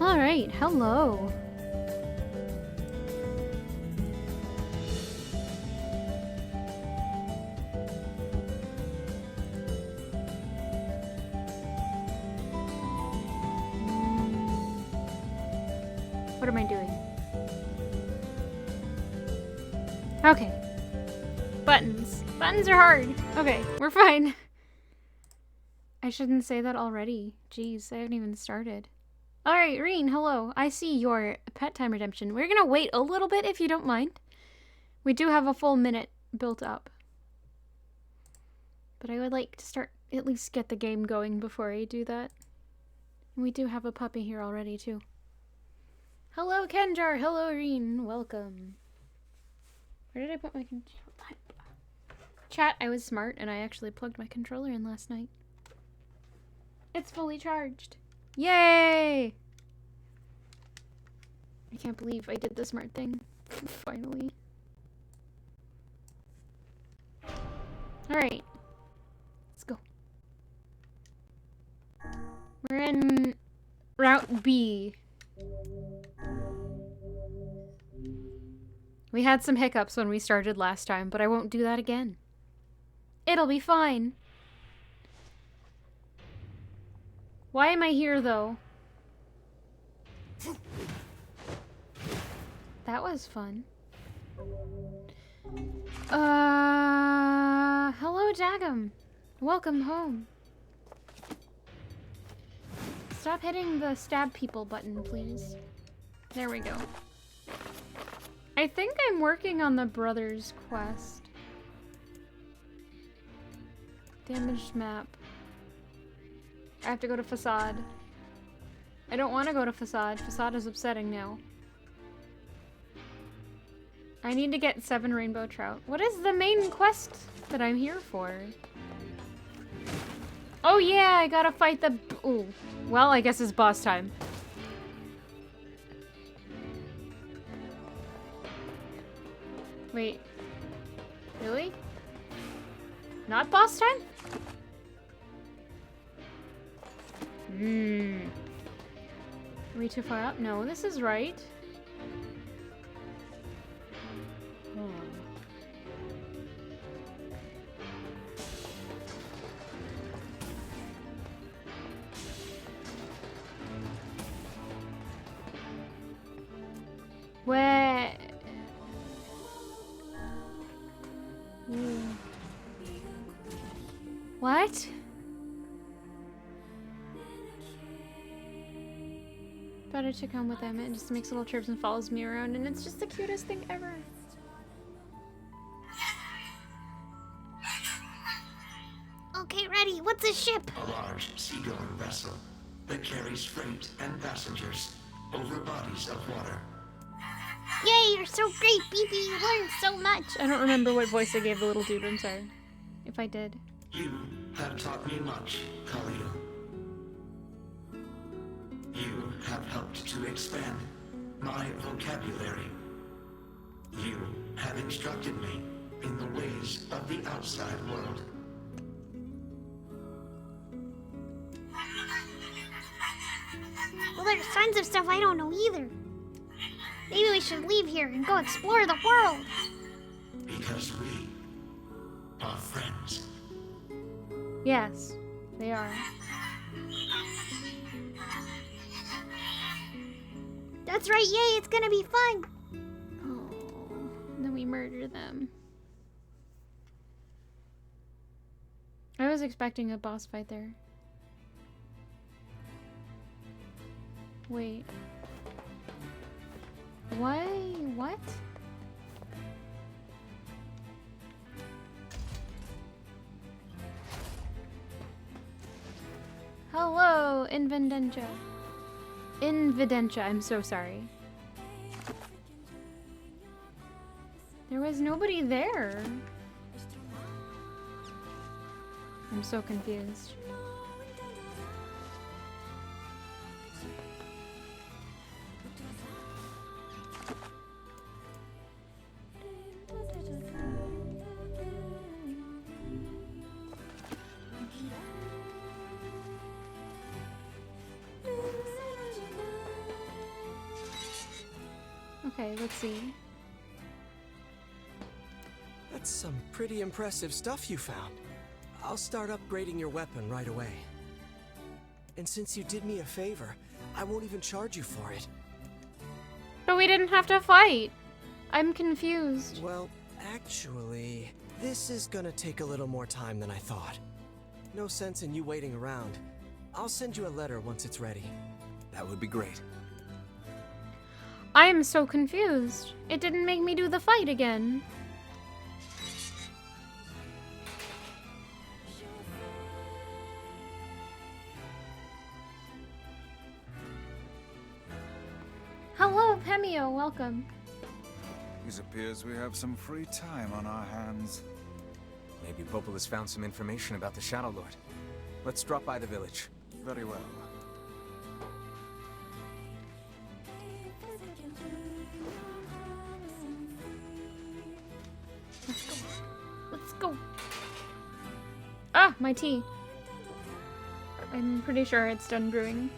Alright, hello. What am I doing? Okay. Buttons. Buttons are hard. Okay, we're fine. I shouldn't say that already. Jeez, I haven't even started. Alright, Reen, hello. I see your pet time redemption. We're gonna wait a little bit if you don't mind. We do have a full minute built up. But I would like to start, at least get the game going before I do that. We do have a puppy here already, too. Hello, Kenjar. Hello, Reen. Welcome. Where did I put my controller? Chat, I was smart and I actually plugged my controller in last night. It's fully charged. Yay! I can't believe I did the smart thing. Finally. Alright. Let's go. We're in Route B. We had some hiccups when we started last time, but I won't do that again. It'll be fine. Why am I here, though? That was fun. Hello, Dagum. Welcome home. Stop hitting the stab people button, please. There we go. I think I'm working on the brothers quest. Damaged map. I have to go to Facade. I don't want to go to Facade. Facade is upsetting now. I need to get 7 rainbow trout. What is the main quest that I'm here for? Oh yeah, I gotta fight the... Ooh. Well, I guess it's boss time. Wait. Really? Not boss time? Are we too far up? No, this is right. Where? What? Better to come with them. It just makes little chirps and follows me around, and it's just the cutest thing ever. Okay, ready. What's a ship? A large seagoing vessel that carries freight and passengers over bodies of water. Yay, you're so great, BB. You learned so much. I don't remember what voice I gave the little dude. I'm sorry. If I did. You have taught me much, Khalil. You have helped to expand my vocabulary. You have instructed me in the ways of the outside world. Well, there's tons of stuff I don't know either. Maybe we should leave here and go explore the world. Because we are friends. Yes, they are. That's right, yay, it's gonna be fun. Oh, and then we murder them. I was expecting a boss fight there. Wait. Why? What? Hello, Invidentia. Invidentia, I'm so sorry. There was nobody there. I'm so confused. Okay, let's see. That's some pretty impressive stuff you found. I'll start upgrading your weapon right away. And since you did me a favor, I won't even charge you for it. But we didn't have to fight. I'm confused. Well, actually, this is gonna take a little more time than I thought. No sense in you waiting around. I'll send you a letter once it's ready. That would be great. I am so confused. It didn't make me do the fight again. Hello, Pemio, welcome. It appears we have some free time on our hands. Maybe Popol has found some information about the Shadow Lord. Let's drop by the village. Very well. Let's go. Ah, my tea. I'm pretty sure it's done brewing.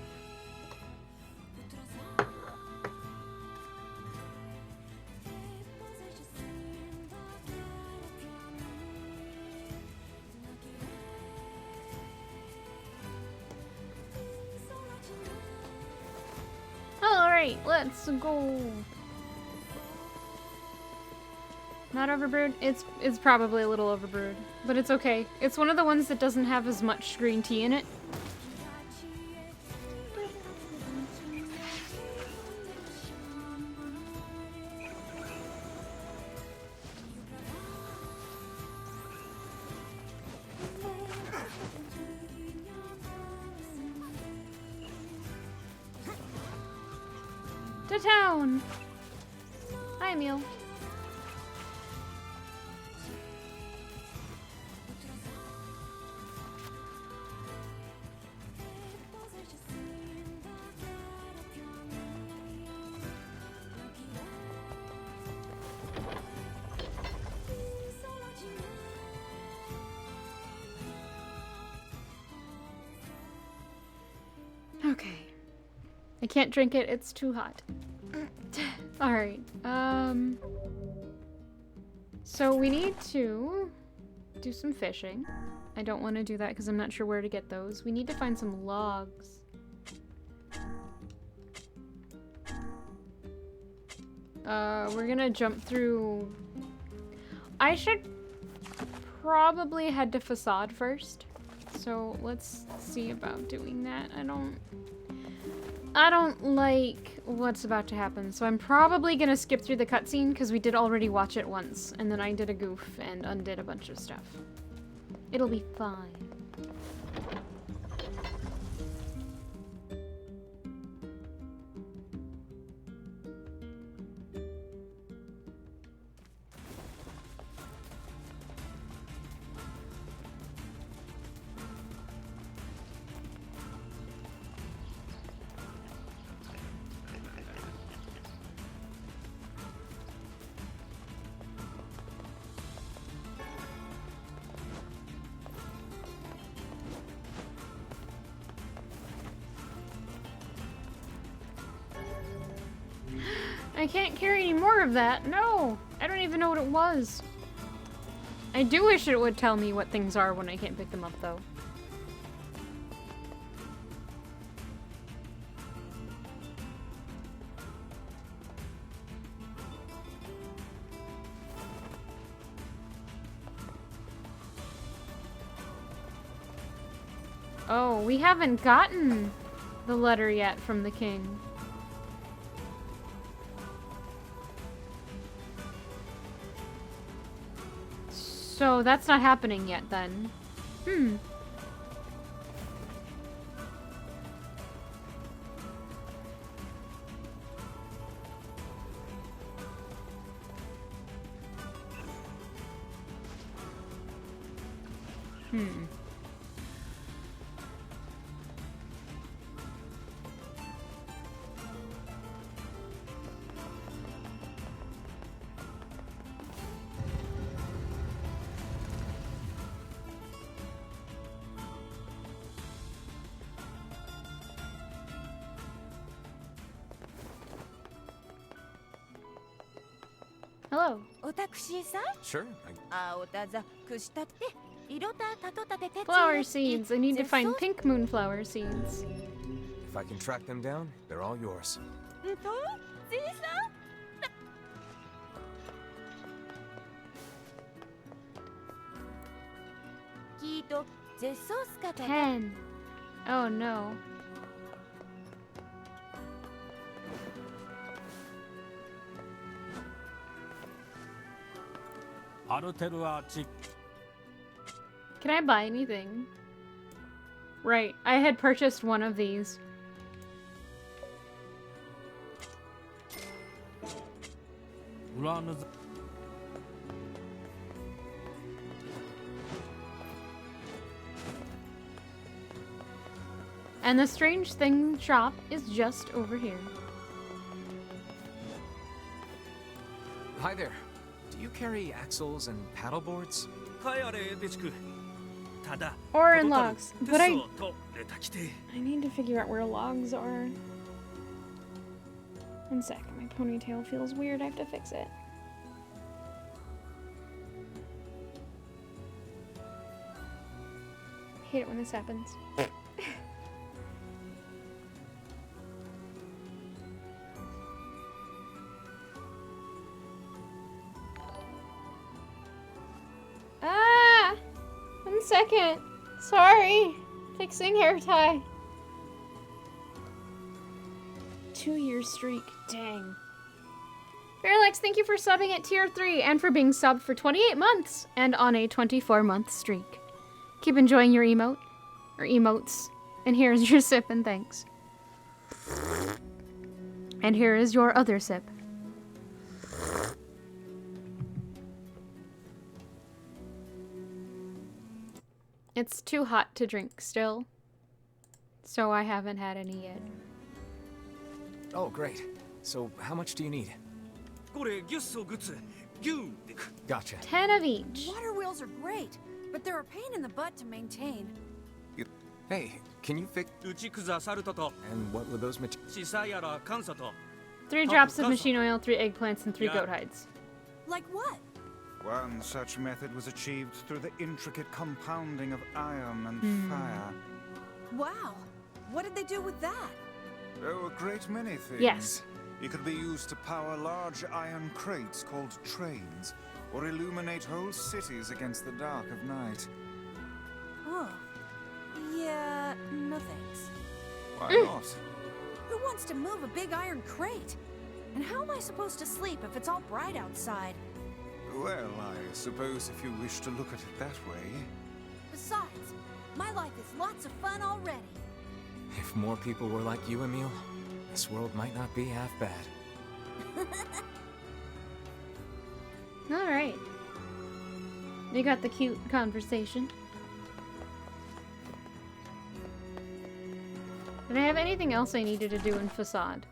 Alright, let's go. Not overbrewed? It's probably a little overbrewed, but it's okay. It's one of the ones that doesn't have as much green tea in it. To town! Hi, Emil. Okay. I can't drink it, it's too hot. Alright, so we need to do some fishing. I don't want to do that because I'm not sure where to get those. We need to find some logs. We're gonna jump through... I should probably head to Facade first. So let's see about doing that. I don't like what's about to happen, so I'm probably gonna skip through the cutscene because we did already watch it once, and then I did a goof and undid a bunch of stuff. It'll be fine. I can't carry any more of that. No! I don't even know what it was. I do wish it would tell me what things are when I can't pick them up, though. Oh, we haven't gotten the letter yet from the king. So that's not happening yet then. Hmm. Hmm. Hello. Sure. Flower seeds. I need to find pink moonflower seeds. If I can track them down, they're all yours. Ten. Oh no. Can I buy anything? Right, I had purchased one of these. And the strange thing shop is just over here. Hi there. Do you carry axles and paddle boards? Or in logs. But I need to figure out where logs are. One sec, my ponytail feels weird. I have to fix it. I hate it when this happens. Ah! 1 second. Sorry. Fixing hair tie. 2-year streak. Dang. Fairlex, thank you for subbing at tier 3 and for being subbed for 28 months and on a 24-month streak. Keep enjoying your emote. Or emotes. And here's your sip and thanks. And here is your other sip. It's too hot to drink still, so I haven't had any yet. Oh, great. So, how much do you need? Gotcha. 10 of each. Water wheels are great, but they're a pain in the butt to maintain. Hey, can you fix... And what would those materials... 3 drops of machine oil, 3 eggplants, and 3 goat hides. Like what? One such method was achieved through the intricate compounding of iron and fire. Wow. What did they do with that? Oh, a great many things. Yes. It could be used to power large iron crates called trains, or illuminate whole cities against the dark of night. Oh. Yeah, no thanks. Why not? Who wants to move a big iron crate? And how am I supposed to sleep if it's all bright outside? Well, I suppose if you wish to look at it that way. Besides, my life is lots of fun already. If more people were like you, Emil, this world might not be half bad. Alright. We got the cute conversation. Did I have anything else I needed to do in Facade?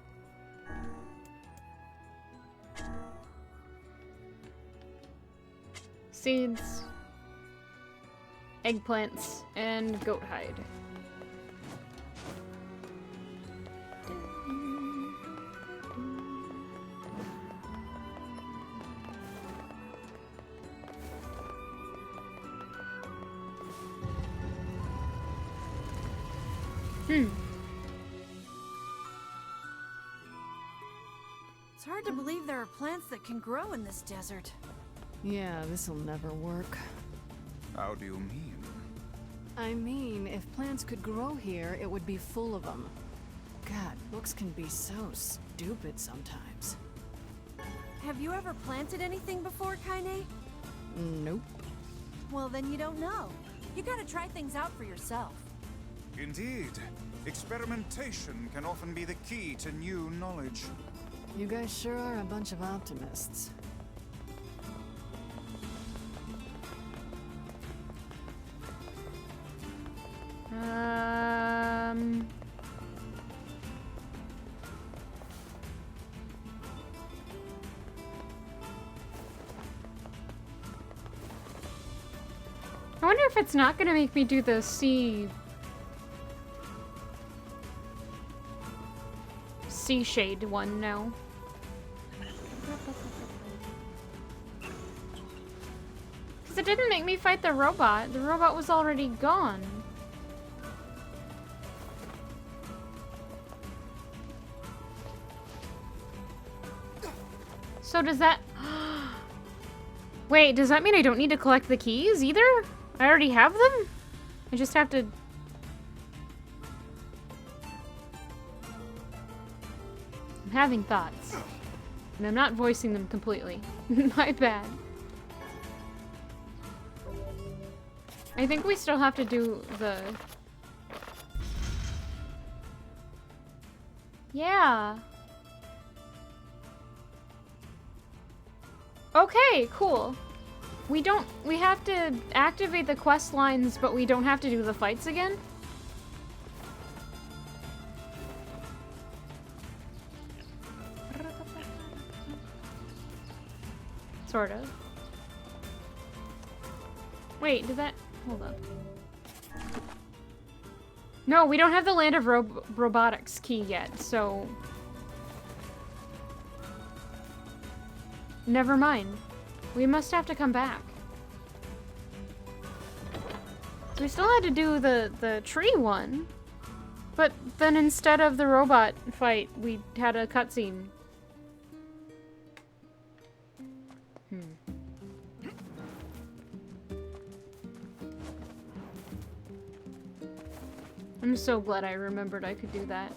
Seeds, eggplants, and goat hide. It's hard to believe there are plants that can grow in this desert. Yeah, this'll never work. How do you mean? I mean, if plants could grow here, it would be full of them. God, books can be so stupid sometimes. Have you ever planted anything before, Kaine? Nope. Well, then you don't know. You gotta try things out for yourself. Indeed. Experimentation can often be the key to new knowledge. You guys sure are a bunch of optimists. I wonder if it's not gonna make me do the sea shade one now. didn't make me fight the robot. The robot was already gone. So does that... Wait, does that mean I don't need to collect the keys either? I already have them? I just have to... I'm having thoughts. And I'm not voicing them completely. My bad. I think we still have to do the... Yeah. Okay, cool. We have to activate the quest lines, but we don't have to do the fights again? Sort of. Wait, did that... Hold up. No, we don't have the Land of Robotics key yet, so... Never mind. We must have to come back. So we still had to do the tree one. But then instead of the robot fight, we had a cutscene. I'm so glad I remembered I could do that.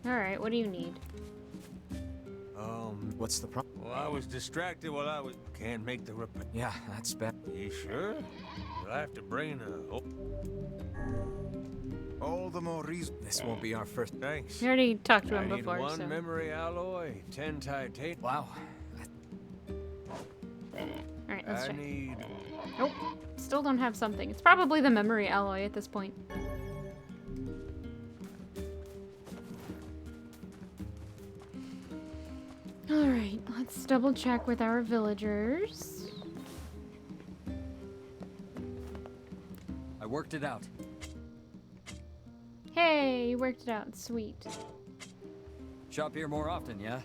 Alright, what do you need? What's the problem? Well, I was distracted while I was... Can't make the rep... Yeah, that's bad. You sure? We'll have to bring a... Oh. All the more reason. This won't be our first... Thanks. You already talked to I him need before, one so... memory alloy, 10 titanium. Wow. Alright, let's I check. need... Nope. Still don't have something. It's probably the memory alloy at this point. Alright, let's double check with our villagers. I worked it out. Hey, you worked it out. Sweet. Shop here more often, yeah?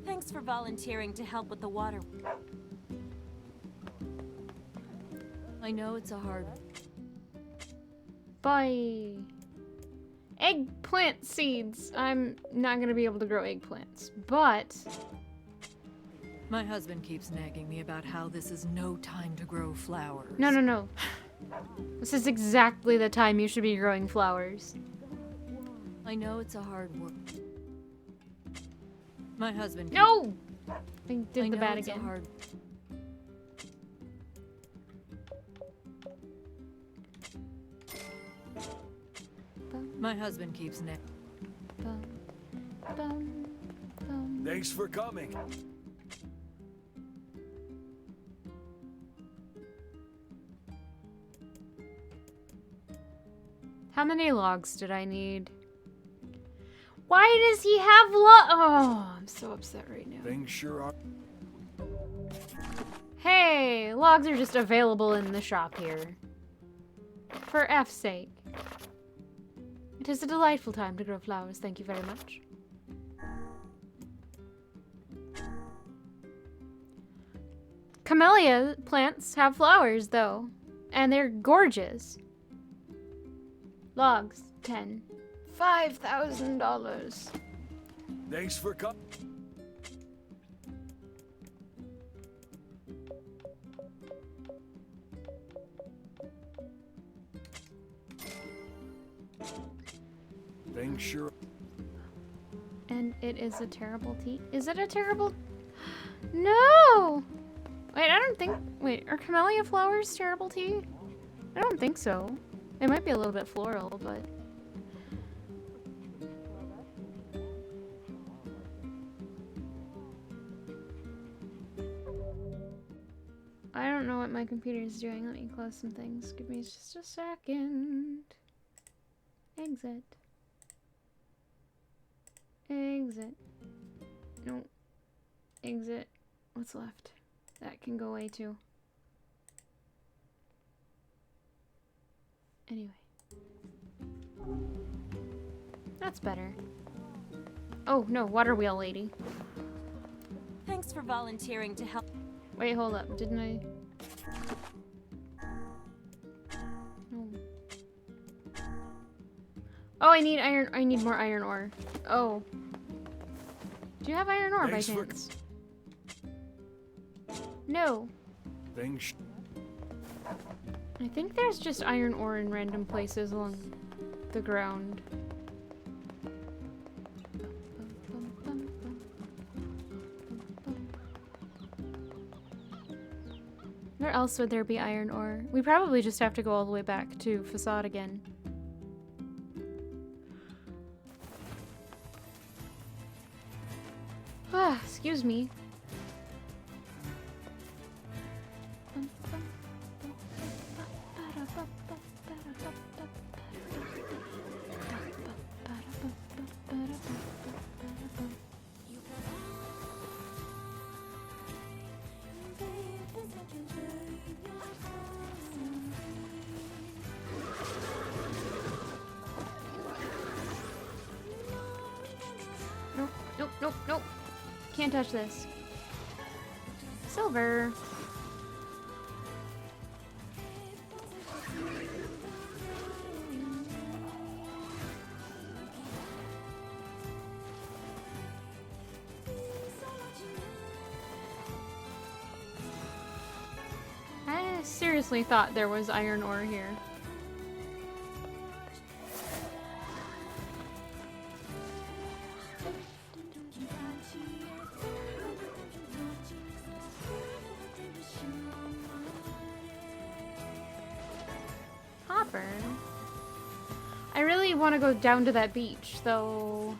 Thanks for volunteering to help with the water. I know it's a hard... Bye. Eggplant seeds. I'm not gonna be able to grow eggplants, but... My husband keeps nagging me about how this is no time to grow flowers. No, no, no. This is exactly the time you should be growing flowers. I know it's a hard work. My husband... No! I did the bat it's again. A hard... My husband keeps nagging. Thanks for coming. How many logs did I need? Why does he have Oh, I'm so upset right now. Things sure are... Hey, logs are just available in the shop here. For F's sake. It is a delightful time to grow flowers, thank you very much. Camellia plants have flowers, though. And they're gorgeous. Logs, 10. $5,000. Thanks for coming. Things sure... And it is a terrible tea. Is it a terrible... No! Wait, I don't think... Wait, are camellia flowers terrible tea? I don't think so. It might be a little bit floral, but... I don't know what my computer is doing. Let me close some things. Give me just a second. Exit. Exit. No. Exit. What's left? That can go away too. Anyway. That's better. Oh, no, water wheel lady. Thanks for volunteering to help. Wait, hold up. Didn't I? No. Oh, I need iron. I need more iron ore. Oh. Do you have iron ore by chance? No. Thanks. I think there's just iron ore in random places along the ground. Where else would there be iron ore? We probably just have to go all the way back to Facade again. Ah, excuse me. Nope, nope, nope, nope. Can't touch this. Silver. I seriously thought there was iron ore here. Hopper. I really want to go down to that beach, though.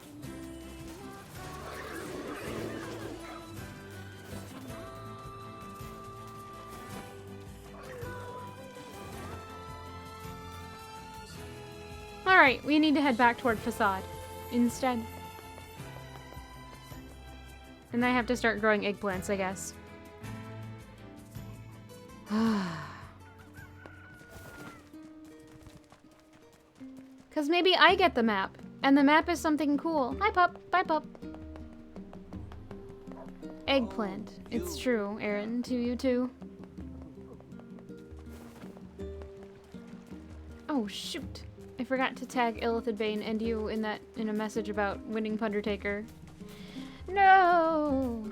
Alright, we need to head back toward Facade instead. And I have to start growing eggplants, I guess. Because maybe I get the map, and the map is something cool. Hi, pup. Bye, pup. Eggplant. It's true, Aaron. To you, too. Oh, shoot. I forgot to tag Illithid and you in a message about winning Pundertaker. No!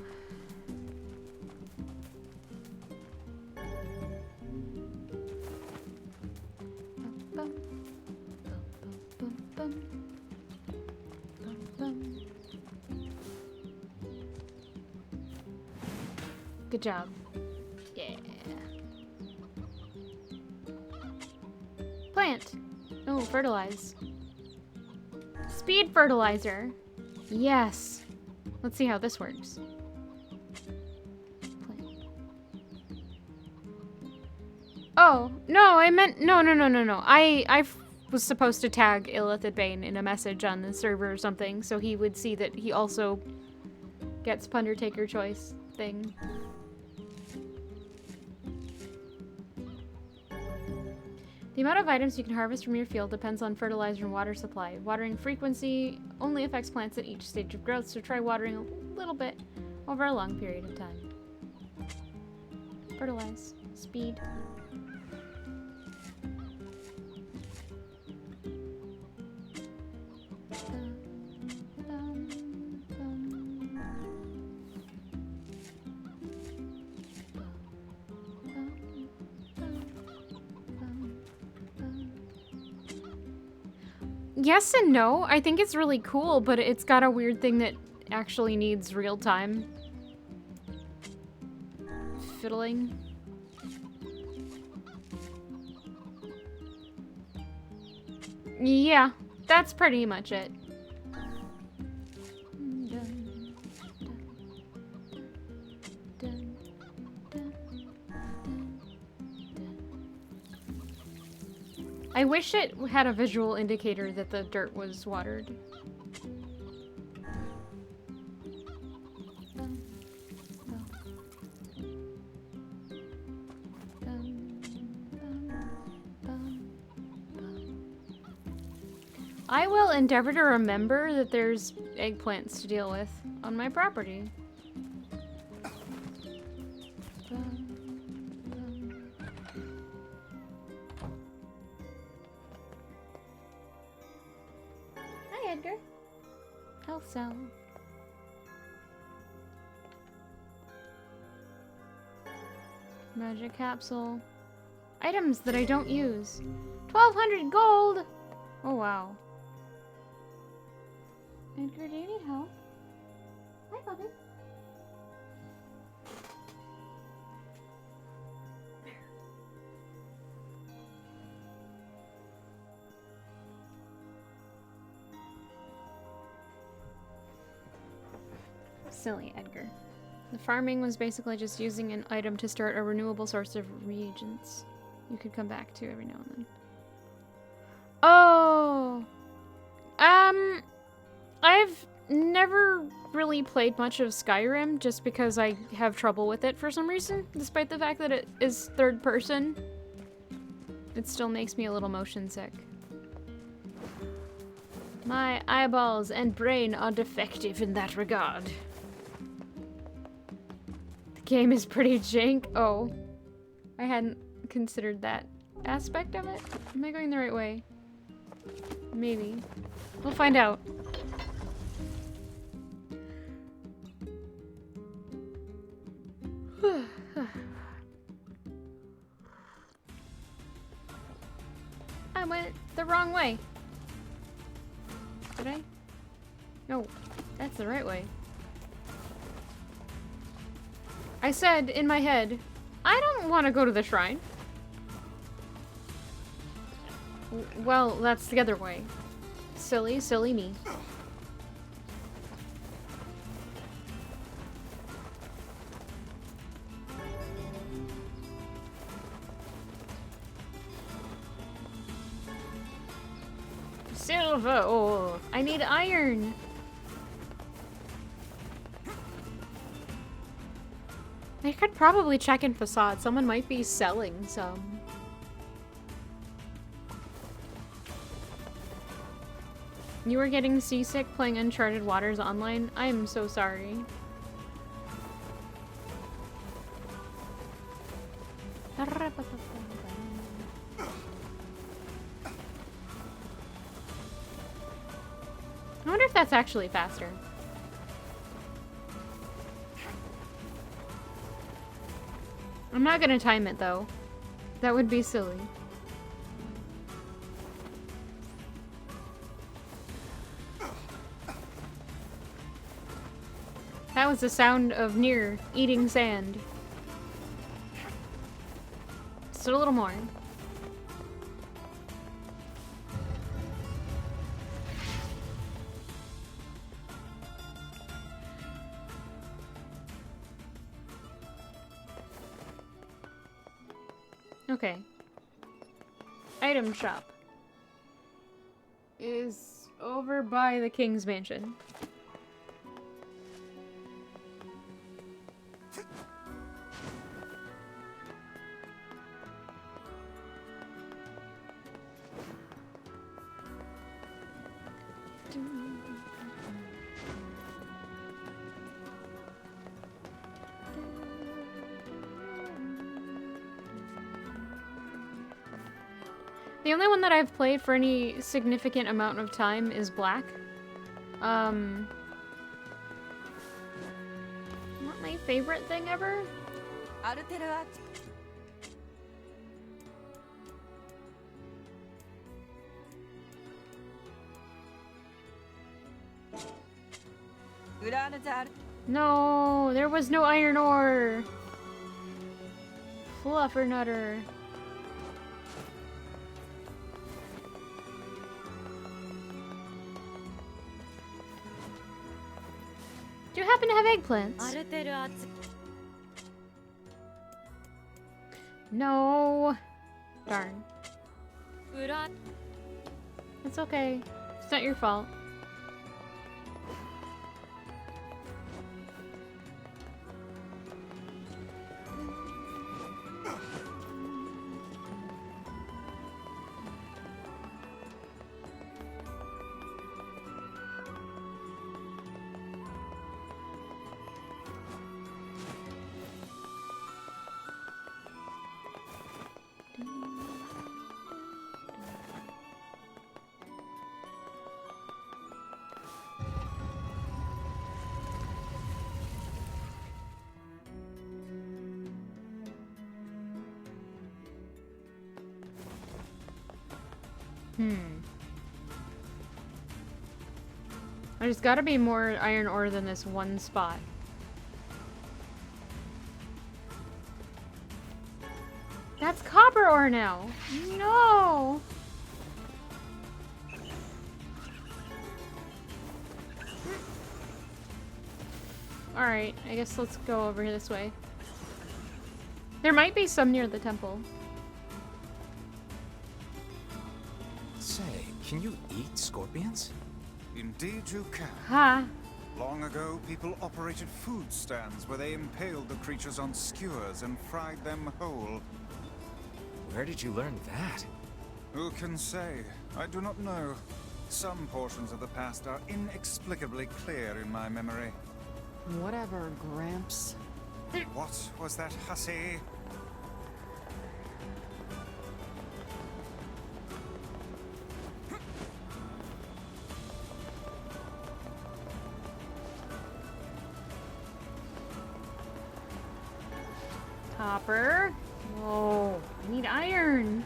Good job. Yeah. Plant. Oh, fertilize. Speed fertilizer. Yes. Let's see how this works. Plant. Oh, no, I meant no. I was supposed to tag Illithid Bane in a message on the server or something, so he would see that he also gets Pundertaker choice thing. The amount of items you can harvest from your field depends on fertilizer and water supply. Watering frequency only affects plants at each stage of growth, so try watering a little bit over a long period of time. Fertilize. Speed. Yes and no. I think it's really cool, but it's got a weird thing that actually needs real time fiddling. Yeah, that's pretty much it. I wish it had a visual indicator that the dirt was watered. I will endeavor to remember that there's eggplants to deal with on my property. Hi, Edgar. Health cell. Magic capsule. Items that I don't use. 1,200 gold! Oh, wow. Edgar, do you need help? Hi, puppy. Silly Edgar. The farming was basically just using an item to start a renewable source of reagents you could come back to every now and then. Oh! I've never really played much of Skyrim just because I have trouble with it for some reason. Despite the fact that it is third person, it still makes me a little motion sick. My eyeballs and brain are defective in that regard. The game is pretty jank. Oh, I hadn't considered that aspect of it. Am I going the right way? Maybe. We'll find out. I went the wrong way. Did I? No, that's the right way. I said in my head, I don't want to go to the shrine. Well, that's the other way. Silly, silly me. Silver ore. I need iron. I could probably check in Facade. Someone might be selling some. You were getting seasick playing Uncharted Waters online? I am so sorry. I wonder if that's actually faster. I'm not gonna time it though. That would be silly. That was the sound of NieR eating sand. Just a little more. Okay. Item shop is over by the King's Mansion. The only one that I've played for any significant amount of time is Black. Not my favorite thing ever. No, there was no iron ore. Fluffernutter. Do you happen to have eggplants? No. Darn. It's okay. It's not your fault. There's gotta be more iron ore than this one spot. That's copper ore now! No! Alright, I guess let's go over this way. There might be some near the temple. Say, can you eat scorpions? Indeed you can. Ha! Long ago, people operated food stands where they impaled the creatures on skewers and fried them whole. Where did you learn that? Who can say? I do not know. Some portions of the past are inexplicably clear in my memory. Whatever, Gramps. What was that hussy? Copper. Oh, I need iron.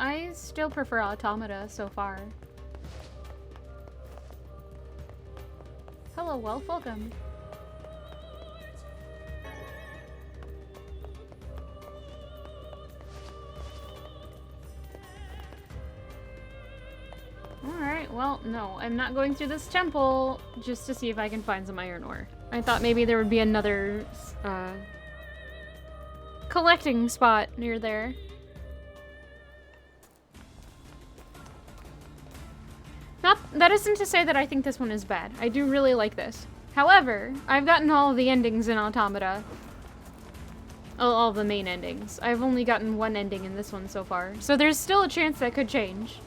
I still prefer Automata so far. Hello, welcome. Alright, well, no, I'm not going through this temple just to see if I can find some iron ore. I thought maybe there would be another, collecting spot near there. That isn't to say that I think this one is bad. I do really like this. However, I've gotten all of the endings in Automata. All the main endings. I've only gotten one ending in this one so far. So there's still a chance that could change.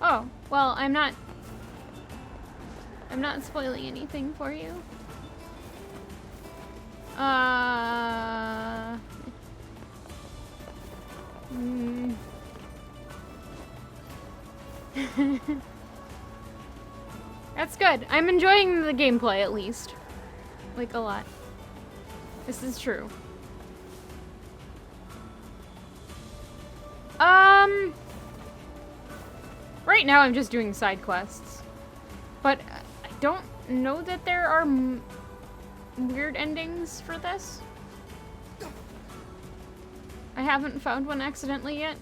Oh, well, I'm not spoiling anything for you. That's good. I'm enjoying the gameplay, at least. Like, a lot. This is true. Right now I'm just doing side quests. But I don't know that there are weird endings for this. I haven't found one accidentally yet.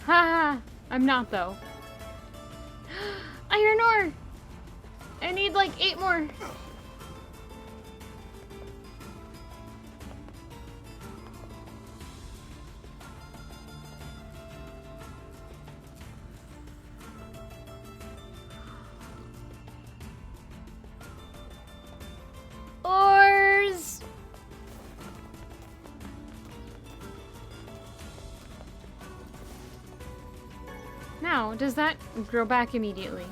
Haha, I'm not though. Iron ore! I need like 8 more. Ores! Now, does that grow back immediately?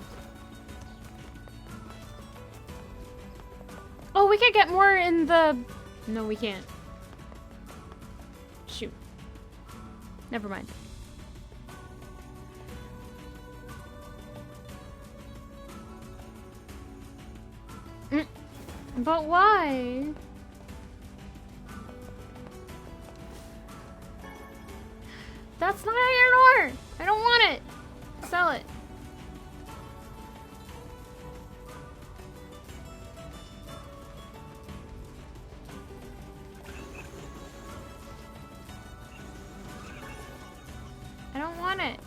Oh, we could get more in the... No, we can't. Shoot. Never mind. But why? That's not iron ore! I don't want it! Sell it. I don't want it.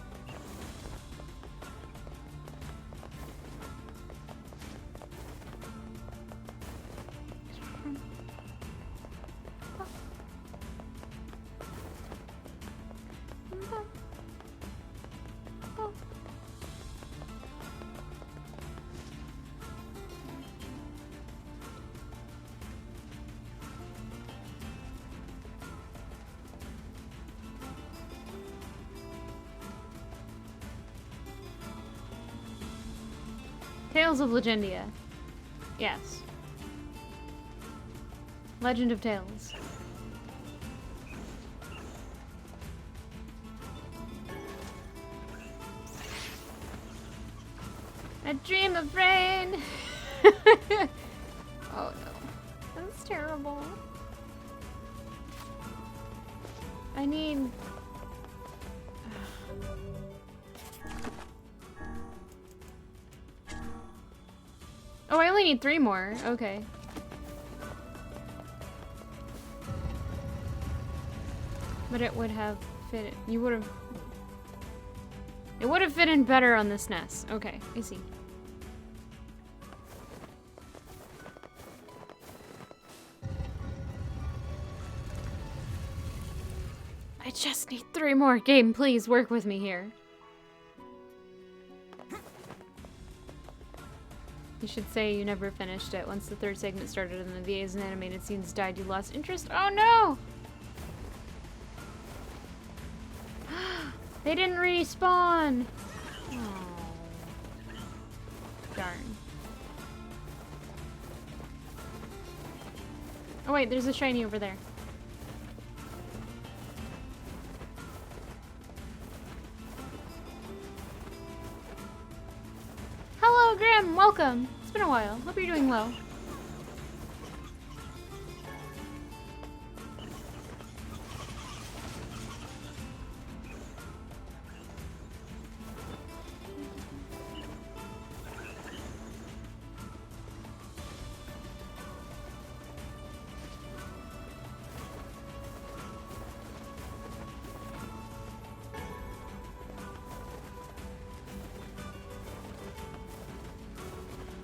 Tales of Legendia. Yes. Legend of Tales. I dream of rain. Oh no. That's terrible. I need... Oh, I only need 3 more. Okay. But it would have fit... You would have... It would have fit in better on this NES. Okay, I see. I just need 3 more. Game, please work with me here. You should say you never finished it. Once the 3rd segment started and the VAs and animated scenes died, you lost interest. Oh no! They didn't respawn! Oh. Darn. Oh wait, there's a shiny over there. Hello, Grim! Welcome! It's been a while. Hope you're doing well.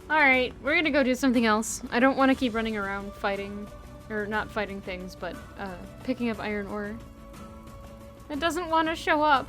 Alright, we're gonna go do something else. I don't want to keep running around fighting, or not fighting things, but picking up iron ore. It doesn't want to show up.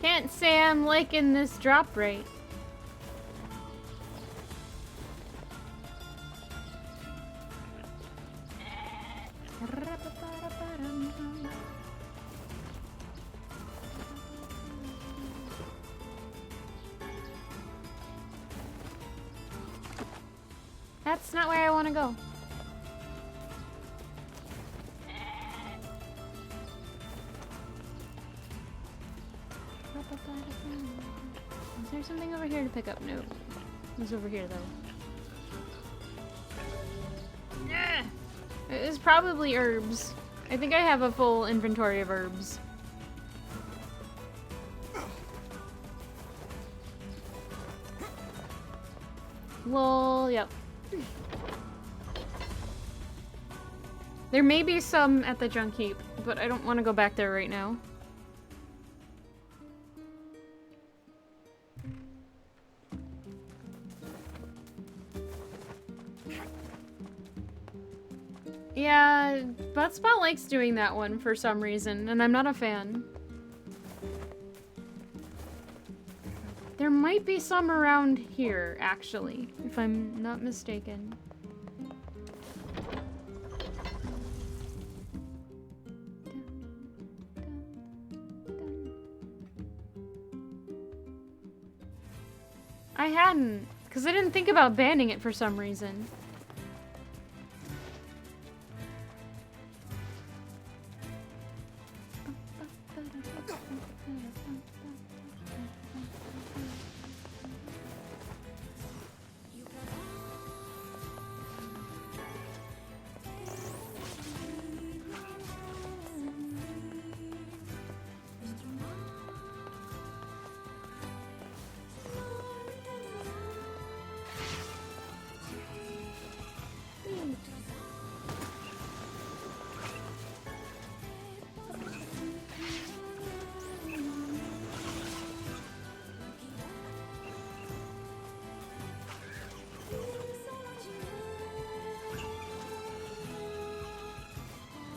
Can't say I'm liking this drop rate. That's not where I want to go. Is there something over here to pick up? No. It's over here, though. It's probably herbs. I think I have a full inventory of herbs. Lol, yep. There may be some at the junk heap, but I don't want to go back there right now. Yeah, Buttspot likes doing that one for some reason, and I'm not a fan. There might be some around here, actually, if I'm not mistaken. I hadn't, because I didn't think about banning it for some reason.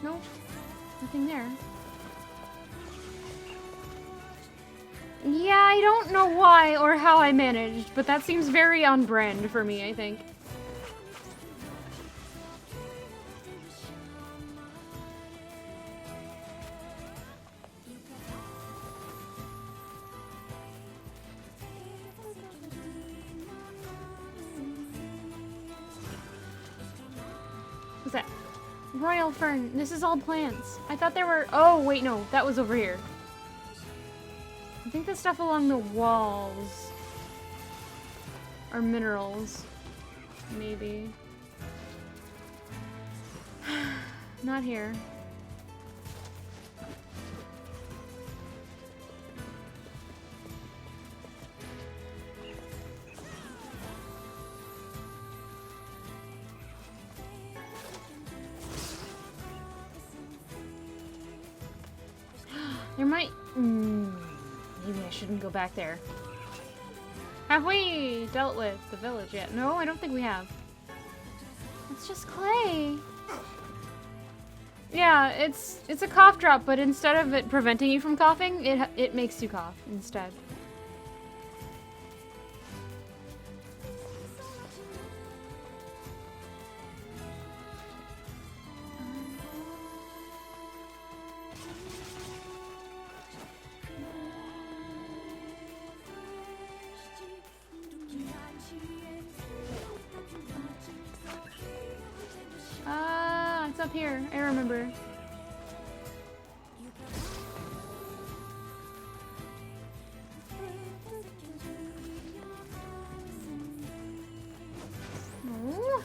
Nope, nothing there. Yeah, I don't know why or how I managed, but that seems very on brand for me, I think. What's that? Royal Fern. This is all plants. I thought there were... Oh, wait, no. That was over here. I think the stuff along the walls are minerals. Maybe. Not here. There might... maybe I shouldn't go back there. Have we dealt with the village yet? No, I don't think we have. It's just clay. Yeah, it's a cough drop, but instead of it preventing you from coughing, it makes you cough instead. It's up here. I remember. Ooh.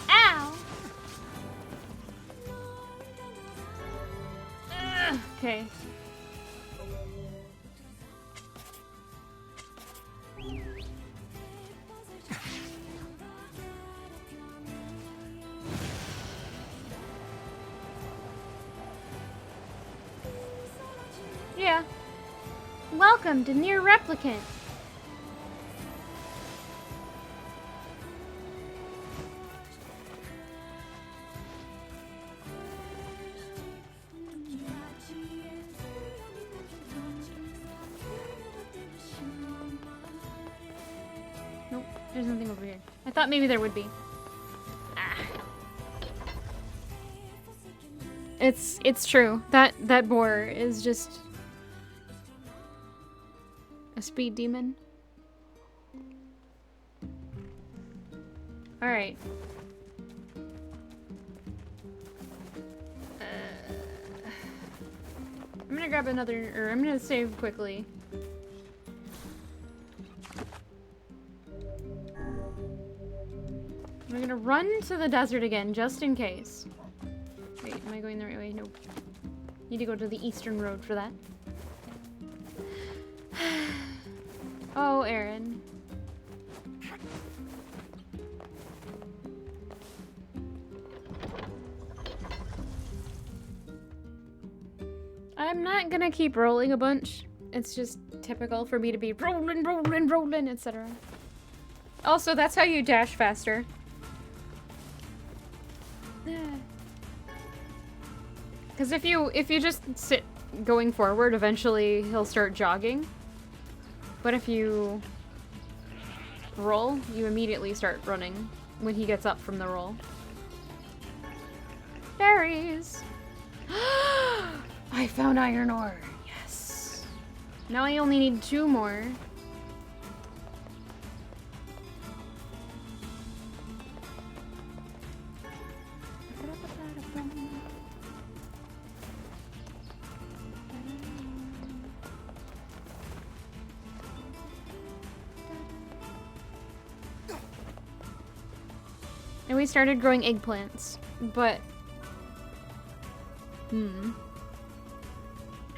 Ow! Okay. Yeah. Welcome to NieR Replicant. Nope, there's nothing over here. I thought maybe there would be. It's true. That boar is just a speed demon. All right. I'm gonna grab another, or I'm gonna save quickly. We're gonna run to the desert again, just in case. Wait, am I going the right way? Nope. Need to go to the eastern road for that. Oh, Aaron. I'm not gonna keep rolling a bunch. It's just typical for me to be rolling, etc. Also, that's how you dash faster. Because if you just sit going forward, eventually he'll start jogging. But if you roll, you immediately start running when he gets up from the roll. Berries! I found iron ore. Yes. Now I only need 2 more. we started growing eggplants, but I'm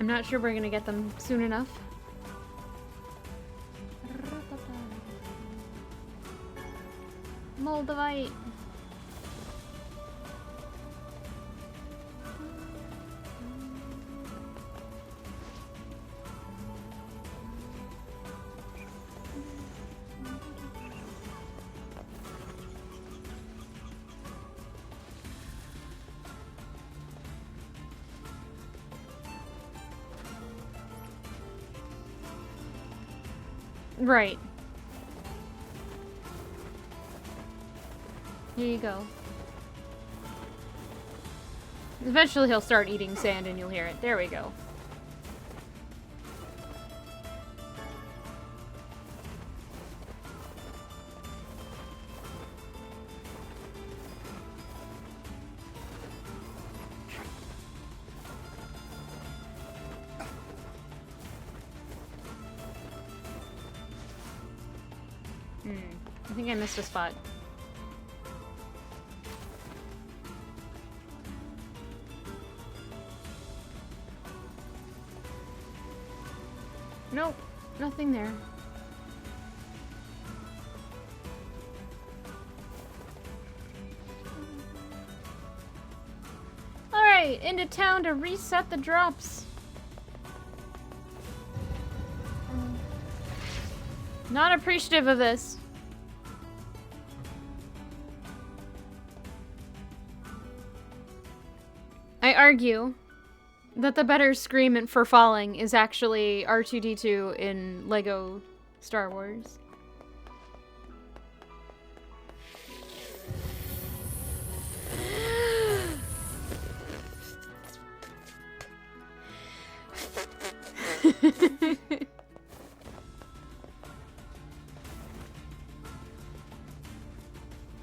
not sure we're gonna get them soon enough. Moldavite. Right. Here you go. Eventually he'll start eating sand and you'll hear it. There we go. I think I missed a spot. Nope, nothing there. Alright, into town to reset the drops. Not appreciative of this. I argue that the better scream for falling is actually R2-D2 in Lego Star Wars.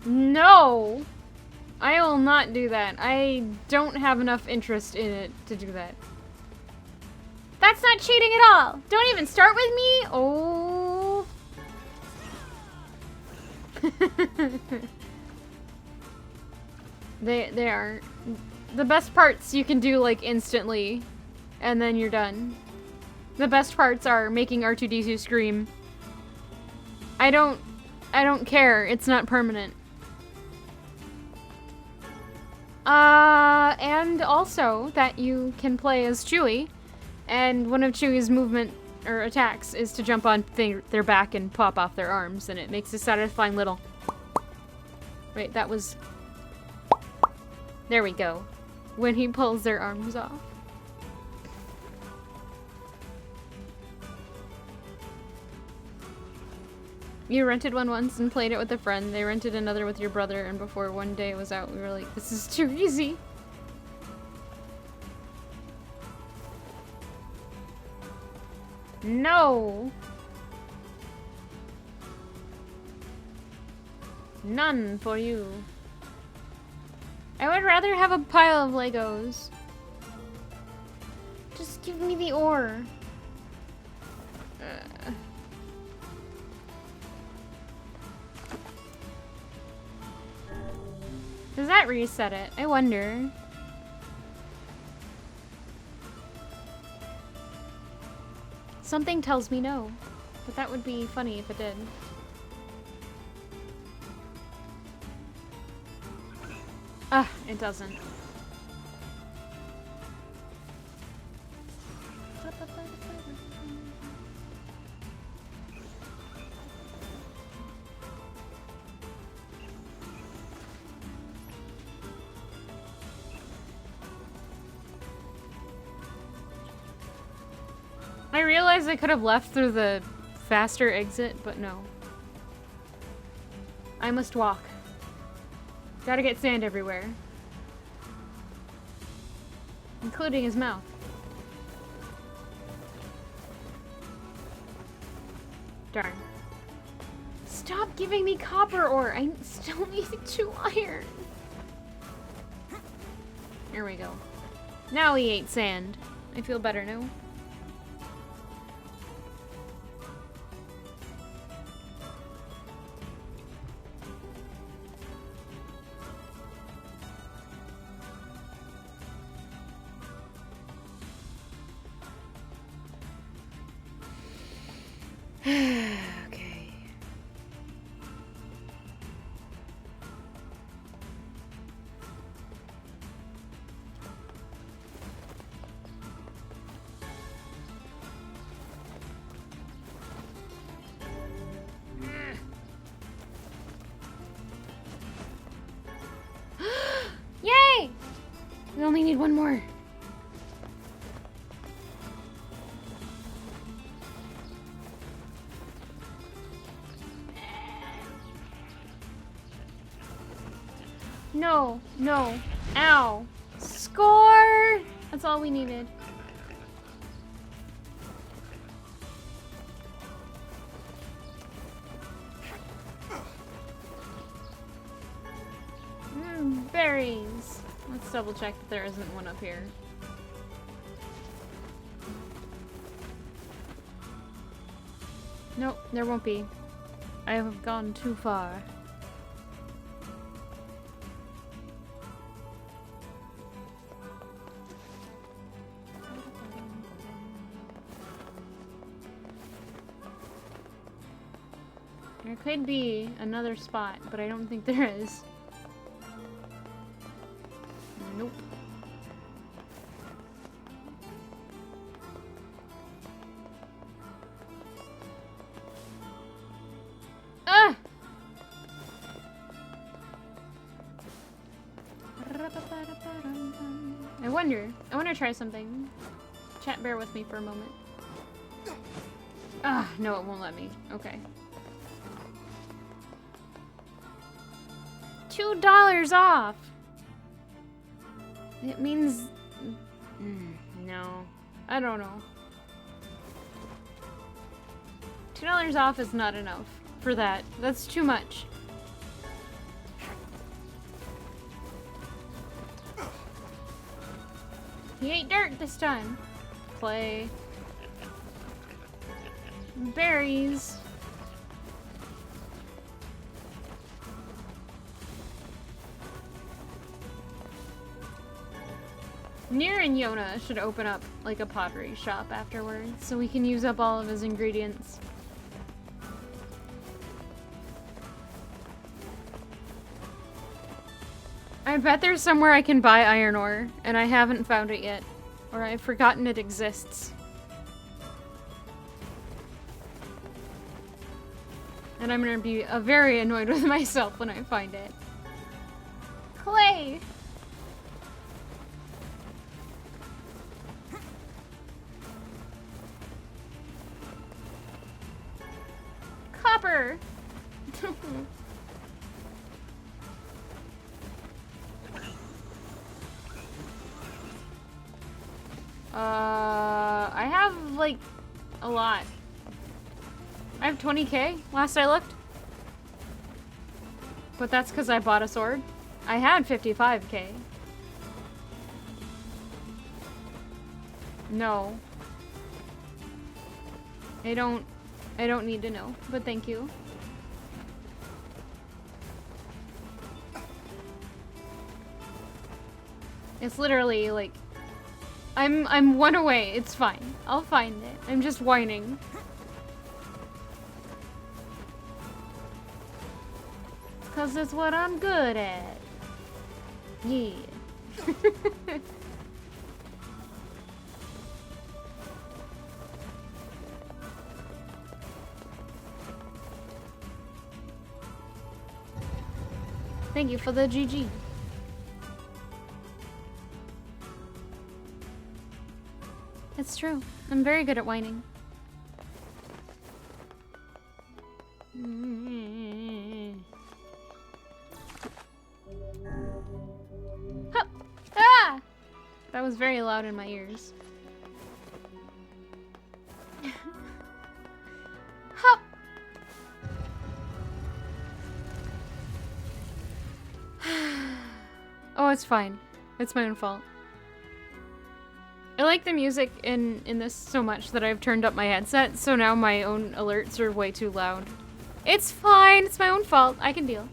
No! I will not do that. I don't have enough interest in it to do that. That's not cheating at all! Don't even start with me! Oh. They are the best parts you can do like instantly, and then you're done. The best parts are making R2-D2 scream. I don't care. It's not permanent. And also that you can play as Chewie, and one of Chewie's movement or attacks is to jump on their back and pop off their arms, and it makes a satisfying little... Wait, that was... There we go. When he pulls their arms off. You rented one once and played it with a friend. They rented another with your brother, and before one day was out, we were like, this is too easy. No! None for you. I would rather have a pile of Legos. Just give me the ore. Does that reset it? I wonder. Something tells me no, but that would be funny if it did. Ah, it doesn't. I realized I could have left through the faster exit, but no. I must walk. Gotta get sand everywhere. Including his mouth. Darn. Stop giving me copper ore! I still need 2 iron! Here we go. Now he ate sand. I feel better now. Okay. Yay! We only need one more. No, no. Ow. Score! That's all we needed. Berries. Let's double check that there isn't one up here. Nope, there won't be. I have gone too far. There could be another spot, but I don't think there is. Nope. Ah! I want to try something. Chat, bear with me for a moment. Ah, no, it won't let me. Okay. $2 off! It means... no. I don't know. $2 off is not enough for that. That's too much. He ate dirt this time. Clay. Berries. NieR and Yona should open up like a pottery shop afterwards so we can use up all of his ingredients. I bet there's somewhere I can buy iron ore, and I haven't found it yet. Or I've forgotten it exists. And I'm gonna be very annoyed with myself when I find it. Clay! Copper! I have, like, a lot. I have 20k, last I looked. But that's because I bought a sword. I had 55k. No. I don't need to know, but thank you. It's literally like I'm one away. It's fine. I'll find it. I'm just whining. Cause it's what I'm good at. Yeah. Thank you for the GG. It's true. I'm very good at whining. Huh. Ah! That was very loud in my ears. Huh. Oh, it's fine. It's my own fault. I like the music in this so much that I've turned up my headset, so now my own alerts are way too loud. It's fine. It's my own fault. I can deal.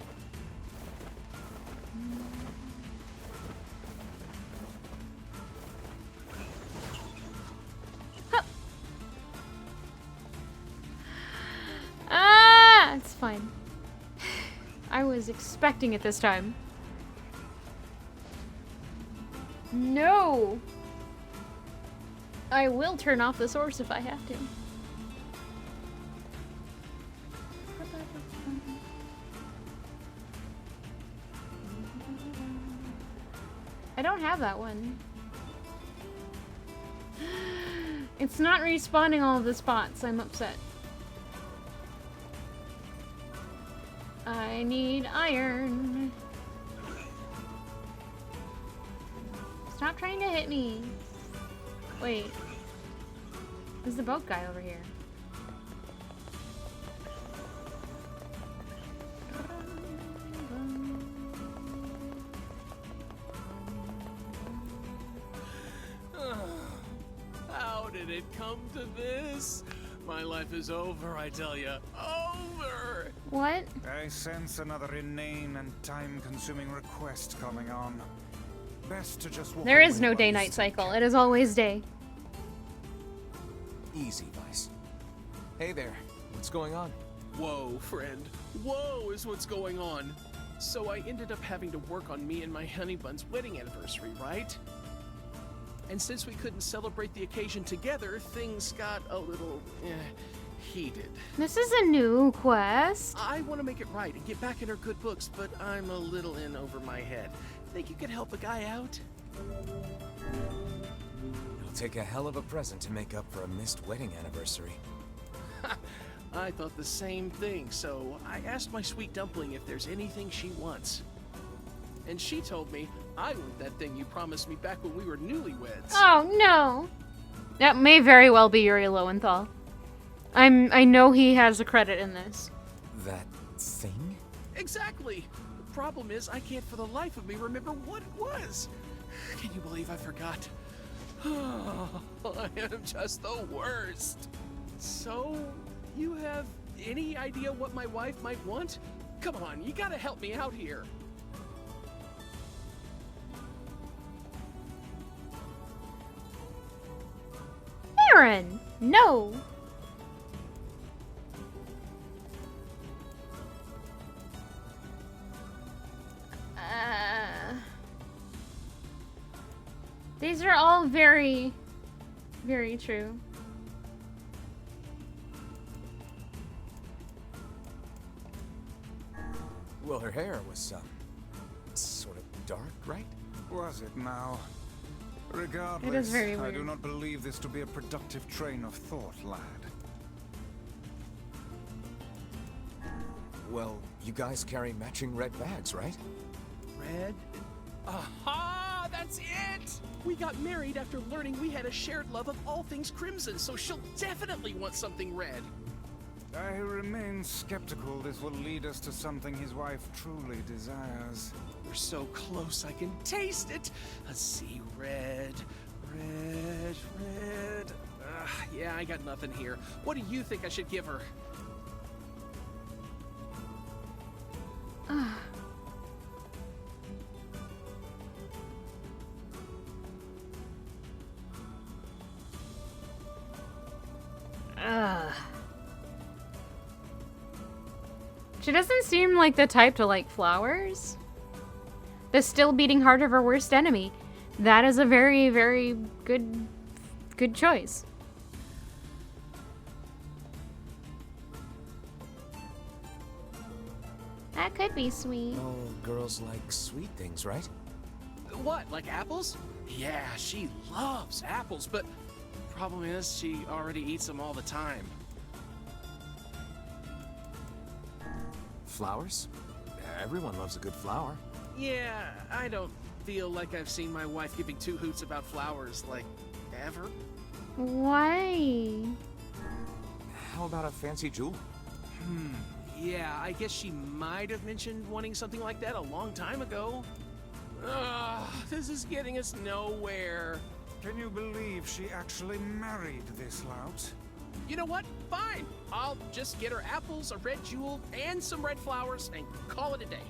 Huh. was expecting it this time. No! I will turn off the source if I have to. I don't have that one. It's not respawning all of the spots. I'm upset. I need iron. Stop trying to hit me. Wait. There's the boat guy over here. How did it come to this? My life is over, I tell ya. Over! What? I sense another inane and time-consuming request coming on. Best to just walk There is away no while you day-night still cycle. can. It is always day. Easy, Vice. Hey there. What's going on? Whoa, friend. Whoa is what's going on. So I ended up having to work on me and my honey bun's wedding anniversary, right? And since we couldn't celebrate the occasion together, things got a little, heated. This is a new quest. I want to make it right and get back in our good books, but I'm a little in over my head. Think you could help a guy out? It'll take a hell of a present to make up for a missed wedding anniversary. I thought the same thing, so I asked my sweet dumpling if there's anything she wants. And she told me I want that thing you promised me back when we were newlyweds. Oh no. That may very well be Yuri Lowenthal. I know he has a credit in this. That thing? Exactly. The problem is I can't for the life of me remember what it was. Can you believe I forgot? I am just the worst. So, you have any idea what my wife might want? Come on, you gotta help me out here. Aaron! No! These are all very, very true. Well, her hair was, sort of dark, right? Was it now? Regardless, very I weird. do not believe this to be a productive train of thought, lad. Well, you guys carry matching red bags, right? Red? Aha! That's it! We got married after learning we had a shared love of all things crimson, so she'll definitely want something red. I remain skeptical this will lead us to something his wife truly desires. We're so close, I can taste it. Let's see, red. Yeah, I got nothing here. What do you think I should give her? She doesn't seem like the type to like flowers. The still beating heart of her worst enemy. That is a very, very good choice. That could be sweet. Oh, girls like sweet things, right? What, like apples? Yeah, she loves apples, but the problem is she already eats them all the time. Flowers? Everyone loves a good flower. Yeah, I don't feel like I've seen my wife giving two hoots about flowers, like, ever. Why? How about a fancy jewel? Yeah, I guess she might have mentioned wanting something like that a long time ago. Ugh, this is getting us nowhere. Can you believe she actually married this lout? You know what? Fine. I'll just get her apples, a red jewel, and some red flowers, and call it a day.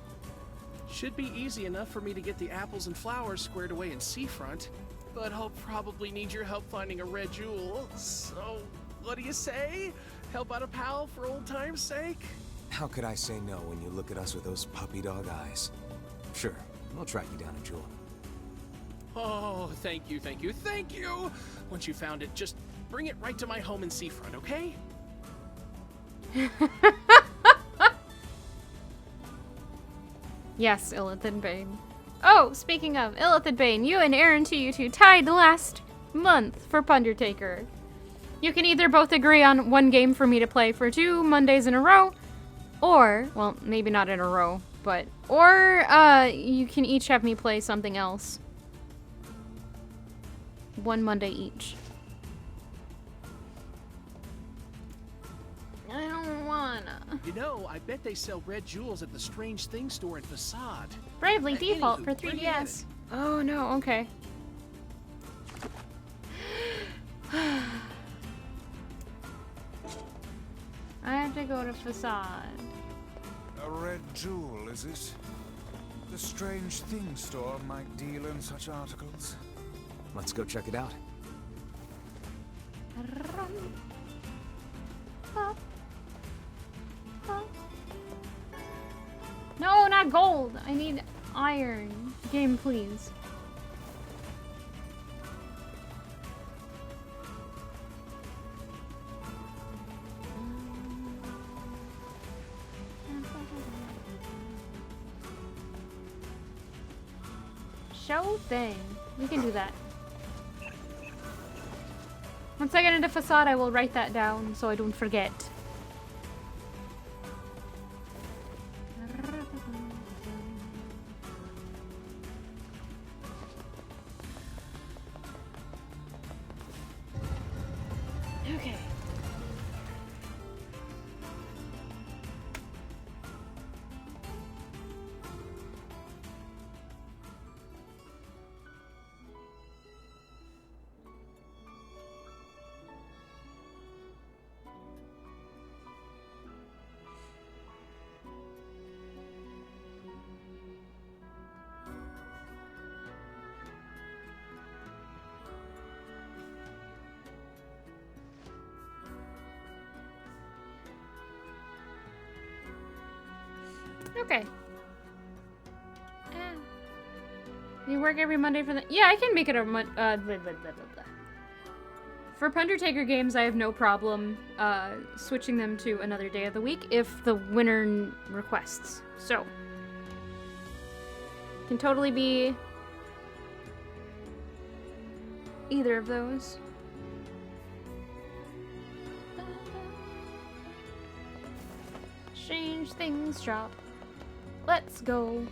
Should be easy enough for me to get the apples and flowers squared away in Seafront, but I'll probably need your help finding a red jewel. So, what do you say? Help out a pal for old time's sake? How could I say no when you look at us with those puppy dog eyes? Sure, we'll track you down a jewel. Oh, thank you, thank you, thank you! Once you found it, just bring it right to my home in Seafront, okay? Yes, Illithid Bane. Oh, speaking of Illithid Bane, you and Aaron to you two tied last month for Pundertaker. You can either both agree on one game for me to play for 2 Mondays in a row, or, well, maybe not in a row, but, or you can each have me play something else. 1 Monday each. I don't wanna. You know, I bet they sell red jewels at the Strange Things store in Facade. Bravely Default Anywho, for where you 3DS. Oh no, okay. I have to go to Facade. A red jewel, is it? The Strange Things store might deal in such articles. Let's go check it out. No, not gold. I need iron. Game, please. Show thing. We can do that. Once I get into Facade, I will write that down so I don't forget. Okay. Okay. You work every Monday for the... Yeah, I can make it a blah, blah, blah, blah, blah. For Pundertaker games, I have no problem switching them to another day of the week if the winner requests. So, can totally be either of those. Strange Things shop. Let's go.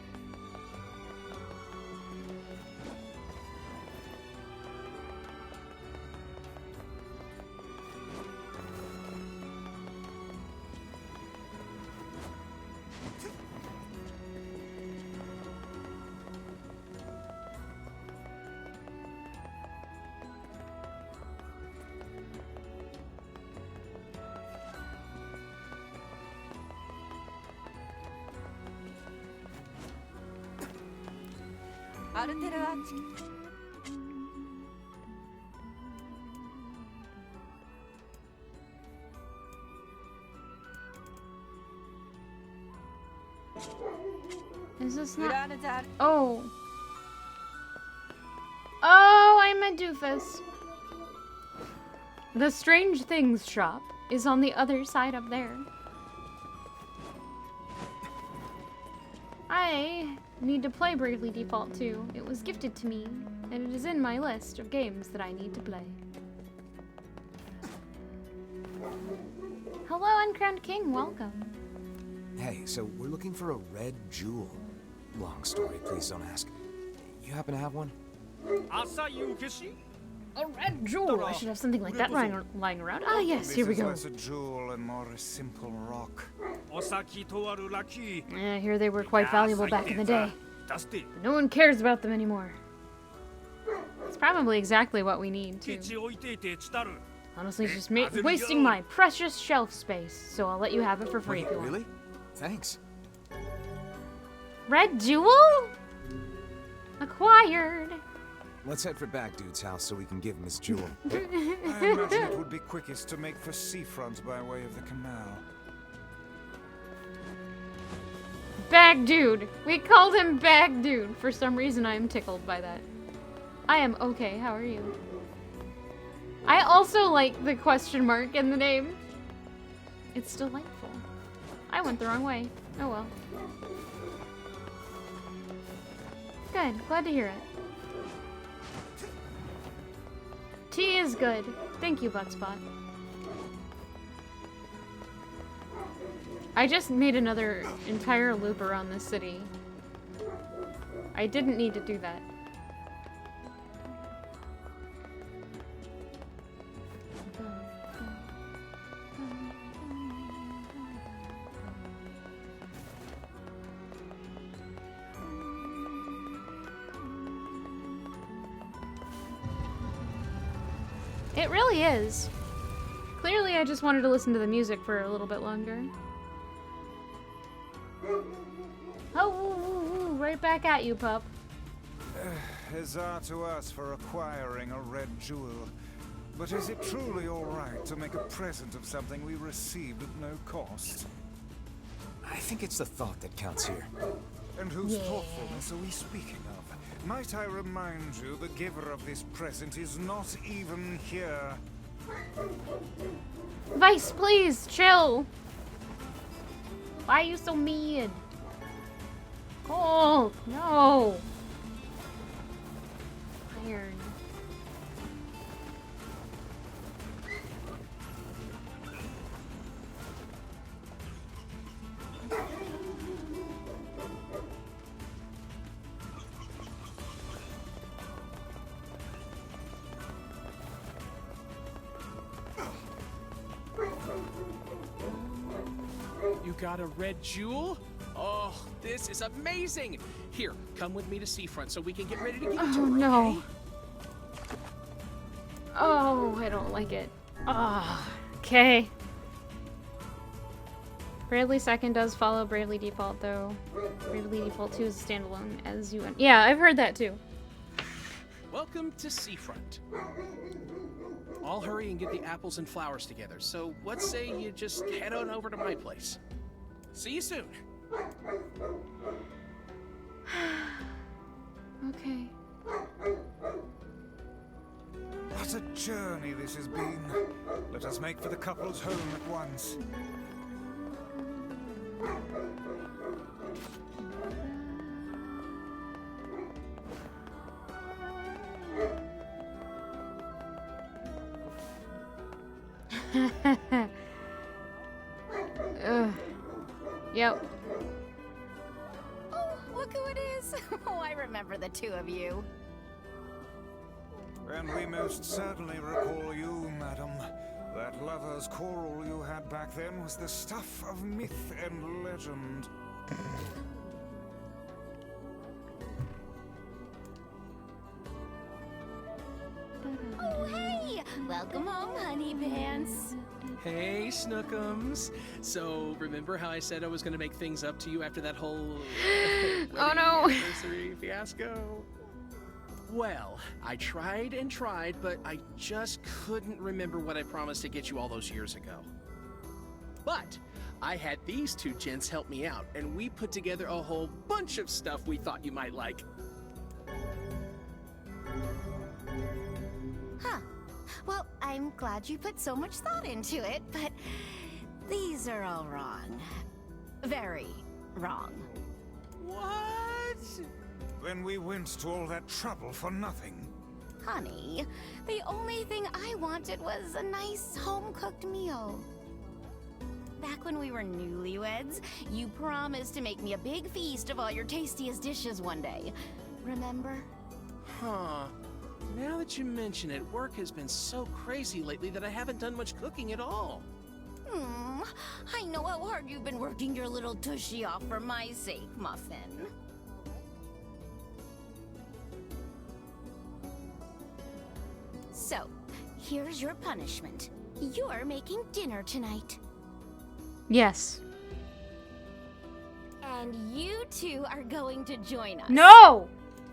Is this not... Oh. Oh, I'm a doofus. The Strange Things shop is on the other side up there. I need to play Bravely Default 2. It was gifted to me, and it is in my list of games that I need to play. Hello, Uncrowned King. Welcome. Hey, so we're looking for a red jewel. Long story, please don't ask. You happen to have one? A red jewel! I should have something like that lying around. Ah, yes, here we go. This is less a jewel and more a simple rock. Yeah, here they were quite valuable back in the day. But no one cares about them anymore. It's probably exactly what we need, too. Honestly, it's just wasting my precious shelf space, so I'll let you have it for free if you want. Really? Thanks. Red jewel? Acquired. Let's head for Back Dude's house so we can give him his jewel. I imagine it would be quickest to make for Seafront by way of the canal. Bag Dude. We called him Bag Dude. For some reason, I am tickled by that. I am okay. How are you? I also like the question mark in the name. It's delightful. I went the wrong way. Oh well. Good. Glad to hear it. Tea is good. Thank you, Buttspot. I just made another entire loop around this city. I didn't need to do that. It really is. Clearly, I just wanted to listen to the music for a little bit longer. Oh, right back at you, pup. Huzzah to us for acquiring a red jewel. But is it truly all right to make a present of something we received at no cost? I think it's the thought that counts here. And whose thoughtfulness are we speaking of? Might I remind you, the giver of this present is not even here. Vice, please, chill. Why are you so mean? Oh, no. Iron. You got a red jewel? Oh, this is amazing! Here, come with me to Seafront so we can get ready to give it to her, no. okay? Oh, I don't like it. Ah, okay. Bravely 2nd does follow Bravely Default, though. Bravely Default 2 is a standalone, as you... Yeah, I've heard that, too. Welcome to Seafront. I'll hurry and get the apples and flowers together, so let's say you just head on over to my place. See you soon. Okay. What a journey this has been. Let us make for the couple's home at once. Yep. Oh, look who it is. Oh, I remember the two of you. And we most certainly recall you, madam. That lover's quarrel you had back then was the stuff of myth and legend. Oh, hey! Welcome home, honey pants. Hey, Snookums. So, remember how I said I was going to make things up to you after that whole Oh, no. anniversary fiasco? Well, I tried and tried, but I just couldn't remember what I promised to get you all those years ago. But I had these two gents help me out, and we put together a whole bunch of stuff we thought you might like. Huh. Well, I'm glad you put so much thought into it, but these are all wrong. Very wrong. What? Then we went to all that trouble for nothing. Honey, the only thing I wanted was a nice home-cooked meal. Back when we were newlyweds, you promised to make me a big feast of all your tastiest dishes one day. Remember? Huh. Now that you mention it, work has been so crazy lately that I haven't done much cooking at all. I know how hard you've been working your little tushy off for my sake, Muffin. So, here's your punishment. You're making dinner tonight. Yes. And you two are going to join us. No!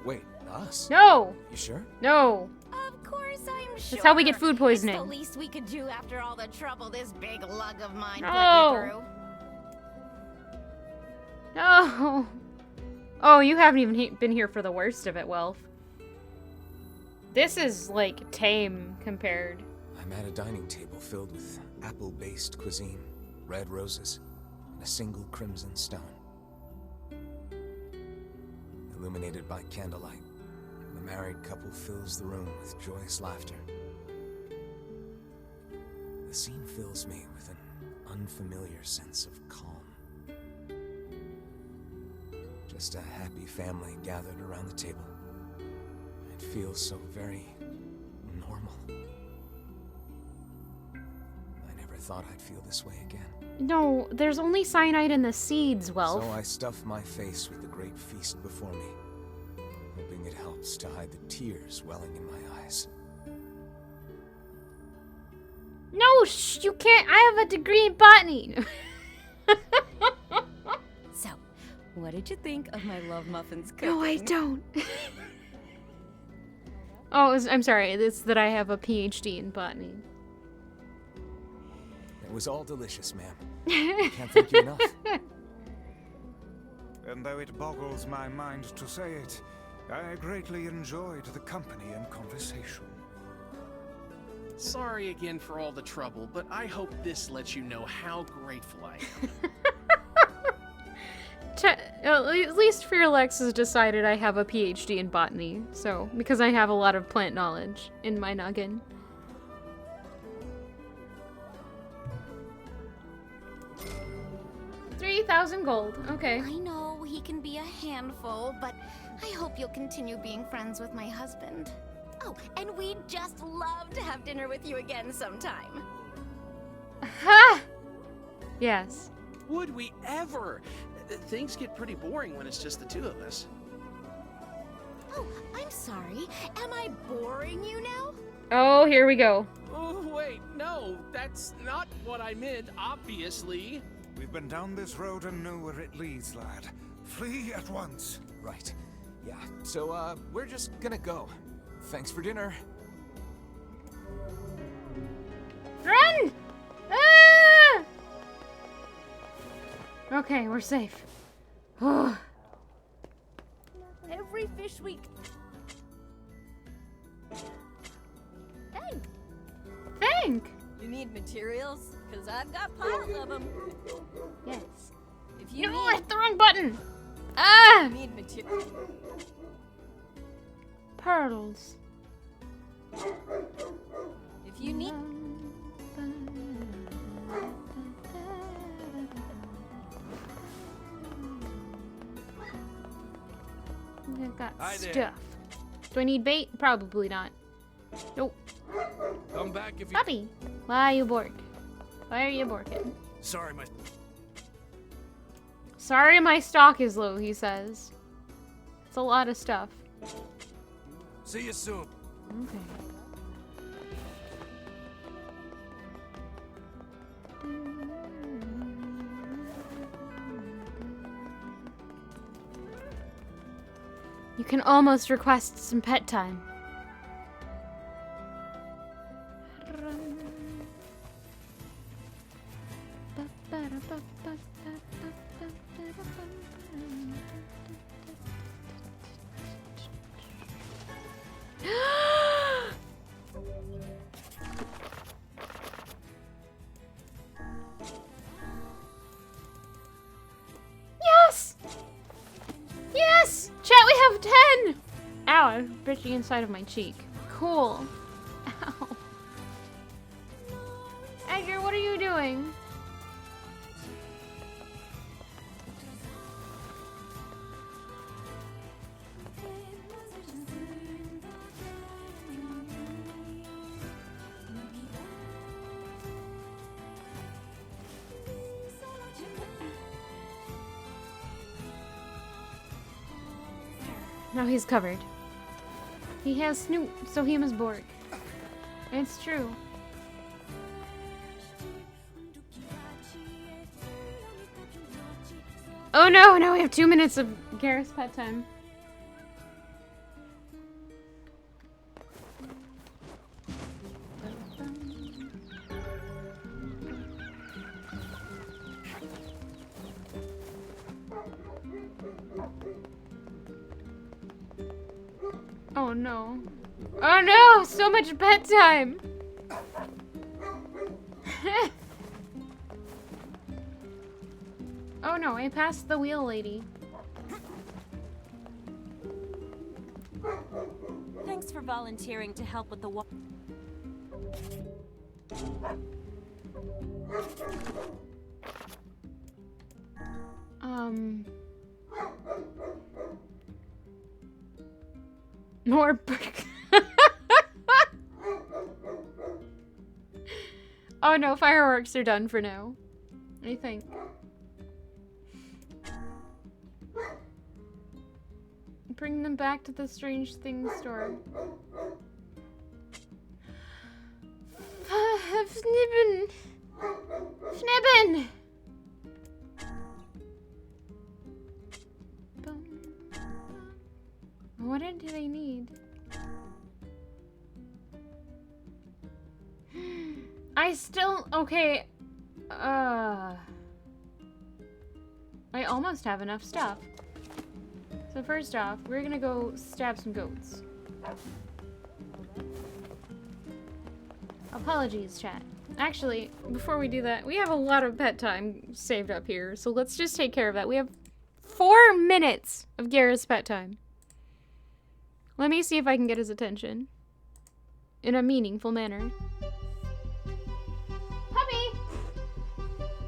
Wait, us? No! You sure? No. Of course I'm sure. That's how we get food poisoning. It's the least we could do after all the trouble this big lug of mine No. put you through. Oh. Oh, you haven't even been here for the worst of it, Welf. This is, like, tame compared. I'm at a dining table filled with apple-based cuisine, red roses, and a single crimson stone. Illuminated by candlelight, the married couple fills the room with joyous laughter. The scene fills me with an unfamiliar sense of calm. Just a happy family gathered around the table. It feels so very normal. I never thought I'd feel this way again. No, there's only cyanide in the seeds, Welf. So I stuff my face with the great feast before me, hoping it helps to hide the tears welling in my eyes. No, you can't. I have a degree in botany. So, what did you think of my love muffins cooking? No, I don't. Oh, I'm sorry. It's that I have a PhD in botany. It was all delicious, ma'am. Can't thank you enough. And though it boggles my mind to say it, I greatly enjoyed the company and conversation. Sorry again for all the trouble, but I hope this lets you know how grateful I am. At least Fearlex has decided I have a PhD in botany, so because I have a lot of plant knowledge in my noggin. $3,000 gold. Okay. I know he can be a handful, but I hope you'll continue being friends with my husband. Oh, and we'd just love to have dinner with you again sometime. Ha! Yes. Would we ever? Things get pretty boring when it's just the two of us. Oh, I'm sorry. Am I boring you now? Oh, here we go. Oh, wait, no, that's not what I meant, obviously. We've been down this road and know where it leads, lad. Flee at once. Right. Yeah, so, we're just gonna go. Thanks for dinner. Run! Ah! Okay, we're safe. Every fish we... Thank! You need materials? Because I've got piles of them. Yes. If you No, need... I hit the wrong button! Ah! You need materials. Pearls. If you need... I've got Hi there. stuff. Do I need bait? Probably not. Nope. Come back if you... Puppy! Why you bork? Why are you borking? Sorry, my... Sorry my stock is low, he says. It's a lot of stuff. See you soon. Okay. You can almost request some pet time. Yes! Yes! Chat, we have 10! Ow, I'm bitching inside of my cheek. Cool. Ow. Edgar, what are you doing? Now he's covered. He has Snoop, so he must Borg. It's true. Oh no, now we have 2 minutes of Gareth's pet time. Oh no. Oh no! So much bedtime! Oh no, I passed the wheel lady. Thanks for volunteering to help with the More brick. Oh no, fireworks are done for now. I think. Bring them back to the Strange Things store. Snibbin! Snibbin! What do they need? I still... Okay. I almost have enough stuff. So first off, we're gonna go stab some goats. Apologies, chat. Actually, before we do that, we have a lot of pet time saved up here, so let's just take care of that. We have 4 minutes of Garrett's pet time. Let me see if I can get his attention in a meaningful manner. Puppy!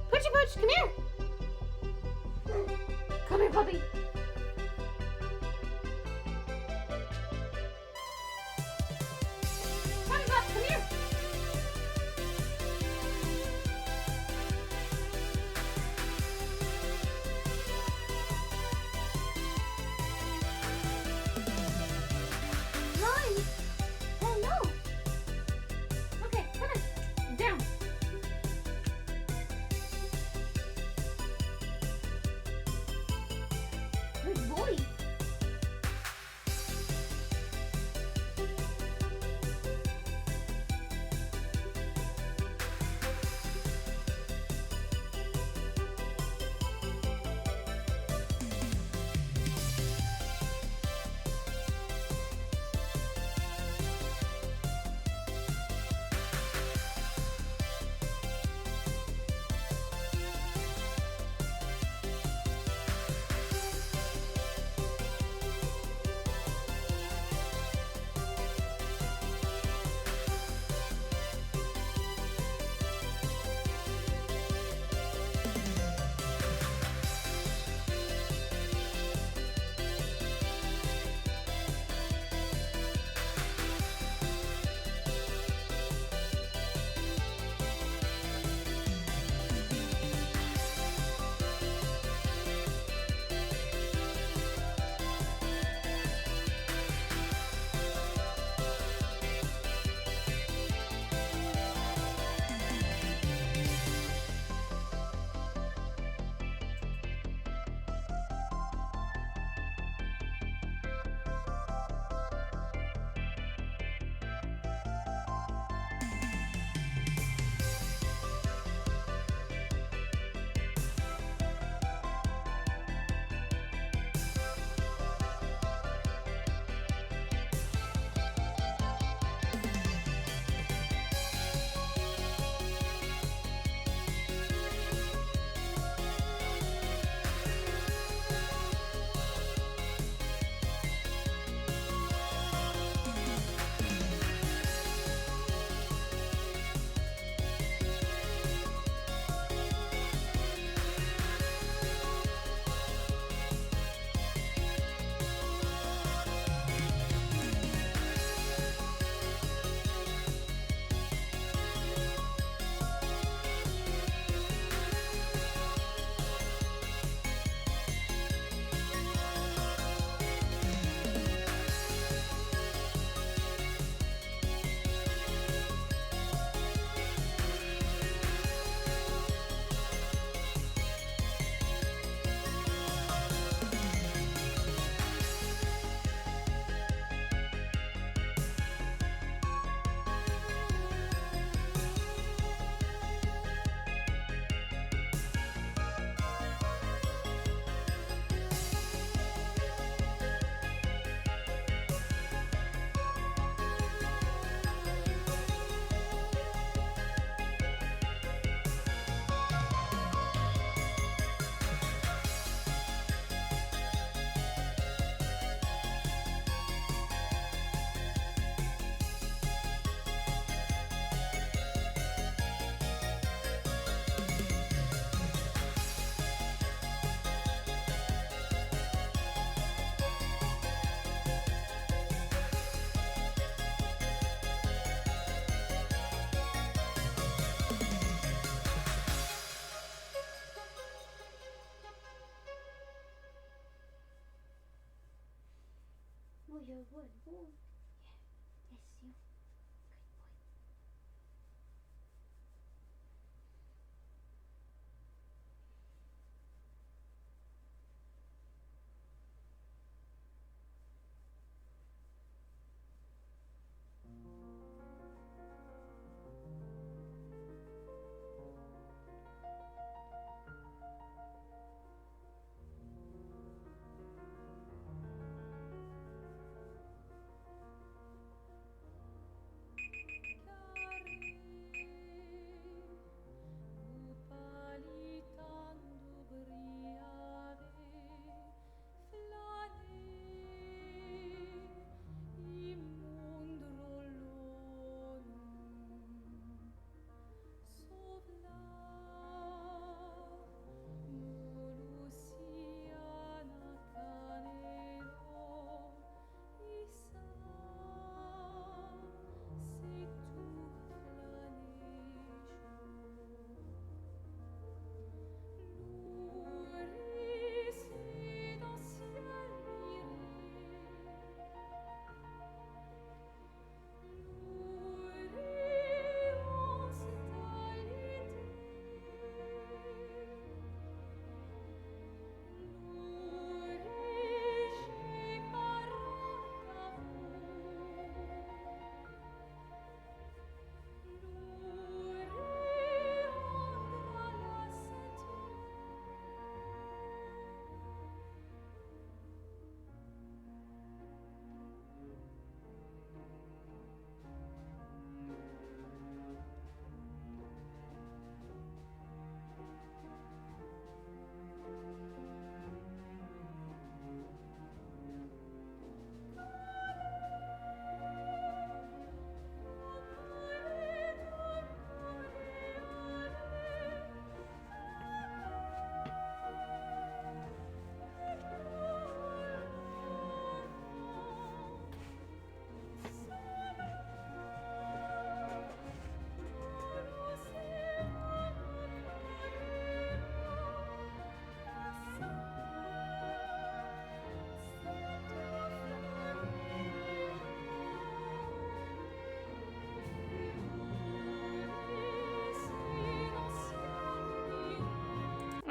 Poochie Pooch, come here! Come here, puppy! Puppy Pup, come here! Run! Oh no! Okay, come on. Down.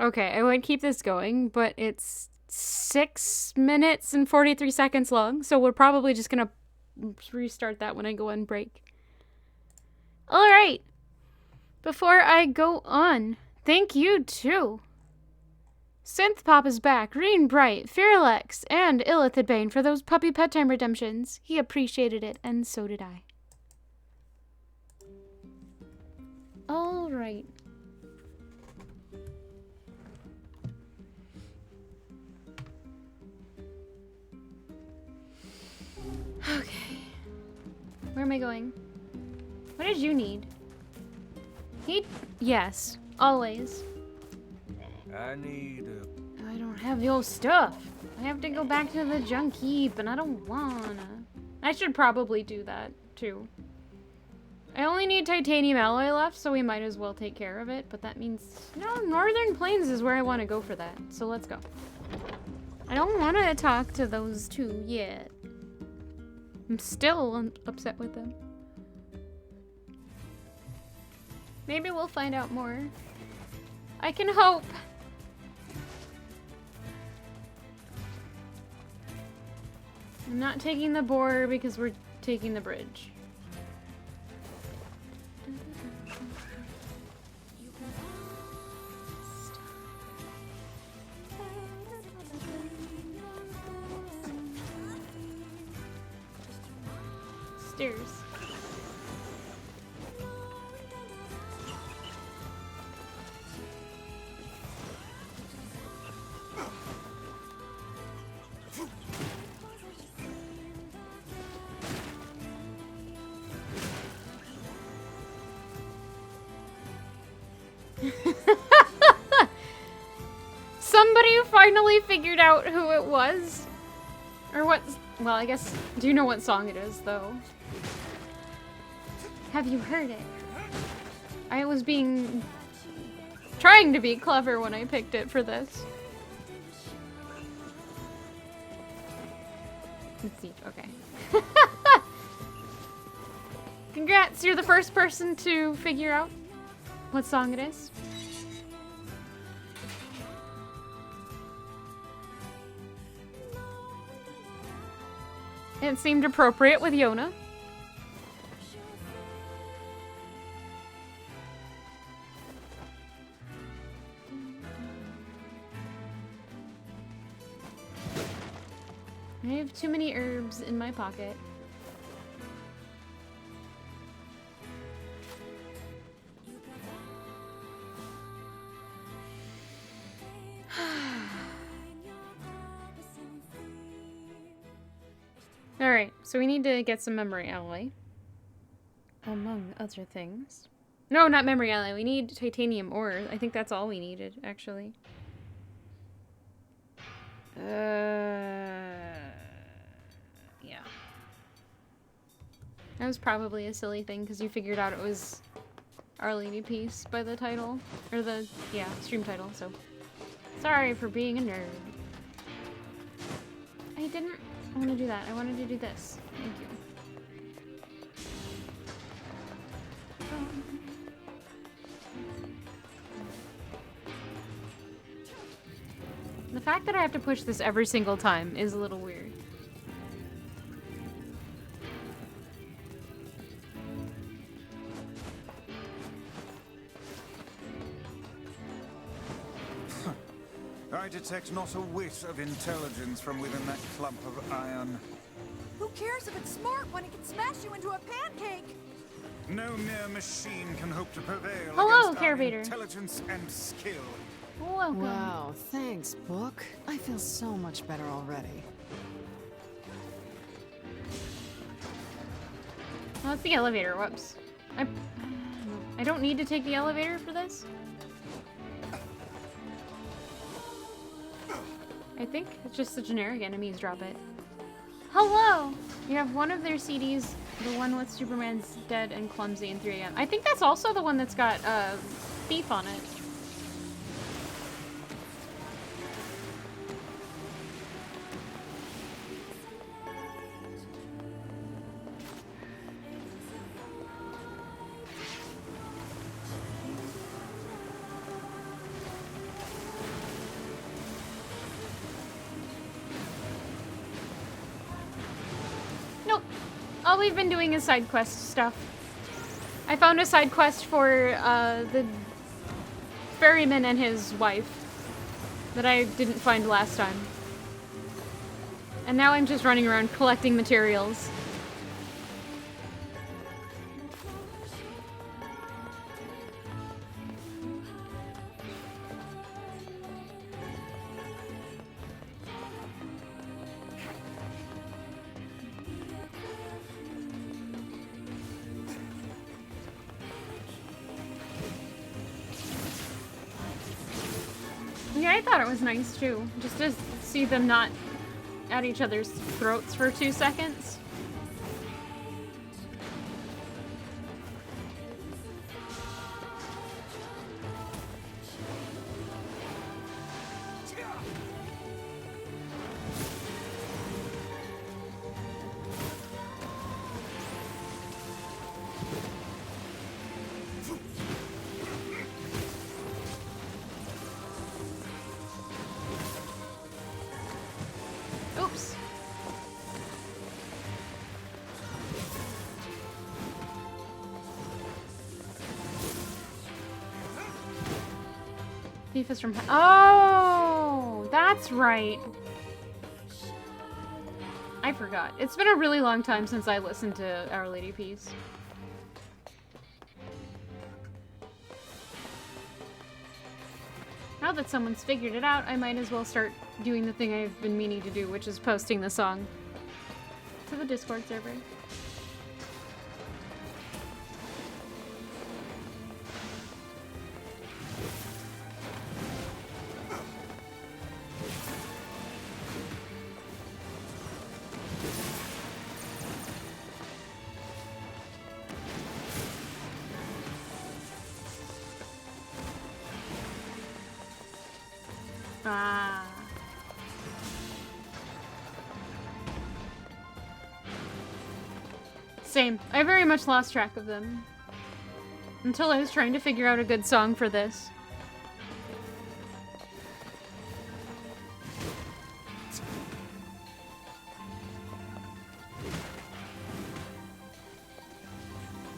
Okay, I would keep this going, but it's 6 minutes and 43 seconds long, so we're probably just gonna restart that when I go on break. Alright! Before I go on, thank you too! Synth Pop is back, Reen Bright, Fearlex, and Illithid Bane for those puppy pet time redemptions. He appreciated it, and so did I. Alright. Okay. Where am I going? What did you need? Yes, always. I need I don't have your stuff. I have to go back to the junk heap, and I don't wanna. I should probably do that, too. I only need titanium alloy left, so we might as well take care of it, but that means... No, Northern Plains is where I want to go for that, so let's go. I don't want to talk to those two yet. I'm still upset with them. Maybe we'll find out more. I can hope. I'm not taking the boar because we're taking the bridge. Stairs. Somebody finally figured out who it was. Or what? Well, I guess. Do you know what song it is, though? Have you heard it? I was trying to be clever when I picked it for this. Let's see. Okay. Congrats, you're the first person to figure out what song it is. It seemed appropriate with Yona. I have too many herbs in my pocket. Alright, so we need to get some memory alloy. Among other things. No, not memory alloy. We need titanium ore. I think that's all we needed, actually. Yeah. That was probably a silly thing, because you figured out it was Our Lady Peace by the title. Or the, yeah, stream title, so. Sorry for being a nerd. I didn't want to do that. I wanted to do this. Thank you. The fact that I have to push this every single time is a little weird. I detect not a whit of intelligence from within that clump of iron. Who cares if it's smart when it can smash you into a pancake? No mere machine can hope to prevail Hello, against our Caravator. intelligence and skill. Welcome. Wow, thanks, book. I feel so much better already. Oh, it's the elevator. Whoops. I don't need to take the elevator for this. I think it's just the generic enemies drop it. Hello! You have one of their CDs, the one with Superman's Dead and Clumsy and 3 AM. I think that's also the one that's got Thief on it. Nope. All we've been doing is side quest stuff. I found a side quest for the ferryman and his wife that I didn't find last time. And now I'm just running around collecting materials. Yeah, I thought it was nice too, just to see them not at each other's throats for 2 seconds. Oops. Thief is from... Oh, that's right. I forgot. It's been a really long time since I listened to Our Lady Peace. Now that someone's figured it out, I might as well start doing the thing I've been meaning to do, which is posting the song to the Discord server. Ah. same. I very much lost track of them. Until I was trying to figure out a good song for this.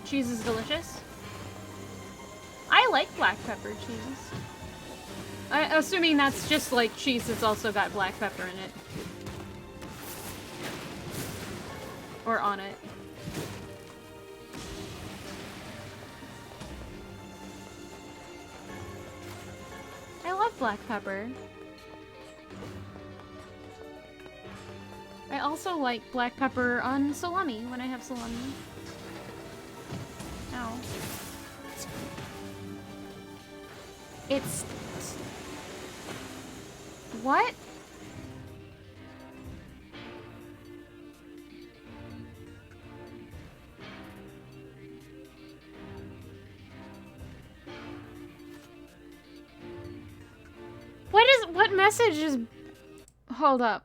Cheese is delicious. I like black pepper cheese. Assuming that's just like cheese that's also got black pepper in it. Or on it. I love black pepper. I also like black pepper on salami when I have salami. Ow. It's... What? What message is... Hold up.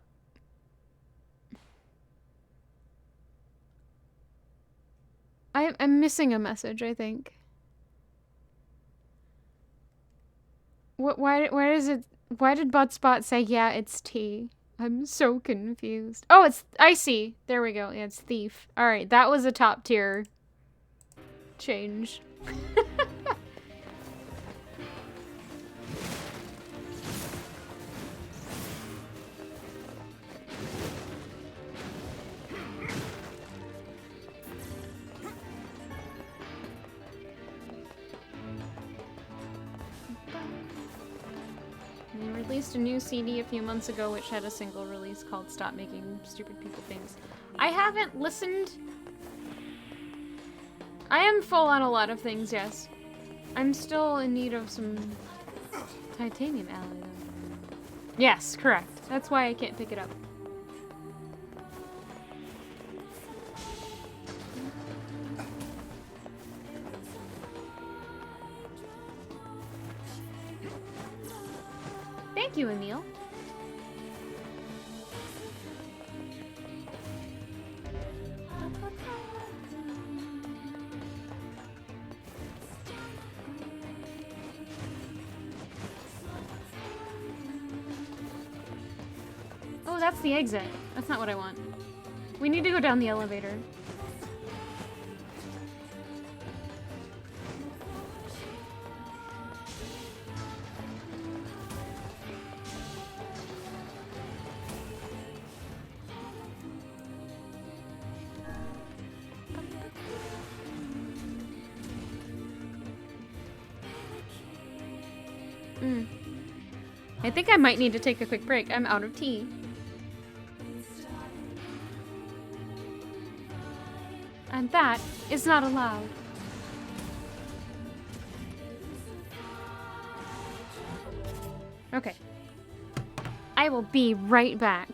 I'm missing a message, I think. Why is it... Why did Buttspot say, yeah, it's tea? I'm so confused. Oh, it's... I see. There we go. Yeah, it's thief. Alright, that was a top tier change. They released a new CD a few months ago which had a single release called Stop Making Stupid People Things. I haven't listened. I am full on a lot of things, yes. I'm still in need of some titanium alloy though. Yes, correct. That's why I can't pick it up. Thank you, Emil. Oh, that's the exit. That's not what I want. We need to go down the elevator. I think I might need to take a quick break. I'm out of tea. And that is not allowed. Okay. I will be right back.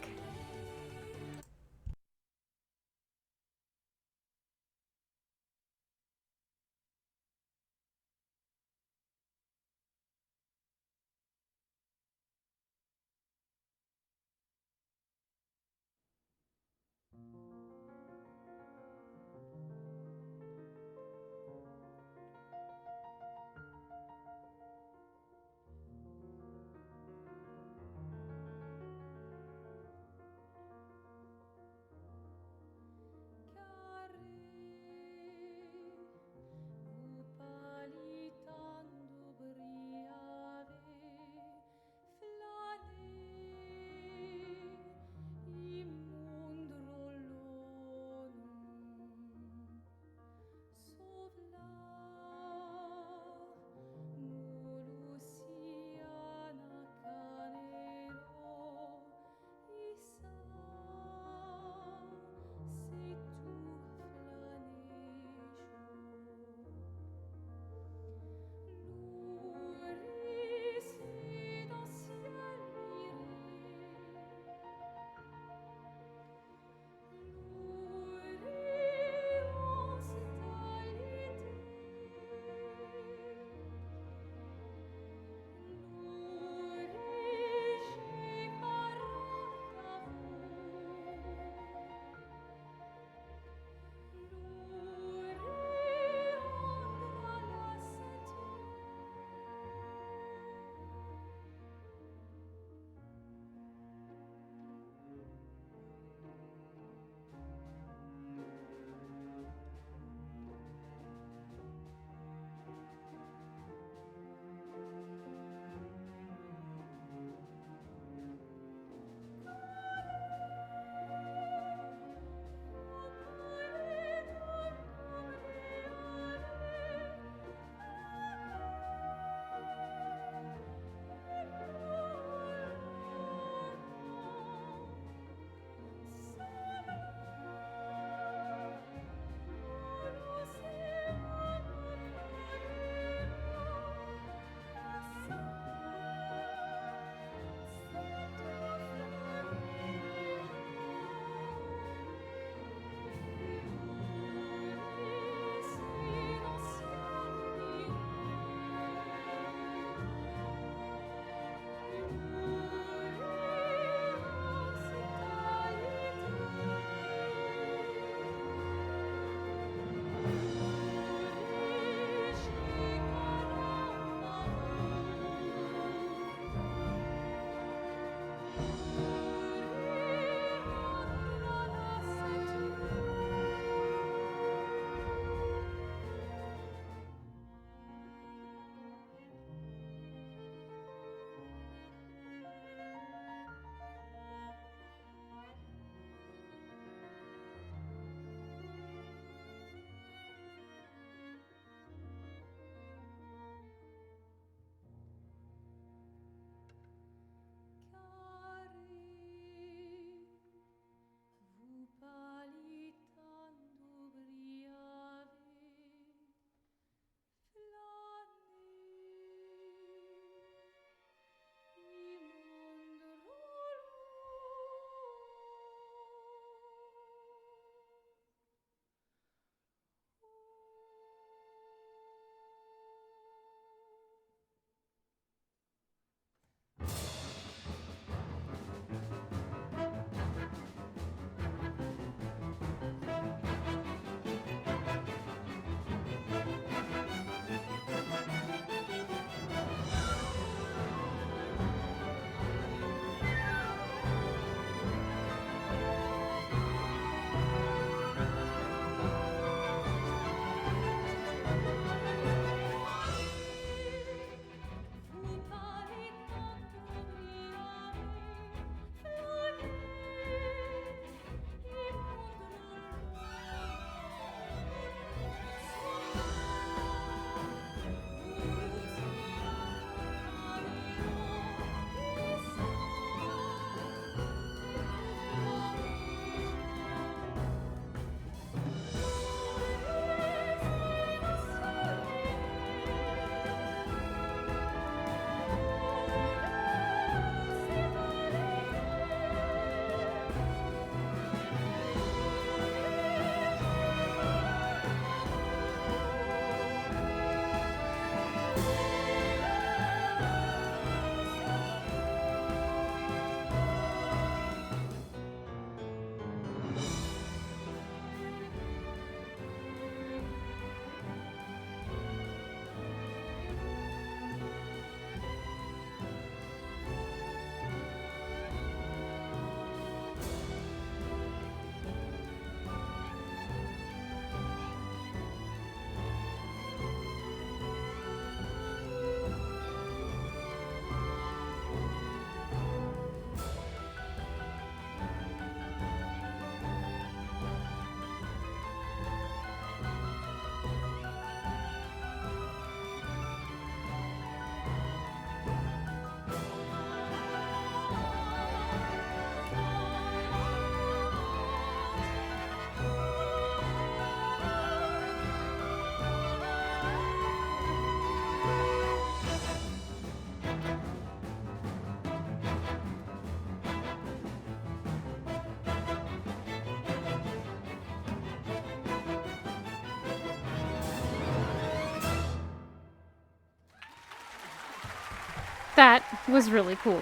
That was really cool.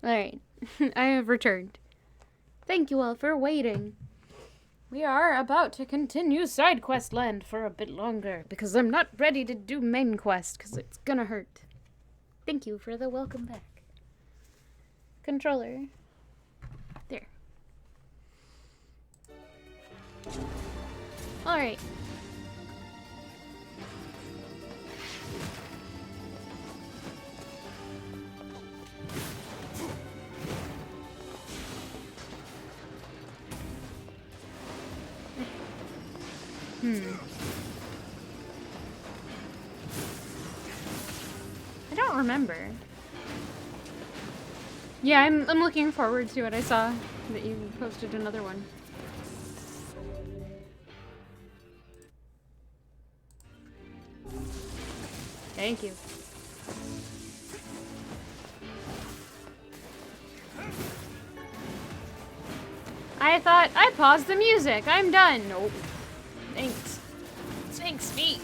Alright, I have returned. Thank you all for waiting. We are about to continue side quest land for a bit longer because I'm not ready to do main quest because it's gonna hurt. Thank you for the welcome back. Controller. There. Alright. I don't remember. Yeah, I'm looking forward to it. I saw that you posted another one. Thank you. I thought I paused the music. I'm done. Nope. Thanks. Thanks, me.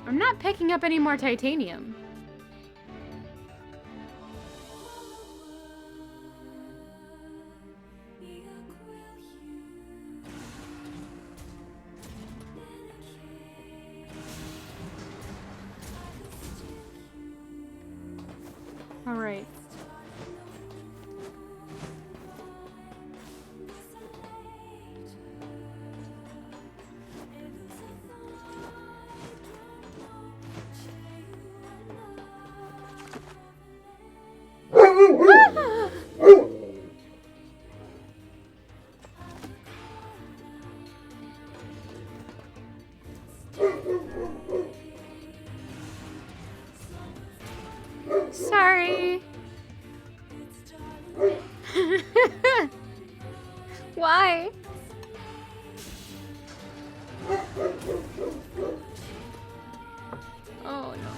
I'm not picking up any more titanium. All right. Sorry. Why? Oh no.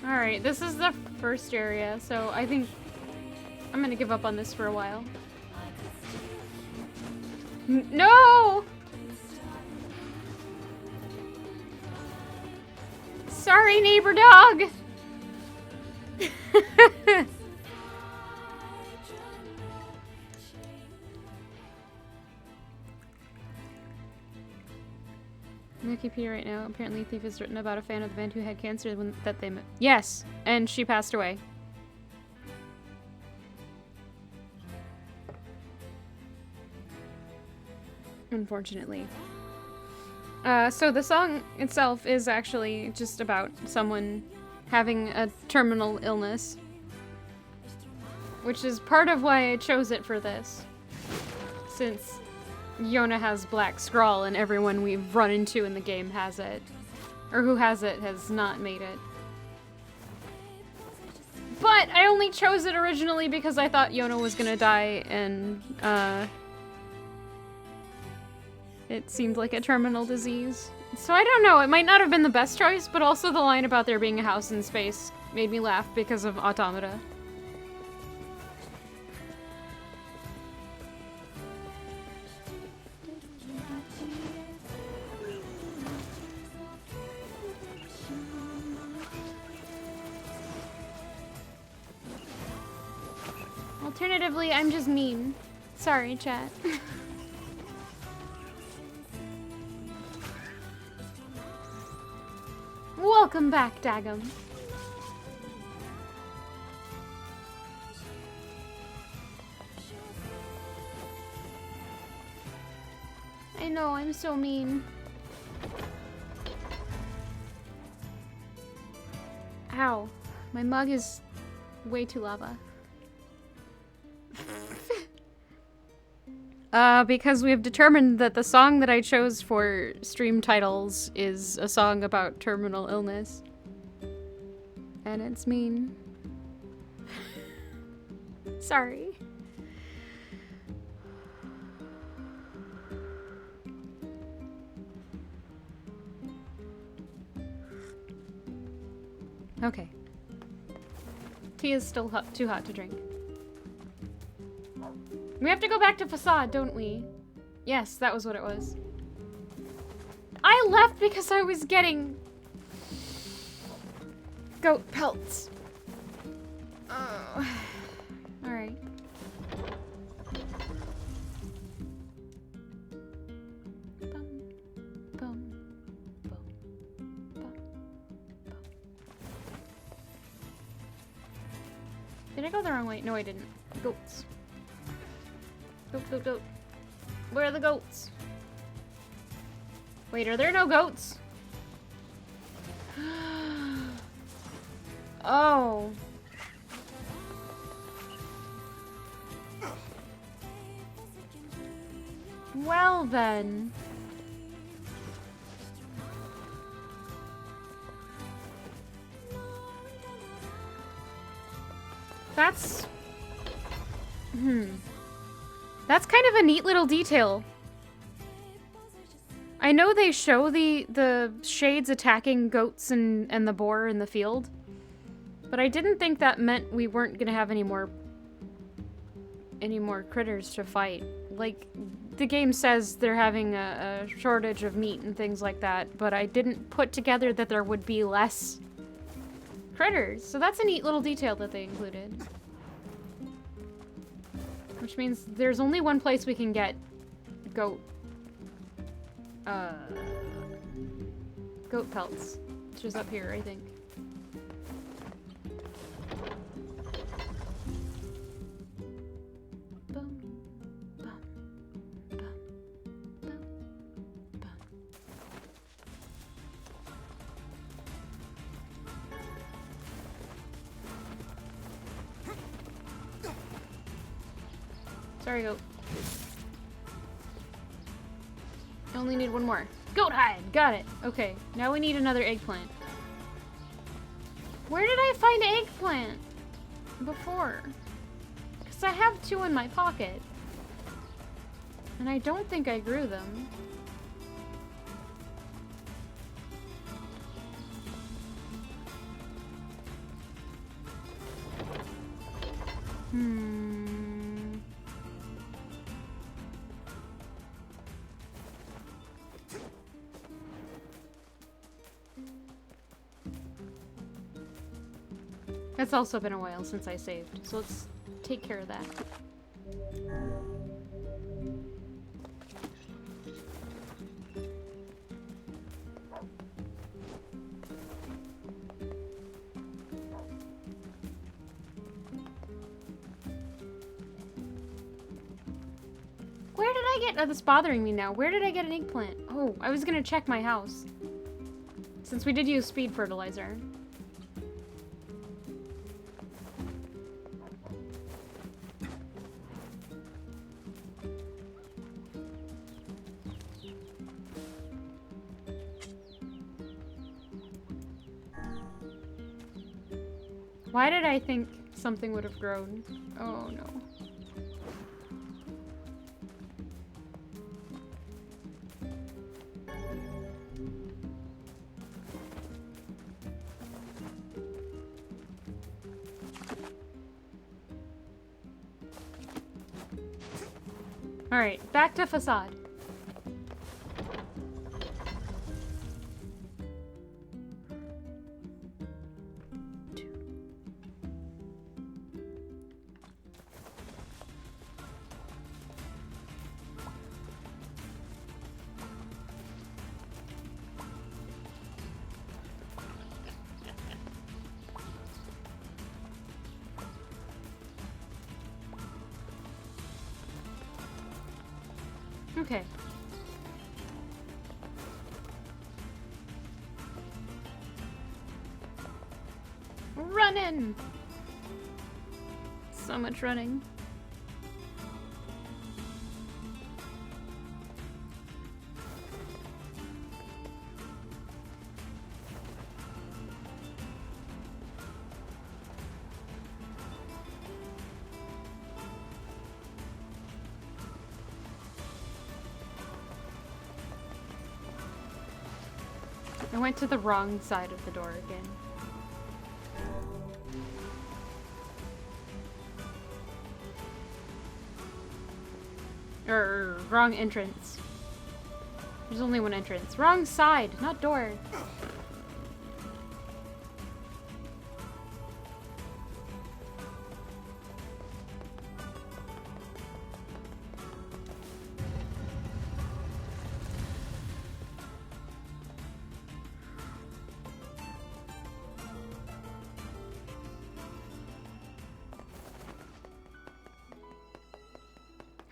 Alright, this is the first area, so I think I'm gonna give up on this for a while. No! Sorry, neighbor dog! Wikipedia right now. Apparently, Thief is written about a fan of the band who had cancer that they met. Yes, and she passed away. Unfortunately. So the song itself is actually just about someone having a terminal illness, which is part of why I chose it for this, since Yona has Black Scrawl and everyone we've run into in the game has it, or who has it has not made it. But I only chose it originally because I thought Yona was gonna die, and it seemed like a terminal disease. So I don't know, it might not have been the best choice, but also the line about there being a house in space made me laugh because of Automata. Alternatively, I'm just mean. Sorry, chat. Welcome back, Dagum. I know, I'm so mean. Ow. My mug is way too lava. Because we have determined that the song that I chose for stream titles is a song about terminal illness. And it's mean. Sorry. Okay. Tea is still too hot to drink. We have to go back to Facade, don't we? Yes, that was what it was. I left because I was getting goat pelts. Oh. Alright. Did I go the wrong way? No, I didn't. Goats. Goat, goat, goat. Where are the goats? Wait, are there no goats? Oh. Well then. That's... That's kind of a neat little detail. I know they show the shades attacking goats and the boar in the field, but I didn't think that meant we weren't gonna have any more critters to fight. Like, the game says they're having a shortage of meat and things like that, but I didn't put together that there would be less critters. So that's a neat little detail that they included. Which means there's only one place we can get goat pelts, which is up here, I think. Sorry, goat. I only need one more. Goat hide! Got it. Okay, now we need another eggplant. Where did I find eggplant before? Because I have 2 in my pocket. And I don't think I grew them. It's also been a while since I saved, so let's take care of that. Where did I get... Oh, that's bothering me now. Where did I get an eggplant? Oh, I was gonna check my house. Since we did use speed fertilizer. Why did I think something would have grown? Oh no. Alright, back to Facade. Okay. Running! So much running. I went to the wrong side of the door again. Or wrong entrance. There's only one entrance. Wrong side, not door.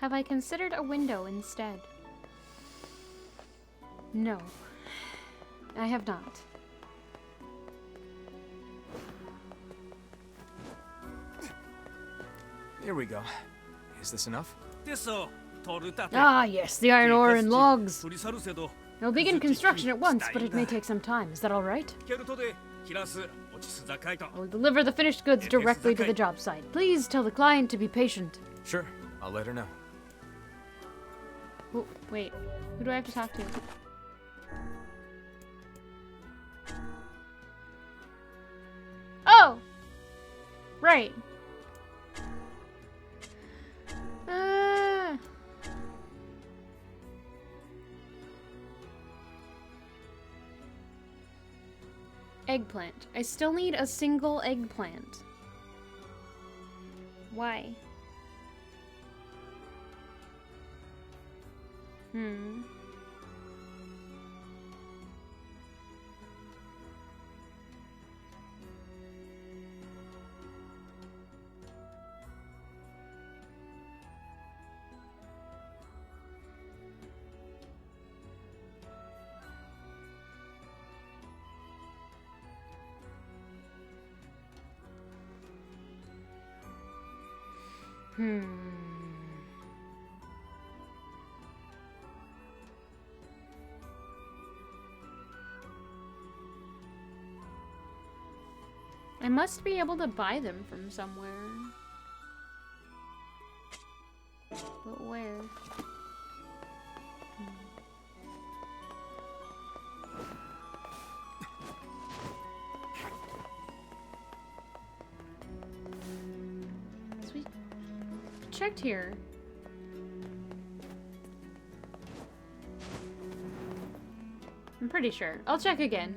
Have I considered a window instead? No, I have not. Here we go. Is this enough? Ah, yes, the iron ore and logs. I'll begin construction at once, but it may take some time. Is that all right? I will deliver the finished goods directly to the job site. Please tell the client to be patient. Sure, I'll let her know. Oh, wait, who do I have to talk to? Oh! Right. Eggplant. I still need a single eggplant. Why? I must be able to buy them from somewhere. But where? Sweet. Checked here. I'm pretty sure. I'll check again.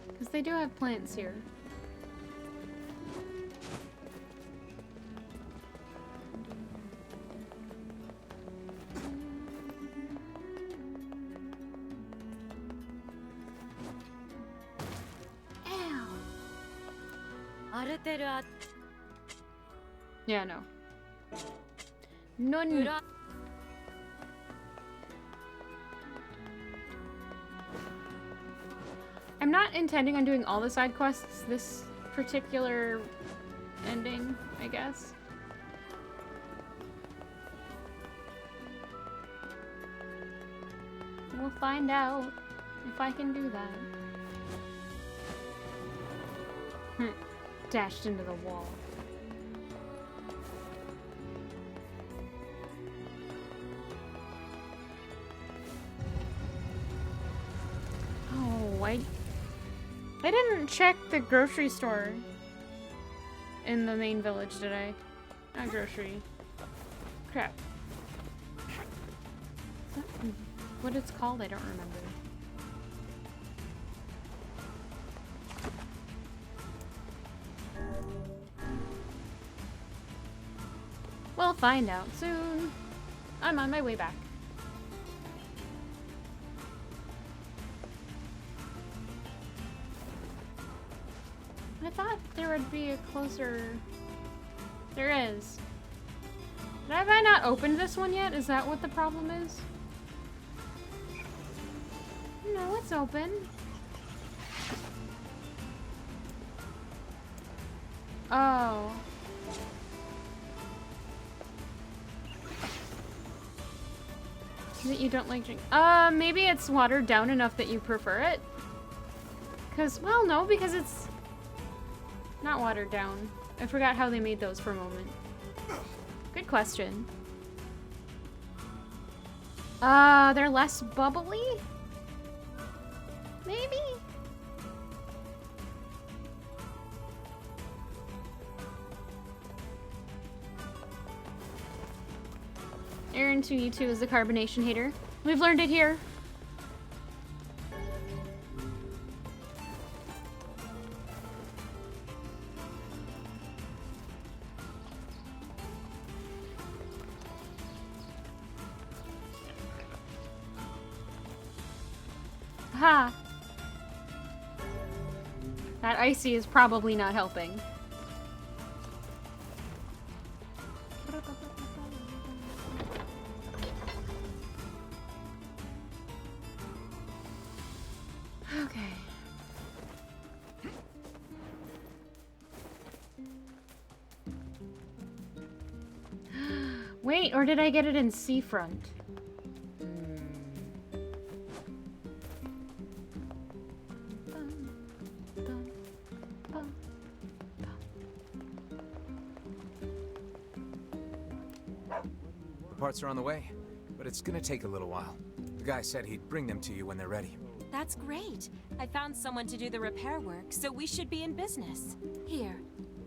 Because they do have plants here. Yeah, no. None. I'm not intending on doing all the side quests this particular ending, I guess. We'll find out if I can do that. Dashed into the wall. Oh, I didn't check the grocery store in the main village, did I? Not grocery. Crap. What it's called, I don't remember. We'll find out soon. I'm on my way back. I thought there would be a closer... There is. Have I not opened this one yet? Is that what the problem is? No, it's open. Oh. That you don't like drink. Maybe it's watered down enough that you prefer it? Because, well, no, because it's not watered down. I forgot how they made those for a moment. Good question. They're less bubbly? Maybe? Aaron 2U2 is the carbonation hater. We've learned it here. Ha! That icy is probably not helping. Okay. Wait, or did I get it in Seafront? The parts are on the way, but it's gonna take a little while. The guy said he'd bring them to you when they're ready. That's great. I found someone to do the repair work, so we should be in business. Here,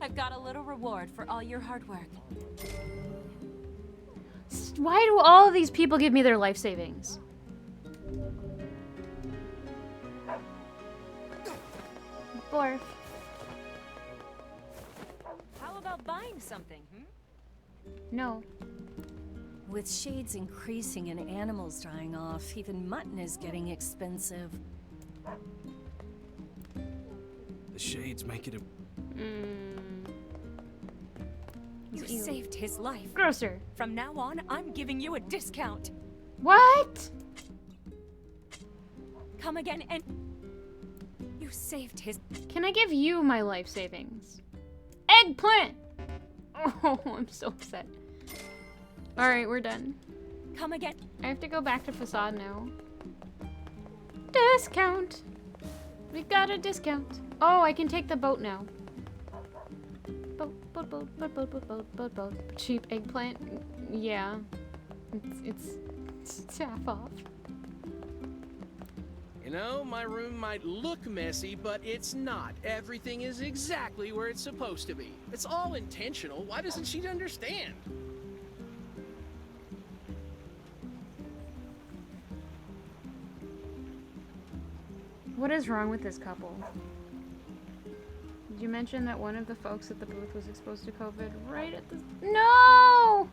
I've got a little reward for all your hard work. Why do all of these people give me their life savings? Borf. How about buying something, No. With shades increasing and animals dying off, even mutton is getting expensive. The shades make it a... You saved his life. Grocer. From now on, I'm giving you a discount. What? Come again and... You saved his... Can I give you my life savings? Eggplant! Oh, I'm so upset. Alright, we're done. Come again. I have to go back to Facade now. Discount! We got a discount. Oh, I can take the boat now. Boat. Cheap eggplant? Yeah. It's half off. You know, my room might look messy, but it's not. Everything is exactly where it's supposed to be. It's all intentional. Why doesn't she understand? What is wrong with this couple? Did you mention that one of the folks at the booth was exposed to COVID right at the... No!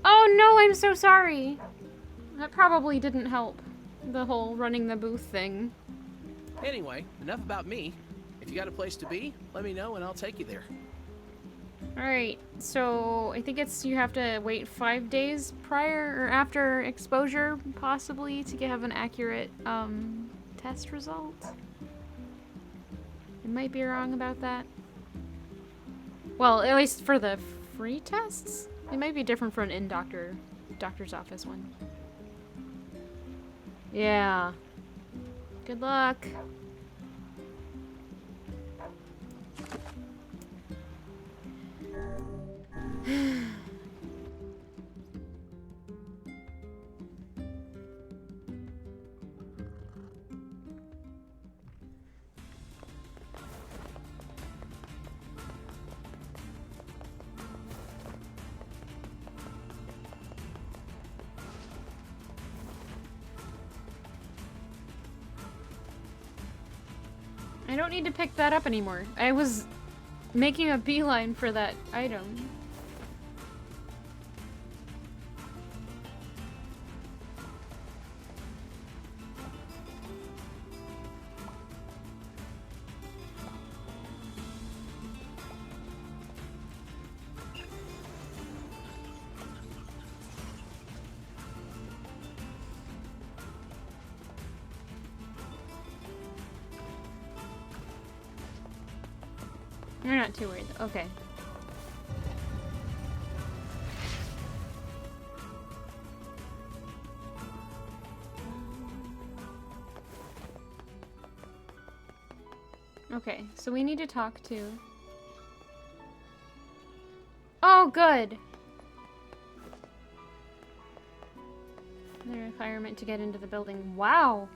Oh no, I'm so sorry. That probably didn't help. The whole running the booth thing. Anyway, enough about me. If you got a place to be, let me know and I'll take you there. Alright, so I think it's you have to wait 5 days prior or after exposure, possibly, to have an accurate test result. I might be wrong about that. Well, at least for the free tests? It might be different for an doctor's office one. Yeah. Good luck. I don't need to pick that up anymore. I was making a beeline for that item. You're not too worried, though. Okay. Okay, so we need to talk to... Oh, good! The requirement to get into the building. Wow!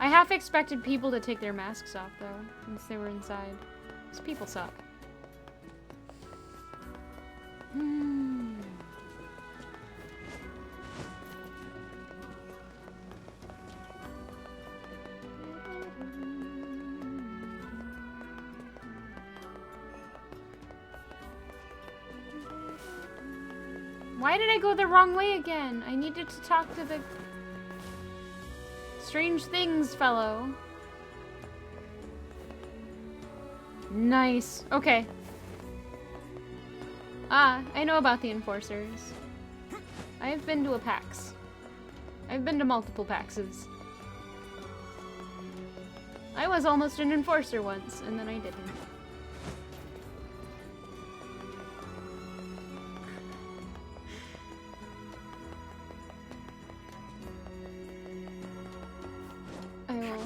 I half expected people to take their masks off, though, since they were inside. These people suck. Why did I go the wrong way again? I needed to talk to the strange things fellow. Nice. Okay. Ah, I know about the enforcers. I've been to a PAX. I've been to multiple PAXs. I was almost an enforcer once, and then I didn't. I will...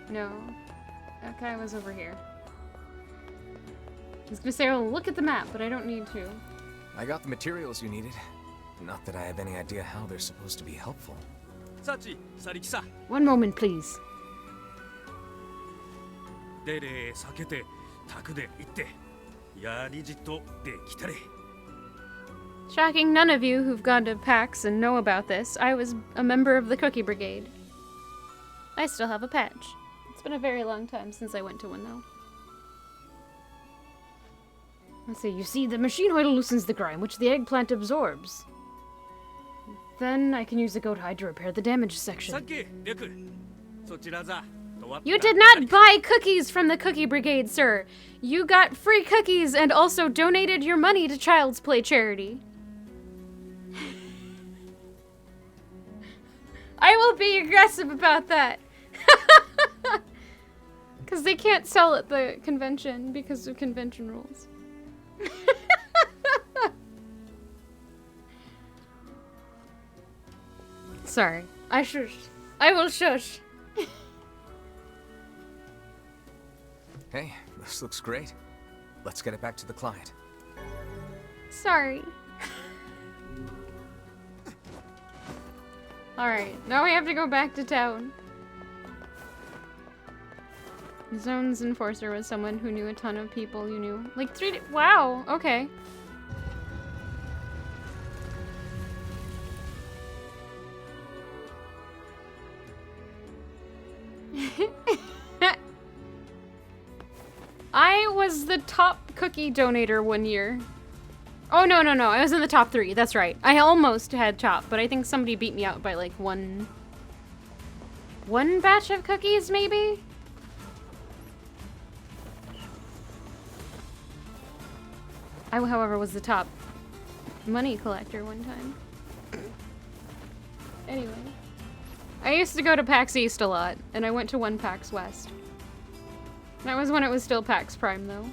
No. That guy was over here. I was gonna say, I'll look at the map, but I don't need to. I got the materials you needed. Not that I have any idea how they're supposed to be helpful. One moment, please. Shocking none of you who've gone to PAX and know about this. I was a member of the Cookie Brigade. I still have a patch. It's been a very long time since I went to one, though. Let's see, you see, the machine oil loosens the grime, which the eggplant absorbs. Then I can use the goat hide to repair the damaged section. You did not buy cookies from the Cookie Brigade, sir. You got free cookies and also donated your money to Child's Play charity. I will be aggressive about that. Because they can't sell at the convention because of convention rules. Sorry. I will shush. Hey, this looks great. Let's get it back to the client. Sorry. Alright, now we have to go back to town. Zone's enforcer was someone who knew a ton of people you knew. Like wow, okay. I was the top cookie donator one year. Oh, no. I was in the top 3. That's right. I almost had top, but I think somebody beat me out by like one batch of cookies, maybe? I, however, was the top money collector one time. Anyway. I used to go to PAX East a lot, and I went to one PAX West. That was when it was still PAX Prime, though.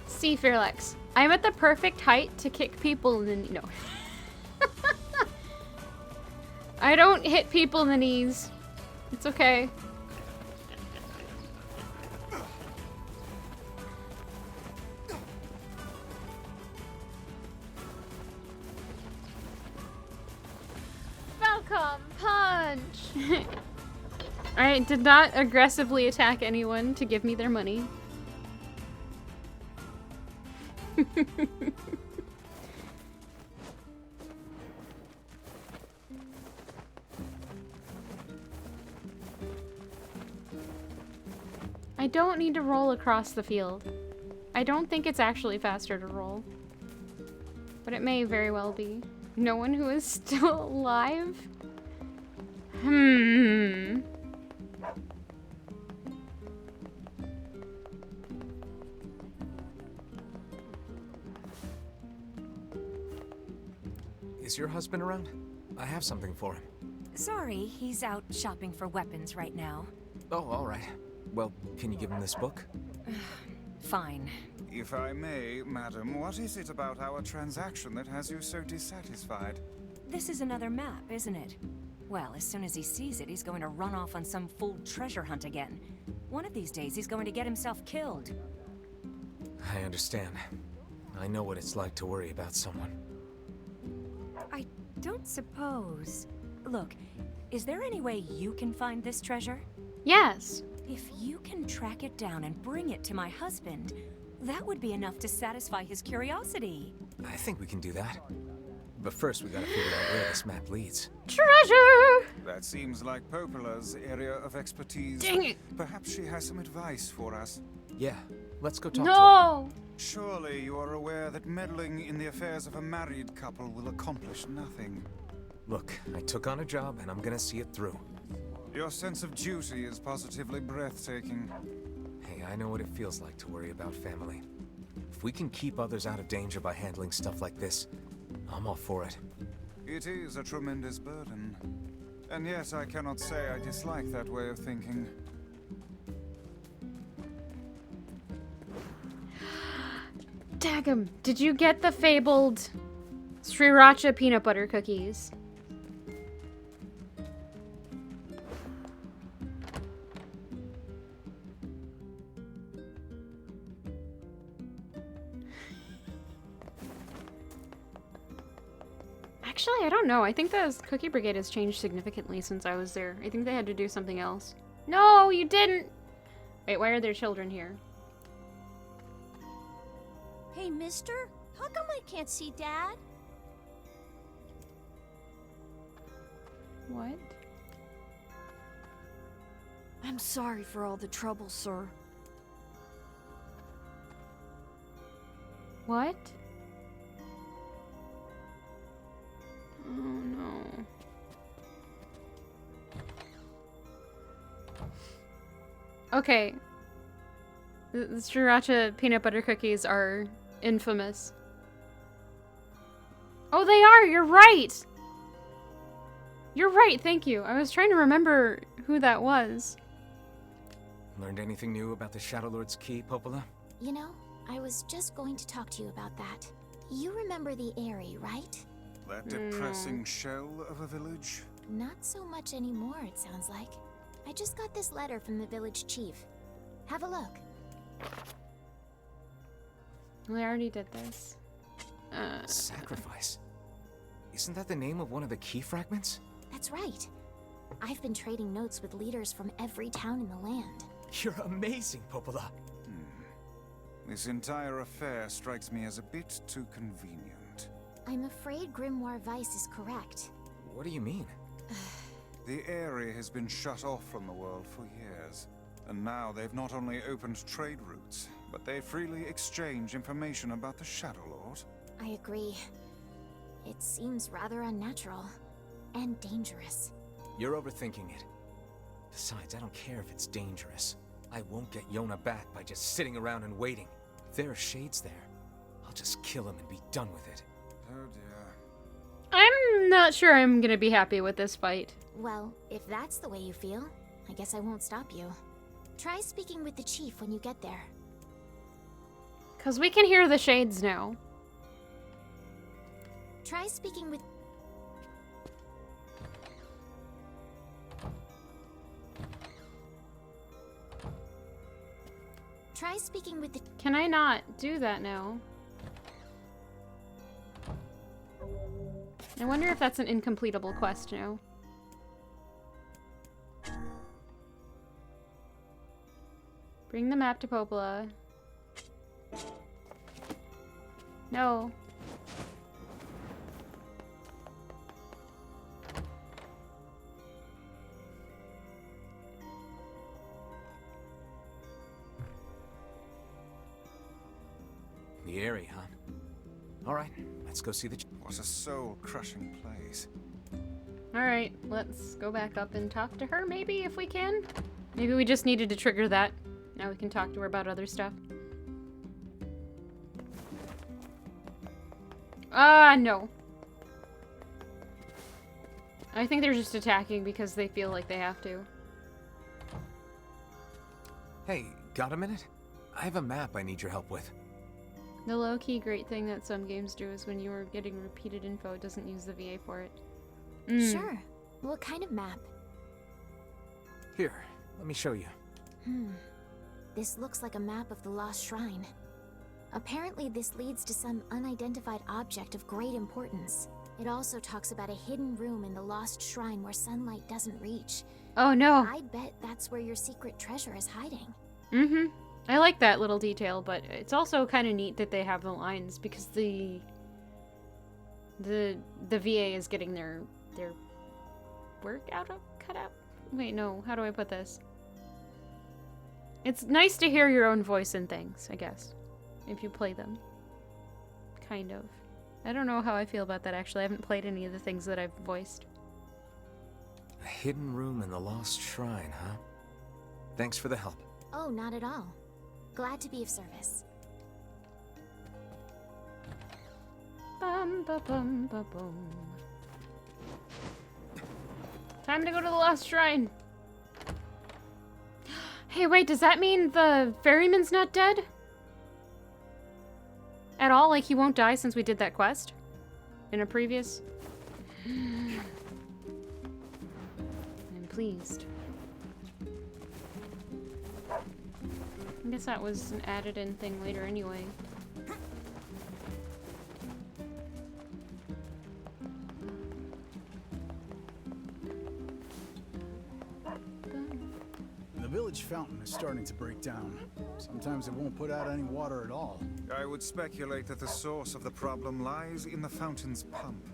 See, Fearlex, I'm at the perfect height to kick people in the knee. No. I don't hit people in the knees. It's okay. Falcom punch! I did not aggressively attack anyone to give me their money. I don't need to roll across the field. I don't think it's actually faster to roll. But it may very well be. No one who is still alive? Is your husband around? I have something for him. Sorry, he's out shopping for weapons right now. Oh, all right. Well, can you give him this book? Fine. If I may, madam, what is it about our transaction that has you so dissatisfied? This is another map, isn't it? Well, as soon as he sees it, he's going to run off on some fool treasure hunt again. One of these days, he's going to get himself killed. I understand. I know what it's like to worry about someone. I don't suppose... Look, is there any way you can find this treasure? Yes. If you can track it down and bring it to my husband, that would be enough to satisfy his curiosity. I think we can do that. But first, we gotta figure out where this map leads. Treasure! That seems like Popola's area of expertise. Dang it! Perhaps she has some advice for us. Yeah, let's go talk to her. No! Surely you are aware that meddling in the affairs of a married couple will accomplish nothing. Look, I took on a job and I'm gonna see it through. Your sense of duty is positively breathtaking. Hey, I know what it feels like to worry about family. If we can keep others out of danger by handling stuff like this, I'm all for it. It is a tremendous burden. And yet I cannot say I dislike that way of thinking. Daggum, did you get the fabled Sriracha peanut butter cookies? Actually, I don't know. I think the Cookie Brigade has changed significantly since I was there. I think they had to do something else. No, you didn't! Wait, why are there children here? Hey, mister? How come I can't see Dad? What? I'm sorry for all the trouble, sir. What? Oh no. Okay. The Sriracha peanut butter cookies are infamous. Oh, they are! You're right! You're right, thank you. I was trying to remember who that was. Learned anything new about the Shadow Lord's key, Popola? You know, I was just going to talk to you about that. You remember the Eyrie, right? That depressing shell of a village? Not so much anymore, it sounds like. I just got this letter from the village chief. Have a look. We already did this. Sacrifice? Isn't that the name of one of the key fragments? That's right. I've been trading notes with leaders from every town in the land. You're amazing, Popola. This entire affair strikes me as a bit too convenient. I'm afraid Grimoire Weiss is correct. What do you mean? The area has been shut off from the world for years. And now they've not only opened trade routes, but they freely exchange information about the Shadow Lord. I agree. It seems rather unnatural. And dangerous. You're overthinking it. Besides, I don't care if it's dangerous. I won't get Yona back by just sitting around and waiting. If there are shades there, I'll just kill him and be done with it. Oh dear. I'm not sure I'm gonna be happy with this fight. Well, if that's the way you feel, I guess I won't stop you. Try speaking with the chief when you get there. 'Cause we can hear the shades now. Try speaking with... Try speaking with the... Can I not do that now? I wonder if that's an incompletable quest now. Bring the map to Popola. No. The area, huh? Alright, let's go see the... What a soul-crushing place. Alright, let's go back up and talk to her, maybe, if we can? Maybe we just needed to trigger that. Now we can talk to her about other stuff. No. I think they're just attacking because they feel like they have to. Hey, got a minute? I have a map I need your help with. The low-key great thing that some games do is when you are getting repeated info, it doesn't use the VA for it. Sure. What kind of map? Here, let me show you. This looks like a map of the Lost Shrine. Apparently, this leads to some unidentified object of great importance. It also talks about a hidden room in the Lost Shrine where sunlight doesn't reach. Oh no. I bet that's where your secret treasure is hiding. I like that little detail, but it's also kind of neat that they have the lines because the VA is getting their work cut out. Wait, no. How do I put this? It's nice to hear your own voice in things, I guess, if you play them. Kind of. I don't know how I feel about that, actually. I haven't played any of the things that I've voiced. A hidden room in the Lost Shrine, huh? Thanks for the help. Oh, not at all. Glad to be of service. Bum, ba, bum, ba, boom. Time to go to the Lost Shrine. Hey, wait, does that mean the ferryman's not dead? At all? Like, he won't die since we did that quest? In a previous? I'm pleased. I guess that was an added-in thing later anyway. The village fountain is starting to break down. Sometimes it won't put out any water at all. I would speculate that the source of the problem lies in the fountain's pump.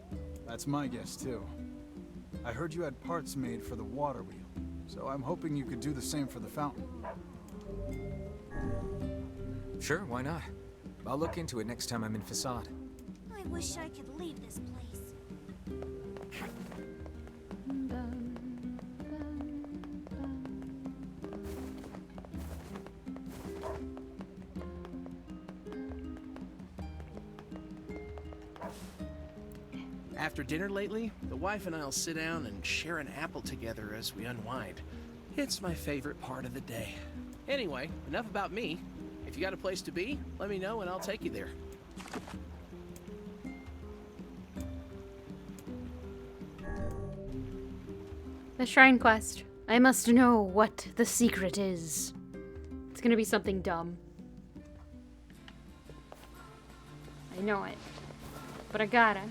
That's my guess, too. I heard you had parts made for the water wheel, so I'm hoping you could do the same for the fountain. Sure, why not? I'll look into it next time I'm in Facade. I wish I could leave this place. After dinner lately, the wife and I'll sit down and share an apple together as we unwind. It's my favorite part of the day. Anyway, enough about me. If you got a place to be, let me know and I'll take you there. The Shrine Quest. I must know what the secret is. It's gonna be something dumb. I know it. But I gotta.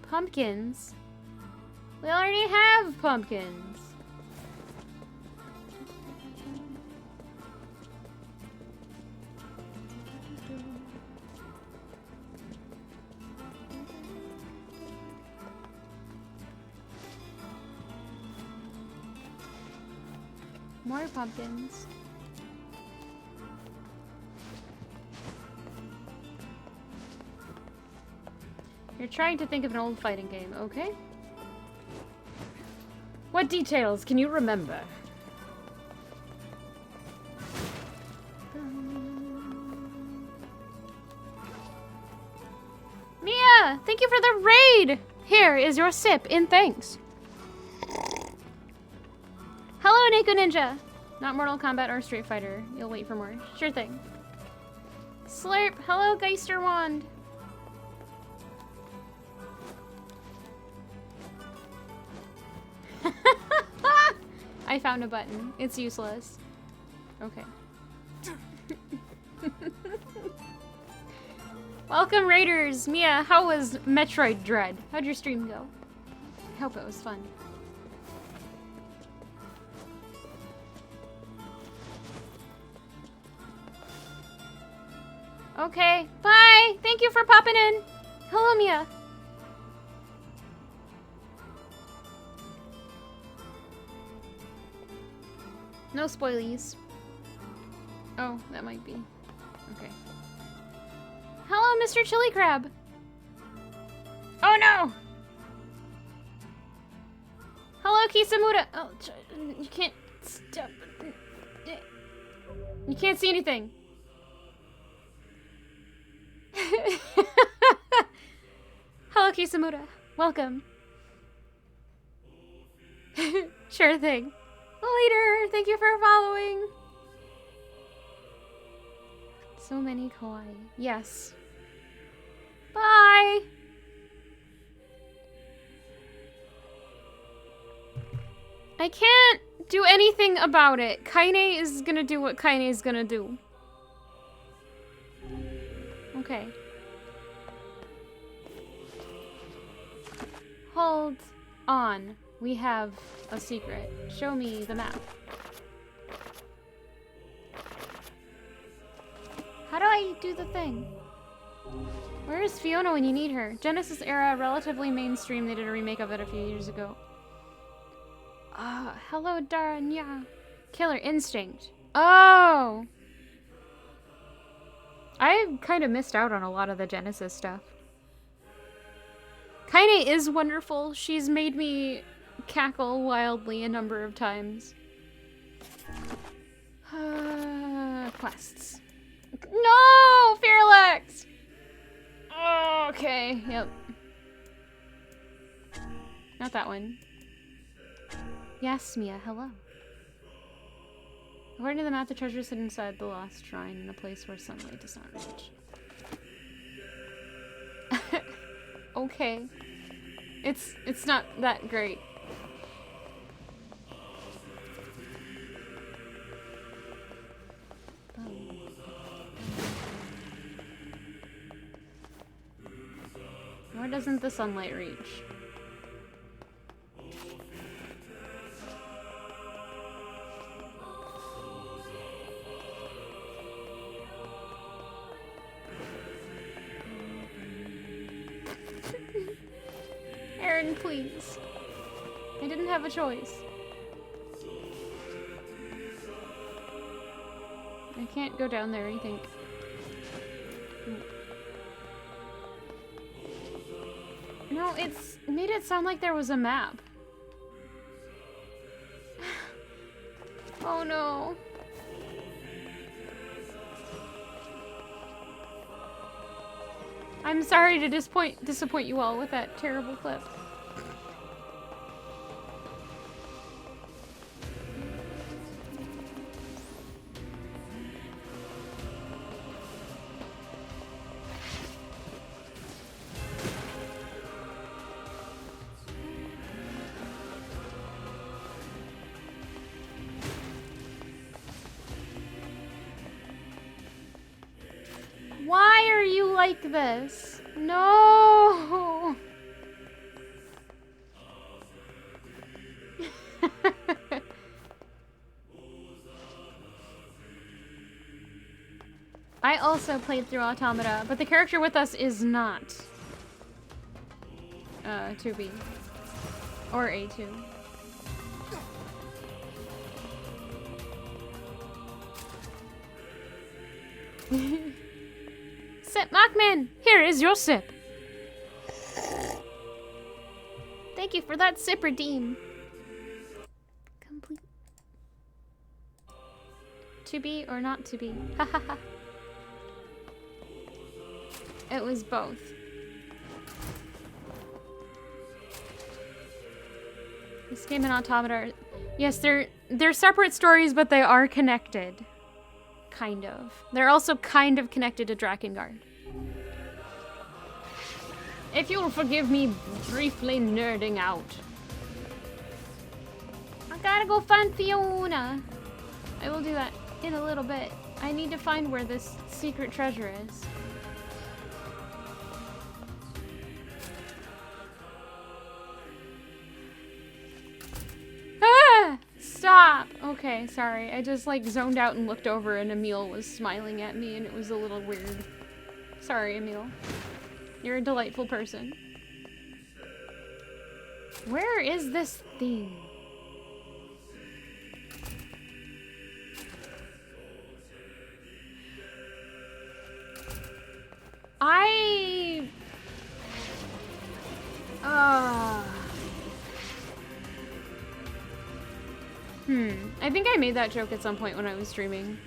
Pumpkins? We already have pumpkins. More pumpkins. You're trying to think of an old fighting game, okay? What details can you remember? Mia, thank you for the raid! Here is your sip in thanks. Hello, Neko Ninja! Not Mortal Kombat or Street Fighter. You'll wait for more. Sure thing. Slurp! Hello, Geister Wand! I found a button. It's useless. Okay. Welcome, Raiders! Mia, how was Metroid Dread? How'd your stream go? I hope it was fun. Okay, bye! Thank you for popping in! Hello, Mia! No spoilies. Oh, that might be. Okay. Hello, Mr. Chili Crab! Oh no! Hello, Kisamura! Oh, you can't stop. You can't see anything. Kisamura. Welcome. Sure thing. Later. Thank you for following. So many kawaii. Yes. Bye. I can't do anything about it. Kaine is gonna do what Kaine is gonna do. Okay. Hold on. We have a secret. Show me the map. How do I do the thing? Where is Fiona when you need her? Genesis era, relatively mainstream. They did a remake of it a few years ago. Hello, Daranya. Killer Instinct. Oh! I kind of missed out on a lot of the Genesis stuff. Kaine is wonderful. She's made me cackle wildly a number of times. Quests. No! Fearlex! Oh, okay, yep. Not that one. Yes, Mia, hello. According to the map, the treasure is hidden inside the lost shrine in a place where sunlight does not reach. Okay. It's not that great. Where doesn't the sunlight reach? Aaron, please. I didn't have a choice. I can't go down there, I think. No, it's made it sound like there was a map. Oh no. I'm sorry to disappoint you all with that terrible clip. Why are you like this? No! I also played through Automata, but the character with us is not 2B or A2. Sip, Mockman! Here is your sip. Thank you for that sip redeem. Complete. To be or not to be? Hahaha. It was both. This game and Automata, yes, they're separate stories, but they are connected. Kind of. They're also kind of connected to Drakengard. If you'll forgive me briefly nerding out. I gotta go find Fiona. I will do that in a little bit. I need to find where this secret treasure is. Ah! Stop! Okay, sorry. I just like zoned out and looked over and Emil was smiling at me and it was a little weird. Sorry, Emil. You're a delightful person. Where is this thing? I think I made that joke at some point when I was streaming.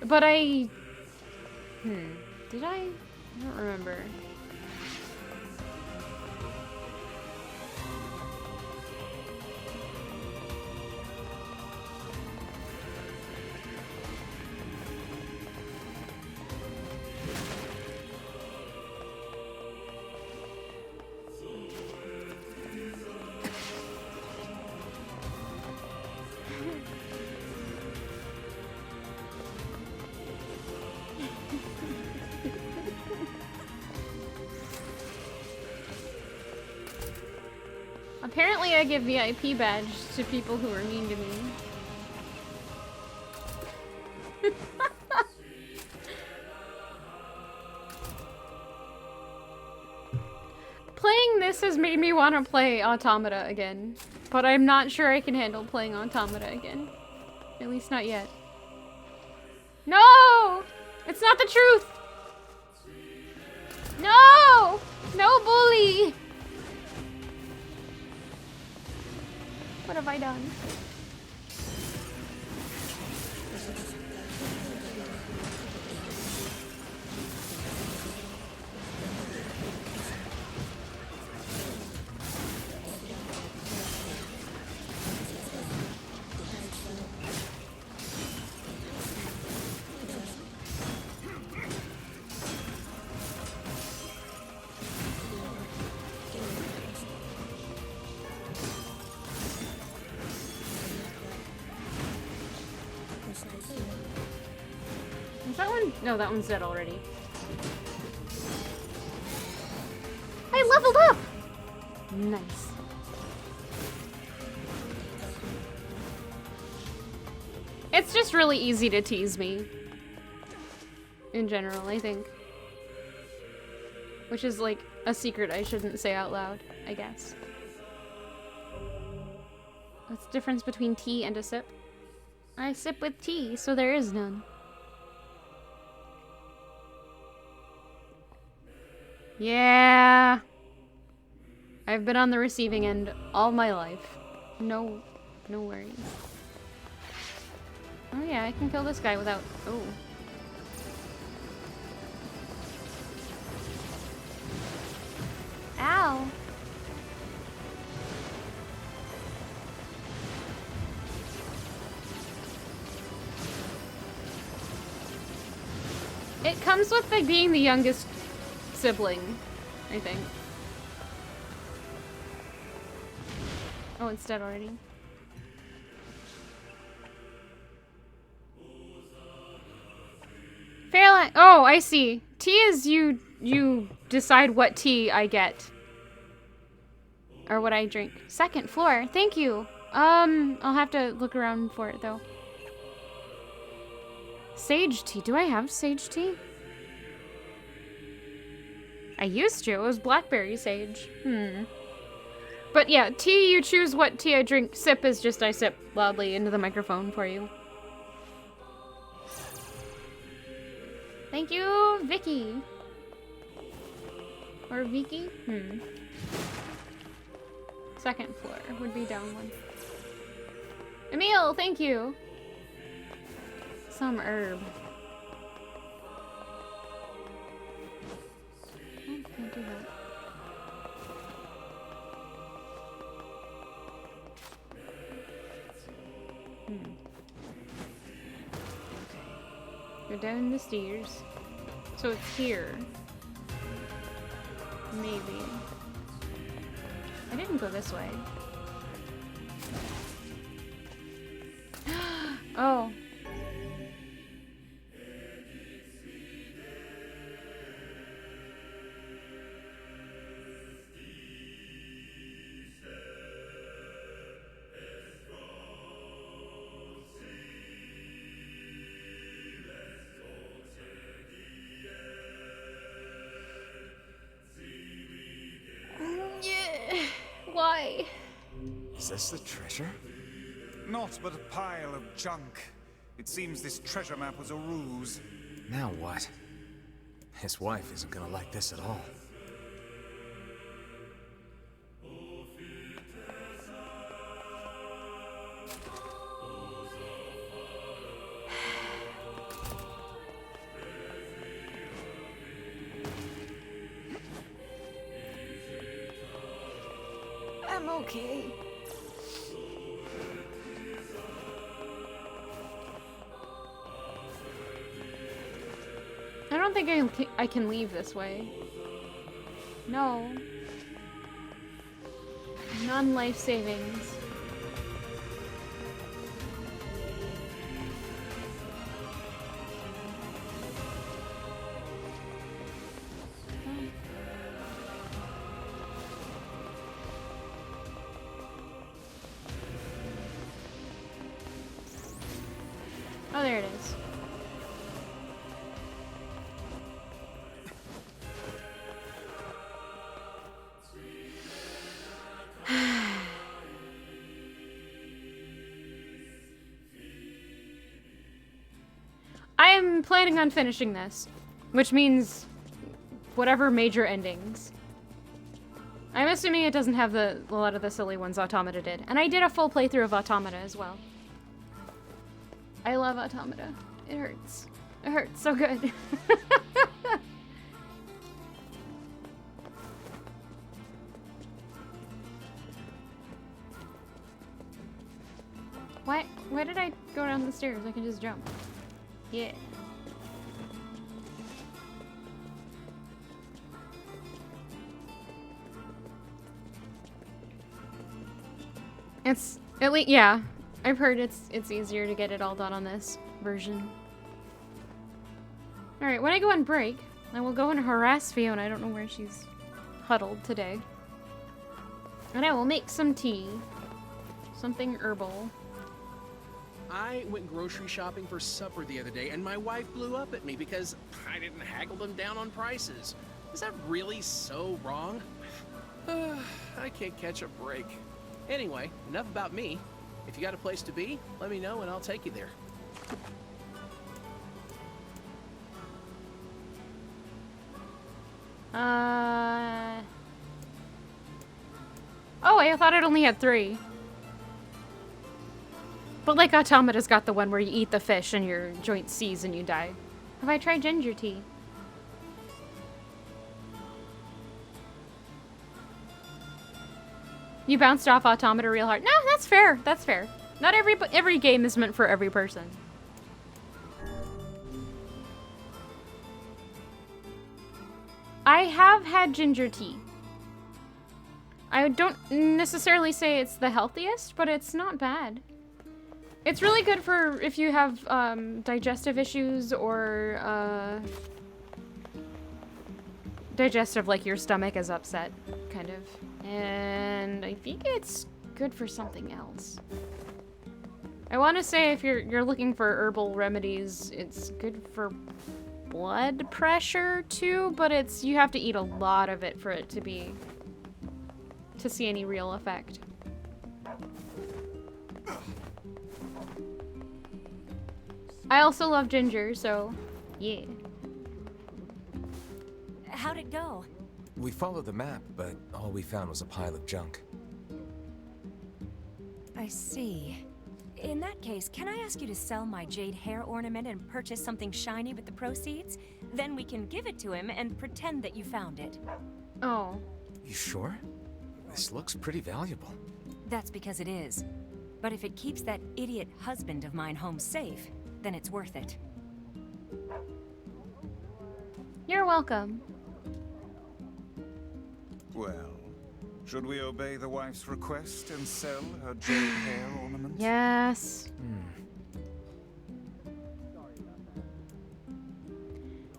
But did I? I don't remember. Apparently I give VIP badge to people who are mean to me. Playing this has made me want to play Automata again, but I'm not sure I can handle playing Automata again. At least not yet. No! It's not the truth! No! No bully! What have I done? Is that one? No, that one's dead already. I leveled up! Nice. It's just really easy to tease me. In general, I think. Which is like a secret I shouldn't say out loud, I guess. What's the difference between tea and a sip? I sip with tea, so there is none. Yeah. I've been on the receiving end all my life. No worries. Oh yeah, I can kill this guy without... Oh. Ow. It comes with like being the youngest sibling, I think. Oh, it's dead already. Fairline. Oh, I see. Tea is you decide what tea I get. Or what I drink. Second floor. Thank you. I'll have to look around for it though. Sage tea. Do I have sage tea? I used to. It was blackberry sage. But yeah, tea, you choose what tea I drink. Sip is just I sip loudly into the microphone for you. Thank you, Vicky. Or Vicky? Second floor would be down one. Emil, thank you. Some herb. Oh, can't do that. Go down the stairs. So it's here. Maybe. I didn't go this way. Oh. Why? Is this the treasure? Not but a pile of junk. It seems this treasure map was a ruse. Now what? His wife isn't gonna like this at all. I'm okay. I don't think I can leave this way. No. Non-life savings. Oh, there it is. I am planning on finishing this, which means whatever major endings. I'm assuming it doesn't have a lot of the silly ones Automata did. And I did a full playthrough of Automata as well. I love Automata. It hurts. It hurts so good. Why did I go down the stairs? I can just jump. Yeah. It's at least, yeah. I've heard it's easier to get it all done on this version. Alright, when I go on break, I will go and harass Fiona. I don't know where she's huddled today. And I will make some tea. Something herbal. I went grocery shopping for supper the other day, and my wife blew up at me because I didn't haggle them down on prices. Is that really so wrong? I can't catch a break. Anyway, enough about me. If you got a place to be, let me know and I'll take you there. Oh, I thought it only had 3. But like Automata's got the one where you eat the fish and your joint seize and you die. Have I tried ginger tea? You bounced off Automata real hard. No, that's fair. That's fair. Not every game is meant for every person. I have had ginger tea. I don't necessarily say it's the healthiest, but it's not bad. It's really good for if you have digestive issues or digestive, like your stomach is upset, kind of. And I think it's good for something else. I want to say if you're looking for herbal remedies, it's good for blood pressure too, but you have to eat a lot of it for it to see any real effect. I also love ginger, so yeah. How'd it go? We followed the map, but all we found was a pile of junk. I see. In that case, can I ask you to sell my jade hair ornament and purchase something shiny with the proceeds? Then we can give it to him and pretend that you found it. Oh. You sure? This looks pretty valuable. That's because it is. But if it keeps that idiot husband of mine home safe, then it's worth it. You're welcome. Well, should we obey the wife's request and sell her jade hair ornament? Yes.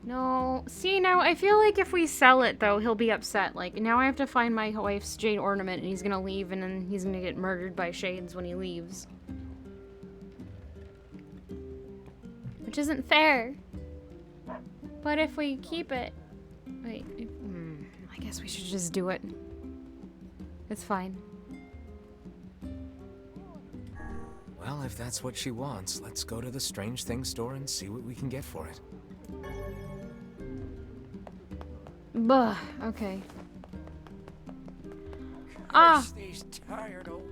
No. See, now I feel like if we sell it, though, he'll be upset. Like, now I have to find my wife's jade ornament, and he's gonna leave, and then he's gonna get murdered by shades when he leaves. Which isn't fair. But if we keep it... Wait. I guess we should just do it. It's fine. Well, if that's what she wants, let's go to the Strange Things store and see what we can get for it. Buh. Okay. Ah.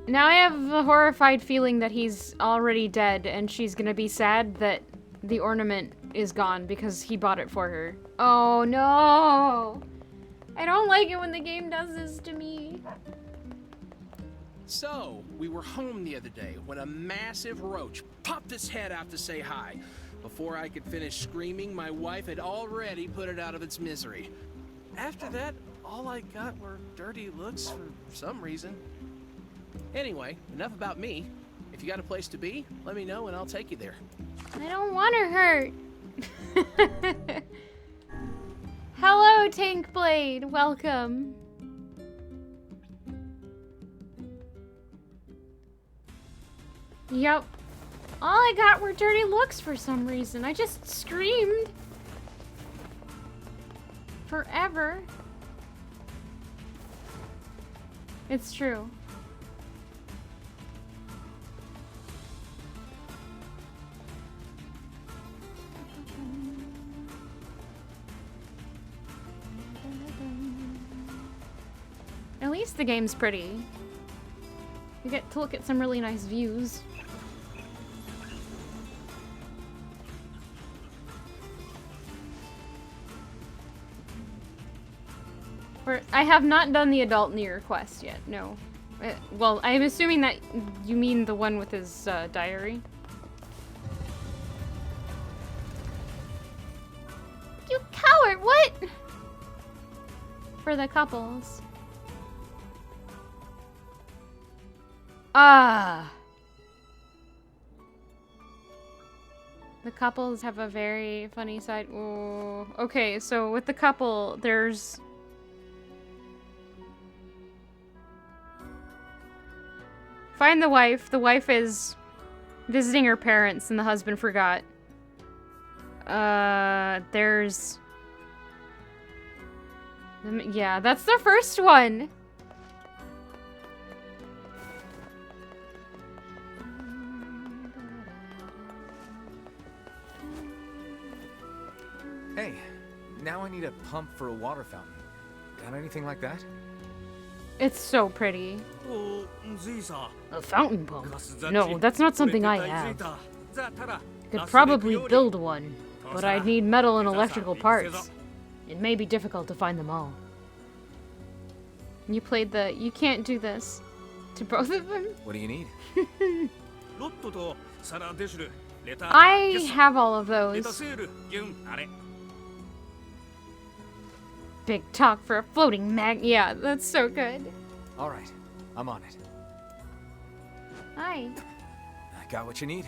Now I have a horrified feeling that he's already dead and she's gonna be sad that the ornament is gone because he bought it for her. Oh no! I don't like it when the game does this to me. So, we were home the other day when a massive roach popped its head out to say hi. Before I could finish screaming, my wife had already put it out of its misery. After that, all I got were dirty looks for some reason. Anyway, enough about me. If you got a place to be, let me know and I'll take you there. I don't want to hurt. Hello, Tank Blade. Welcome. Yep. All I got were dirty looks for some reason. I just screamed. Forever. It's true. At least the game's pretty. We get to look at some really nice views. I have not done the adult NieR quest yet, no. Well, I'm assuming that you mean the one with his diary. You coward, what? For the couples. Ah. The couples have a very funny side. Ooh. Okay, so with the couple, there's... Find the wife. The wife is visiting her parents and the husband forgot. There's... Yeah, that's the first one. Hey, now I need a pump for a water fountain. Got anything like that? It's so pretty. A fountain pump? No, that's not something I have. Could probably build one, but I'd need metal and electrical parts. It may be difficult to find them all. You played the... You can't do this. To both of them? What do you need? I have all of those. Big talk for a floating mag. Yeah, that's so good. Alright, I'm on it. Hi. I got what you need.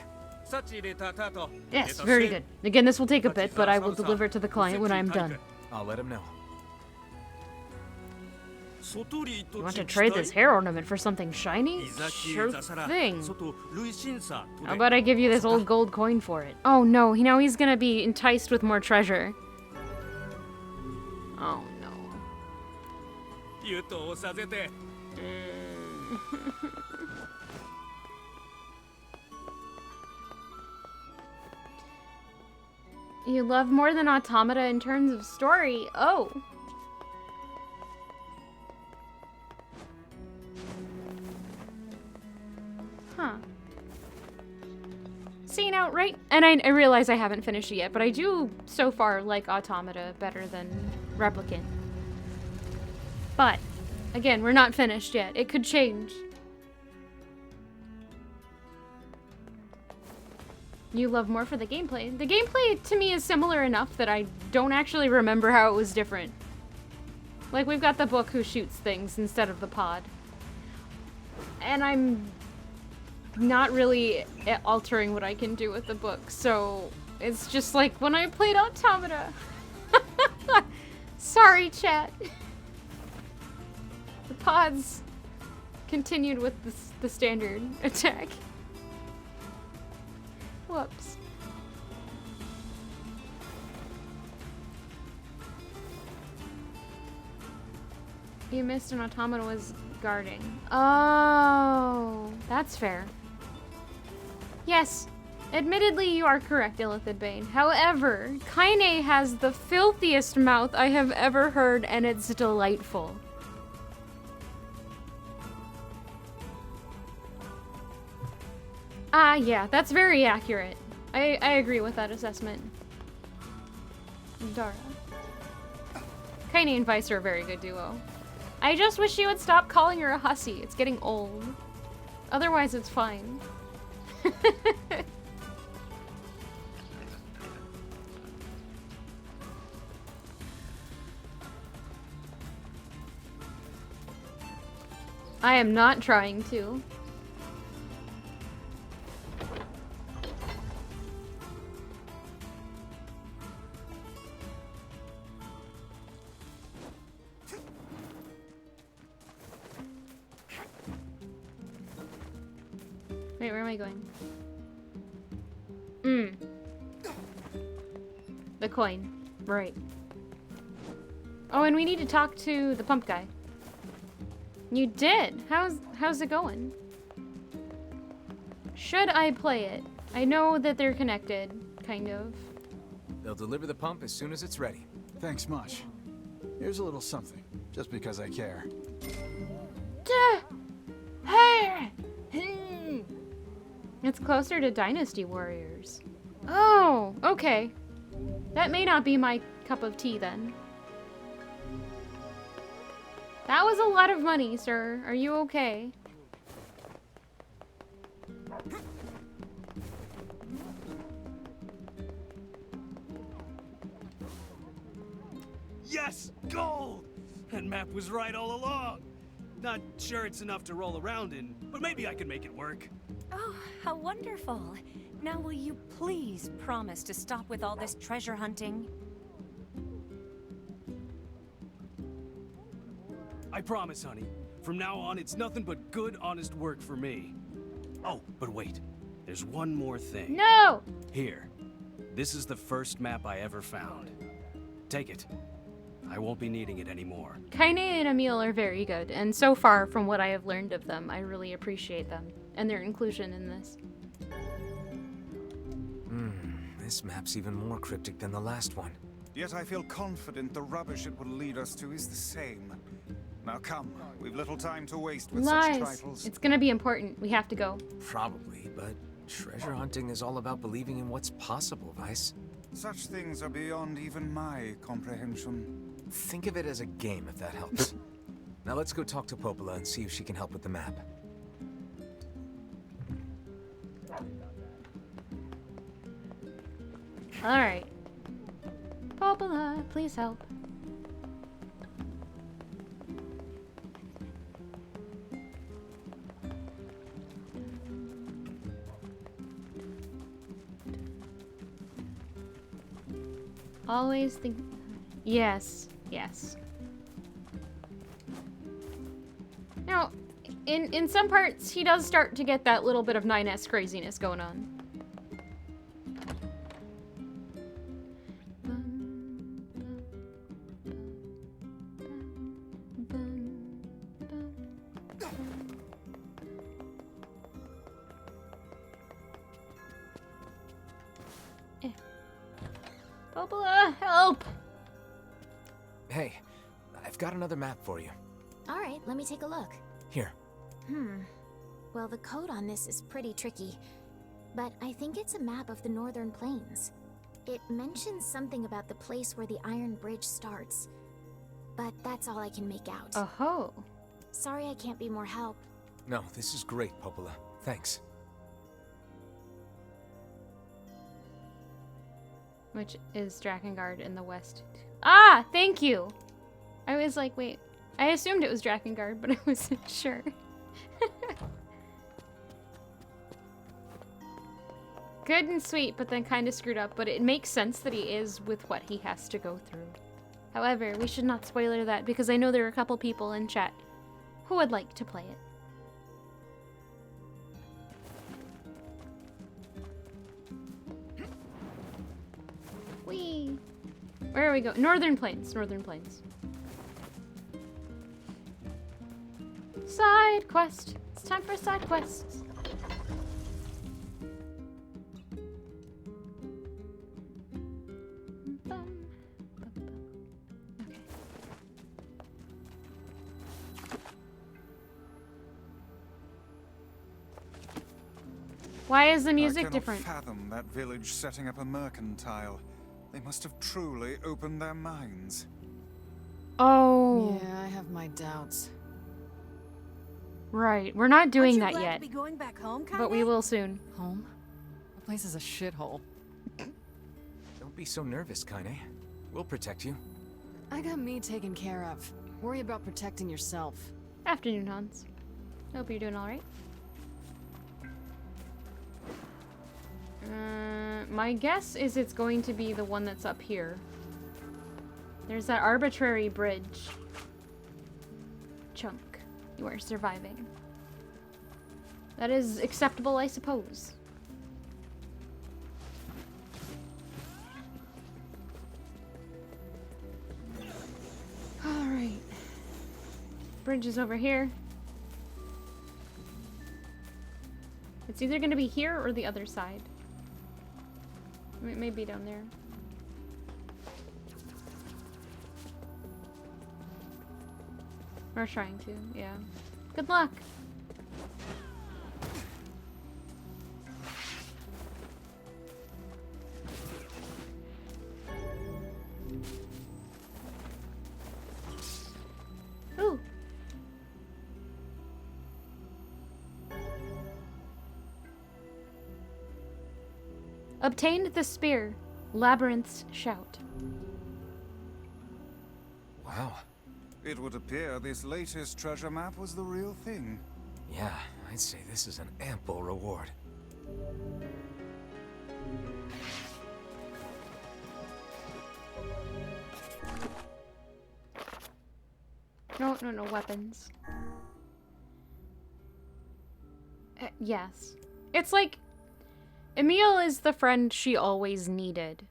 Yes, very good. Again, this will take a bit, but I will deliver it to the client when I'm done. I'll let him know. You want to trade this hair ornament for something shiny? Sure thing. How about I give you this old gold coin for it? Oh no, now he's gonna be enticed with more treasure. Oh no. You love more than Automata in terms of story. Oh. Huh. See, now, right? And I realize I haven't finished it yet, but I do, so far, like Automata better than Replicant. But, again, we're not finished yet. It could change. You love more for the gameplay. The gameplay, to me, is similar enough that I don't actually remember how it was different. Like, we've got the book who shoots things instead of the pod. And I'm not really altering what I can do with the book, so it's just like when I played Automata. Sorry, chat. The pods continued with the standard attack. Whoops. You missed an Automata was guarding. Oh, that's fair. Yes, admittedly you are correct, Illithid Bane. However, Kaine has the filthiest mouth I have ever heard, and it's delightful. Yeah, that's very accurate. I agree with that assessment. Dara. Kaine and Vice are a very good duo. I just wish you would stop calling her a hussy. It's getting old. Otherwise, it's fine. I am not trying to. Wait, where am I going? The coin. Right. Oh, and we need to talk to the pump guy. You did? How's it going? Should I play it? I know that they're connected, kind of. They'll deliver the pump as soon as it's ready. Thanks much. Here's a little something, just because I care. It's closer to Dynasty Warriors. Oh, okay. That may not be my cup of tea then. That was a lot of money, sir. Are you okay? Yes! Gold! That map was right all along. Not sure it's enough to roll around in, but maybe I can make it work. Oh, how wonderful. Now will you please promise to stop with all this treasure hunting? I promise, honey. From now on, it's nothing but good, honest work for me. Oh, but wait. There's one more thing. No! Here. This is the first map I ever found. Take it. I won't be needing it anymore. Kaine and Emil are very good, and so far, from what I have learned of them, I really appreciate them and their inclusion in this. This map's even more cryptic than the last one. Yet I feel confident the rubbish it will lead us to is the same. Now come, we've little time to waste with such Lies. trifles. It's gonna be important. We have to go. Probably, but treasure hunting is all about believing in what's possible, Vice. Such things are beyond even my comprehension. Think of it as a game, if that helps. Now let's go talk to Popola and see if she can help with the map. Alright. Popola, please help. Always think... Yes, yes. Now, in some parts, he does start to get that little bit of 9S craziness going on. Popola, help! Hey, I've got another map for you. Alright, let me take a look. Here. Well, the code on this is pretty tricky, but I think it's a map of the Northern Plains. It mentions something about the place where the Iron Bridge starts, but that's all I can make out. Oh-ho. Sorry I can't be more help. No, this is great, Popola. Thanks. Which is Drakengard in the west. Ah, thank you! I was like, wait. I assumed it was Drakengard, but I wasn't sure. Good and sweet, but then kind of screwed up, but it makes sense that he is with what he has to go through. However, we should not spoiler that because I know there are a couple people in chat who would like to play it. Whee! Where are we going? Northern Plains. Northern Plains. Side quest. It's time for side quests. Okay. Why is the music different? I cannot fathom that village setting up a mercantile. They must have truly opened their minds. Oh. Yeah, I have my doubts. Right. We're not doing that Aren't you glad yet. to be going back home, But we will soon. Home? The place is a shithole. Don't be so nervous, Kaine. We'll protect you. I got me taken care of. Worry about protecting yourself. Afternoon, Hans. Hope you're doing alright. My guess is it's going to be the one that's up here. There's that arbitrary bridge. Chunk. You are surviving. That is acceptable, I suppose. Alright. Bridge is over here. It's either going to be here or the other side. It may be down there. Or trying to, yeah. Good luck! Ooh! Obtained the spear. Labyrinth's shout. Wow. It would appear this latest treasure map was the real thing. Yeah, I'd say this is an ample reward. No weapons. Yes. It's like, Emile is the friend she always needed.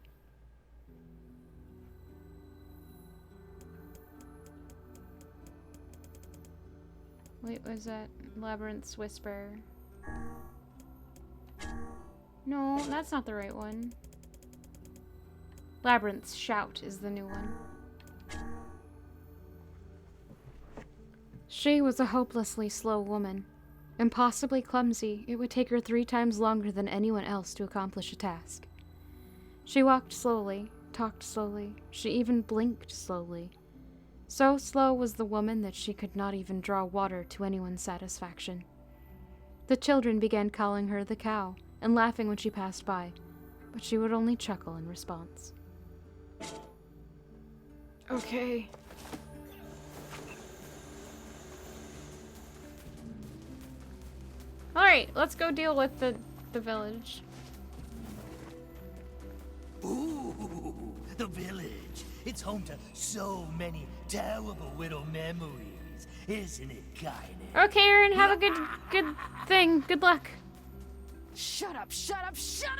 Wait, was that Labyrinth's Whisper? No, that's not the right one. Labyrinth's Shout is the new one. She was a hopelessly slow woman. Impossibly clumsy, it would take her 3 times longer than anyone else to accomplish a task. She walked slowly, talked slowly, she even blinked slowly. So slow was the woman that she could not even draw water to anyone's satisfaction. The children began calling her the cow and laughing when she passed by, but she would only chuckle in response. Okay. Alright, let's go deal with the village. Ooh, the village. It's home to so many terrible little memories, isn't it, Kaine? Okay, Aaron, have a good thing. Good luck. Shut up, shut up, shut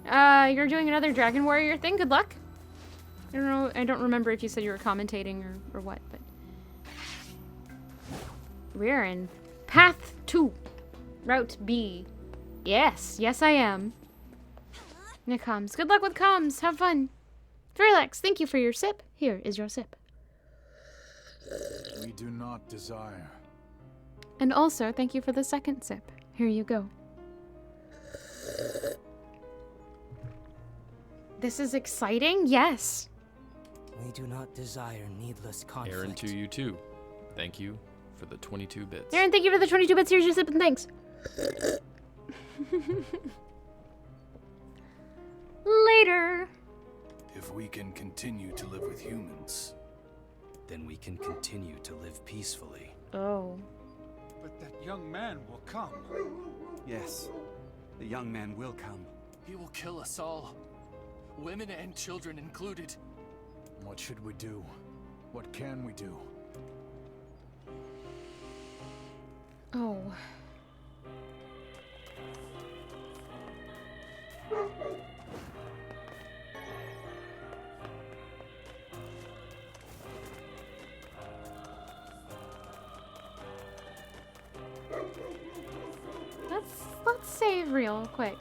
up! You're doing another Dragon Warrior thing. Good luck. I don't know. I don't remember if you said you were commentating or what, but we're in Path 2, Route B. Yes, I am. Nick comms. Good luck with comms. Have fun. Relax. Thank you for your sip. Here is your sip. We do not desire. And also, thank you for the second sip. Here you go. This is exciting? Yes. We do not desire needless conflict. Aaron, to you too. Thank you for the 22 bits. Aaron, thank you for the 22 bits. Here's your sip and thanks. Later. If we can continue to live with humans, then we can continue to live peacefully. Oh. But that young man will come. Yes, the young man will come. He will kill us all. Women and children included. What should we do? What can we do? Oh. Let's save real quick.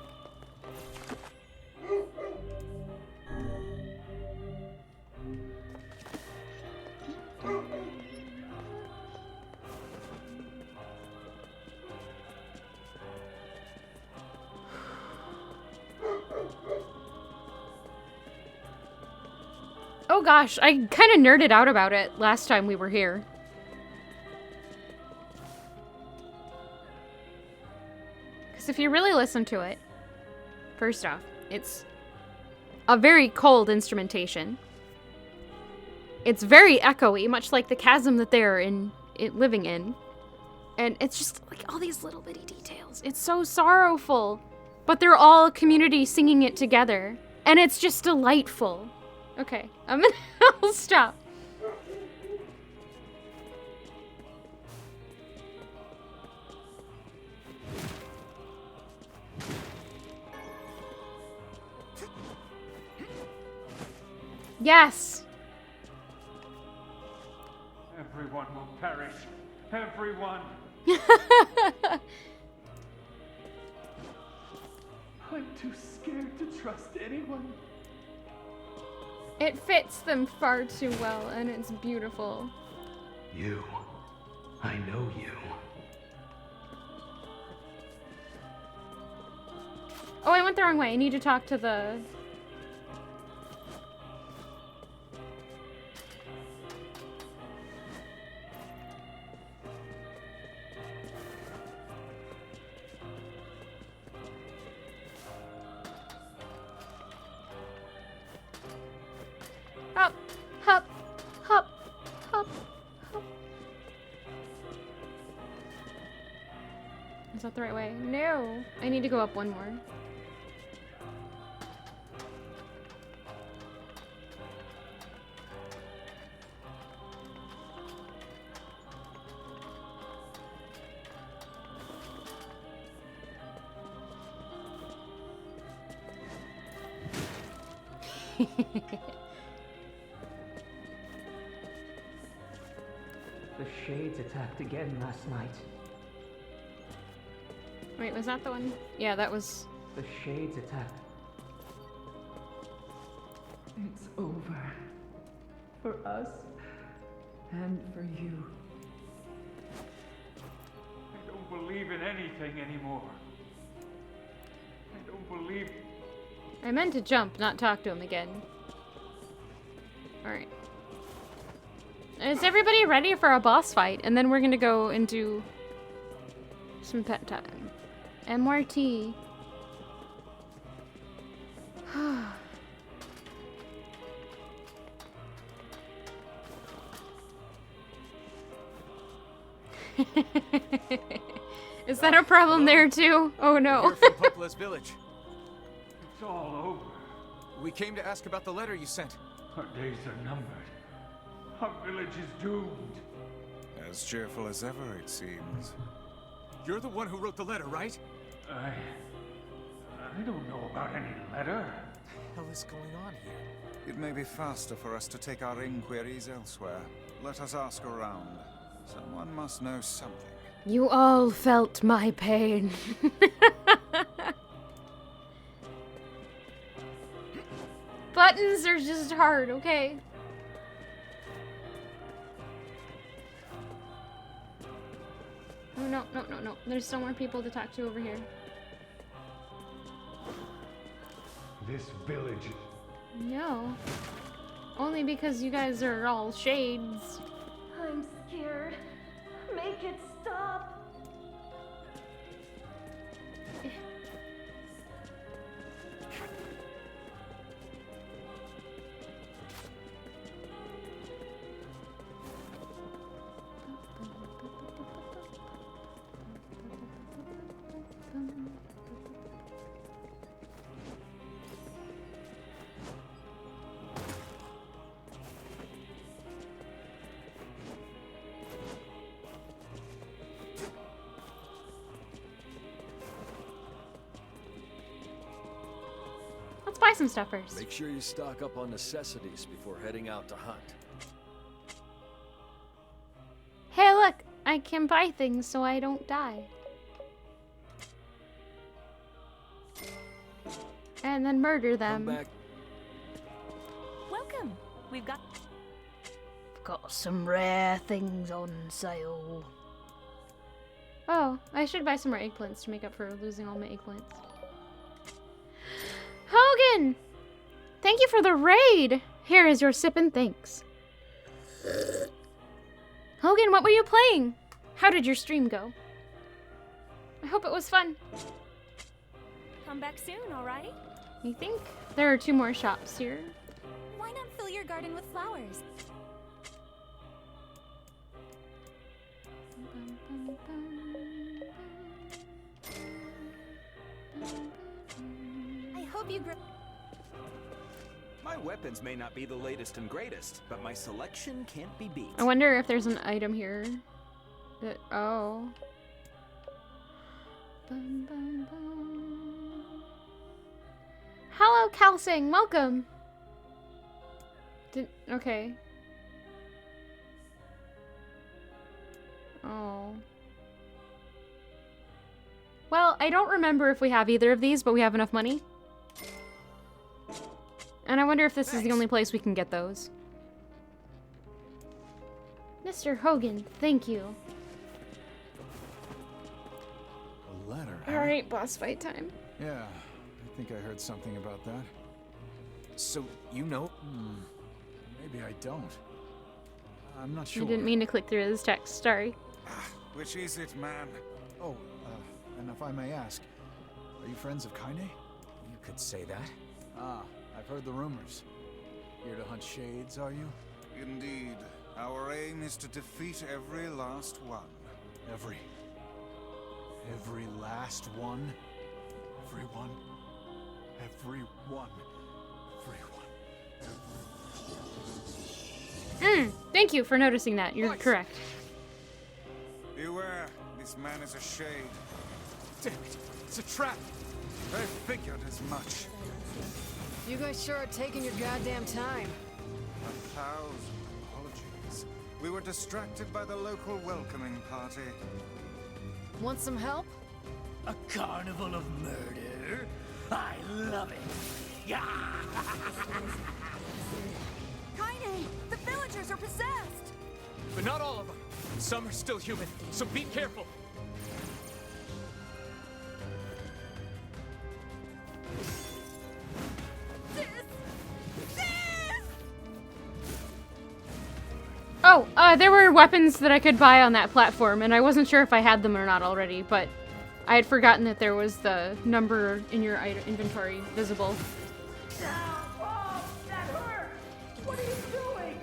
Oh gosh, I kind of nerded out about it last time we were here. Because if you really listen to it, first off, it's a very cold instrumentation. It's very echoey, much like the chasm that they're living in. And it's just like all these little bitty details. It's so sorrowful. But they're all a community singing it together. And it's just delightful. Okay, I'll stop. Yes! Everyone will perish. Everyone. I'm too scared to trust anyone. It fits them far too well, and it's beautiful. You. I know you. Oh, I went the wrong way. I need to talk to the... Hop, hop, hop, hop, hop. Is that the right way? No. I need to go up one more. The Shades attacked again last night. Wait, was that the one? Yeah, that was... The Shades attacked. It's over. For us. And for you. I don't believe in anything anymore. I don't believe... I meant to jump, not talk to him again. Alright. Is everybody ready for a boss fight? And then we're gonna go and do some pet time. MRT. Is that a problem there too? Oh no. We're from Pupla's village. It's all over. We came to ask about the letter you sent. Our days are numbered. Our village is doomed. As cheerful as ever, it seems. You're the one who wrote the letter, right? I don't know about any letter. What the hell is going on here? It may be faster for us to take our inquiries elsewhere. Let us ask around. Someone must know something. You all felt my pain. Buttons are just hard, okay? Oh, no, no, no, no. There's still more people to talk to over here. This village... No. Only because you guys are all shades. I'm scared. Make it stop. Let's buy some stuff first. Make sure you stock up on necessities before heading out to hunt. Hey, look! I can buy things so I don't die. And then murder them. Come back. Welcome. We've got some rare things on sale. Oh, I should buy some more eggplants to make up for losing all my eggplants. Hogan! Thank you for the raid! Here is your sip and thanks. Hogan, what were you playing? How did your stream go? I hope it was fun. come back soon, all right? You think there are 2 more shops here? Why not fill your garden with flowers? I hope you grow. My weapons may not be the latest and greatest, but my selection can't be beat. I wonder if there's an item here. Oh. Hello, Kelsing. Welcome. Okay. Oh. Well, I don't remember if we have either of these, but we have enough money. And I wonder if this is the only place we can get those. Mr. Hogan, thank you. A letter, huh? Alright, boss fight time. Yeah, I think I heard something about that. So, you know? Maybe I don't. I'm not sure. I didn't mean to click through this text, sorry. Which is it, man? Oh, and if I may ask, are you friends of Kaine? You could say that. Ah, I've heard the rumors. Here to hunt shades, are you? Indeed. Our aim is to defeat every last one. Every last one? Everyone? Thank you for noticing that. You're correct. Beware, this man is a shade. Damn it, it's a trap. I figured as much. You guys sure are taking your goddamn time. 1,000 apologies. We were distracted by the local welcoming party. Want some help? A carnival of murder? I love it. Yeah. Kaine, the villagers are possessed. But not all of them. Some are still human, so be careful. Oh, there were weapons that I could buy on that platform, and I wasn't sure if I had them or not already, but I had forgotten that there was the number in your inventory visible. Oh, that hurt! What are you doing?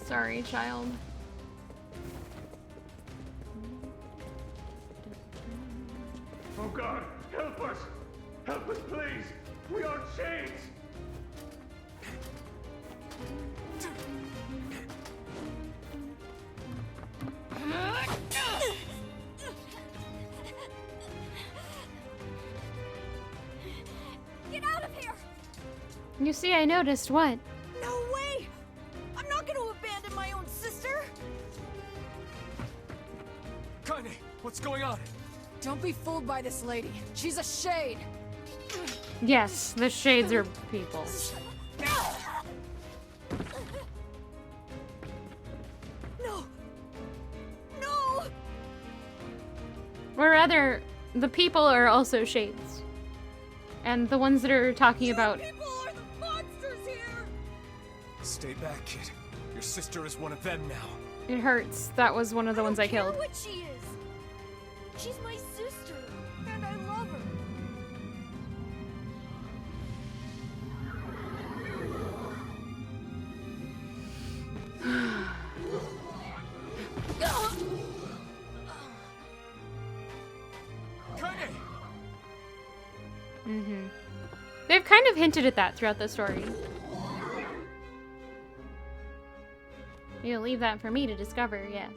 Sorry, child. Oh God, help us! Help us, please! We are in chains! Get out of here! You see, I noticed what? No way! I'm not going to abandon my own sister! Kaine, what's going on? Don't be fooled by this lady. She's a shade. Yes, the shades are people. No! No! Or rather, the people are also shades. And the ones that are talking about... People are the monsters here! Stay back, kid. Your sister is one of them now. It hurts. That was one of the ones I killed. I don't care what she is! She's my sister, and I love her. Mm-hmm. They've kind of hinted at that throughout the story. You'll leave that for me to discover, yes.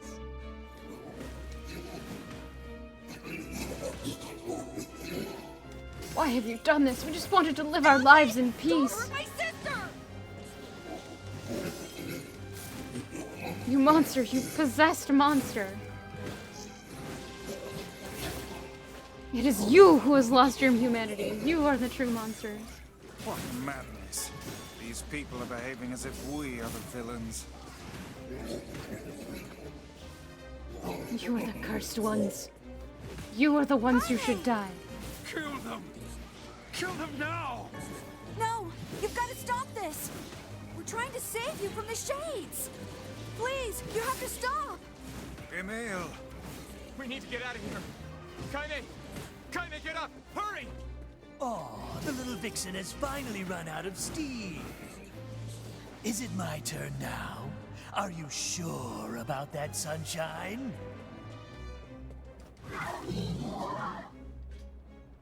Why have you done this? We just wanted to live our lives in peace. My sister! You monster, you possessed monster. It is you who has lost your humanity. You are the true monsters. What madness. These people are behaving as if we are the villains. You are the cursed ones. You are the ones who should die. Kill them! Kill them now! No! You've got to stop this! We're trying to save you from the shades! Please, you have to stop! Emil! We need to get out of here. Kaine! Kaine, get up! Hurry! Oh, the little vixen has finally run out of steam. Is it my turn now? Are you sure about that, sunshine?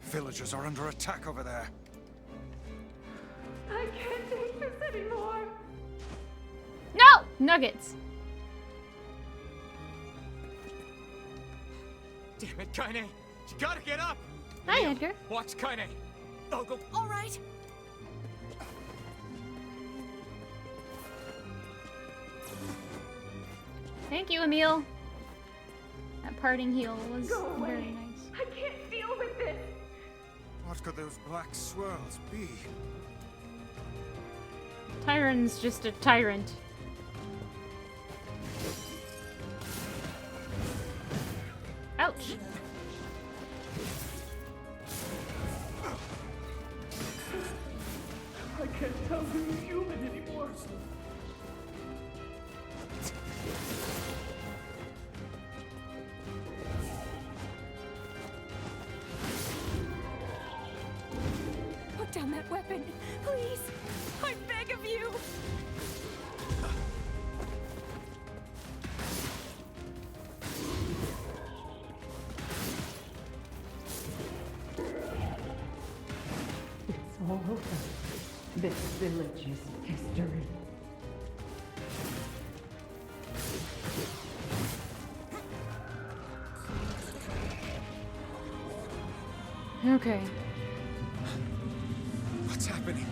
Villagers are under attack over there. I can't take this anymore. No! Nuggets. Damn it, Kaine! You gotta get up! Hi, Edgar. Watch Kaine! Oh, go. All right. Thank you, Emil. That parting heal was Go away. very nice. I can't deal with this. What could those black swirls be? Tyrant's just a tyrant. Ouch. I can't tell who's human anymore. Put down that weapon, please. I beg of you. It's all over. This village's history. Okay. What's happening?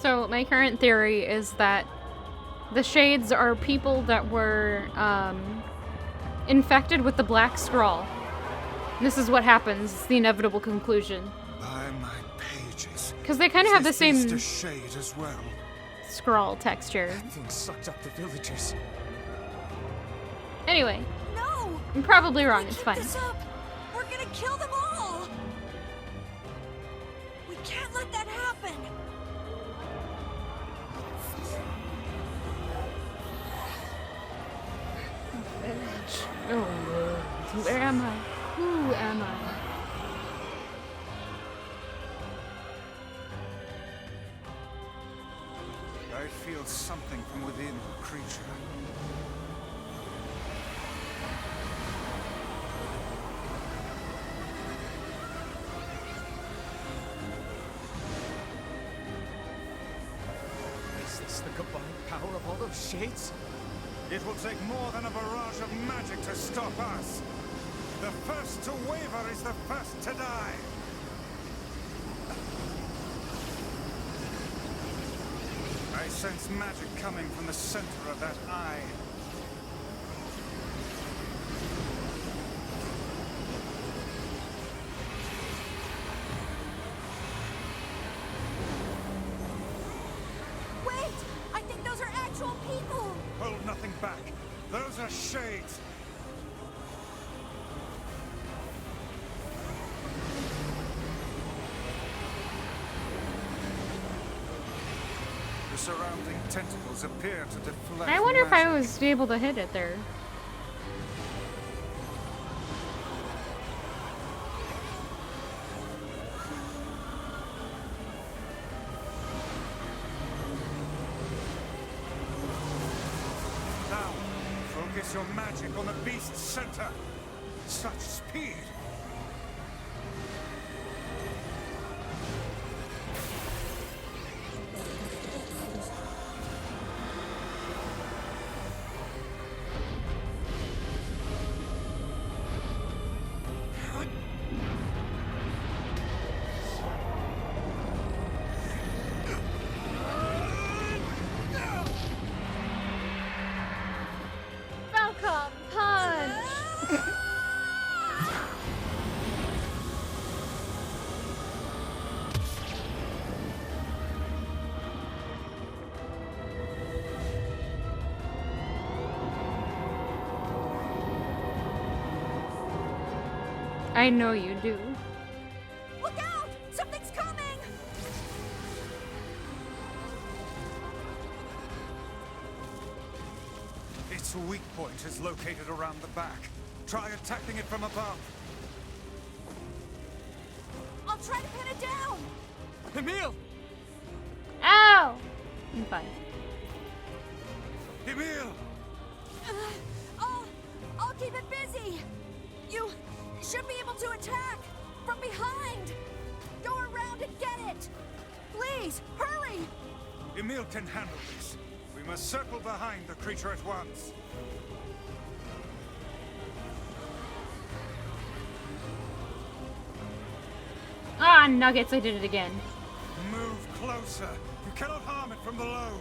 So my current theory is that the Shades are people that were infected with the Black Scrawl. This is what happens. It's the inevitable conclusion. By my pages. Because they kind of have the This same beast a shade as well. scrawl texture. That thing sucked up the villagers. Anyway, No! I'm probably wrong. It's Keep fine. this up. We're gonna kill them all. We can't let that happen. Oh, where am I? Who am I? I feel something from within the creature. Is this the combined power of all those shades? It will take more than a barrage of magic to stop us. The first to waver is the first to die. I sense magic coming from the center of that eye. Wait! I think those are actual people. Hold nothing back. Those are shades. The surrounding tentacles appear to deflect. I wonder if I magic. was able to hit it there. Now, focus your magic on the beast's center. Such speed. Falcon punch! I know you do. Look out! Something's coming! Its weak point is located around the back. Try attacking it from above. I'll try to pin it down! Emil! Ow! I'm fine. Emil! I'll keep it busy! You should be able to attack! From behind! Go around and get it! Please, hurry! Emil can handle this. We must circle behind the creature at once. Ah, nuggets, I did it again. Move closer. You cannot harm it from below.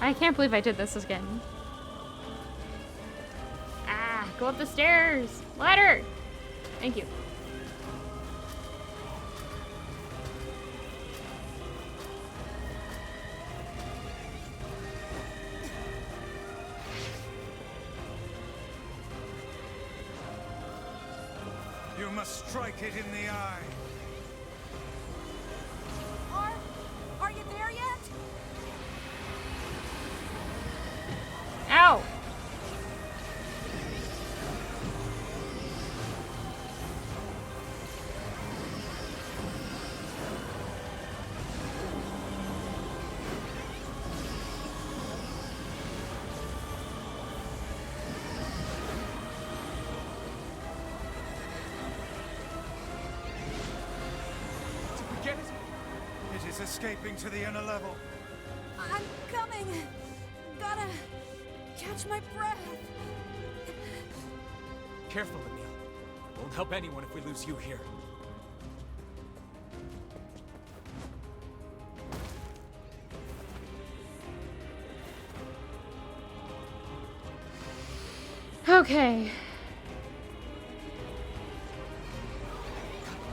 I can't believe I did this again. Ah, go up the stairs! Ladder! Thank you. You must strike it in the eye. Are you there yet? Ow! It is escaping to the inner level. I'm coming! Gotta catch my breath. Careful, Emil. It won't help anyone if we lose you here. Okay.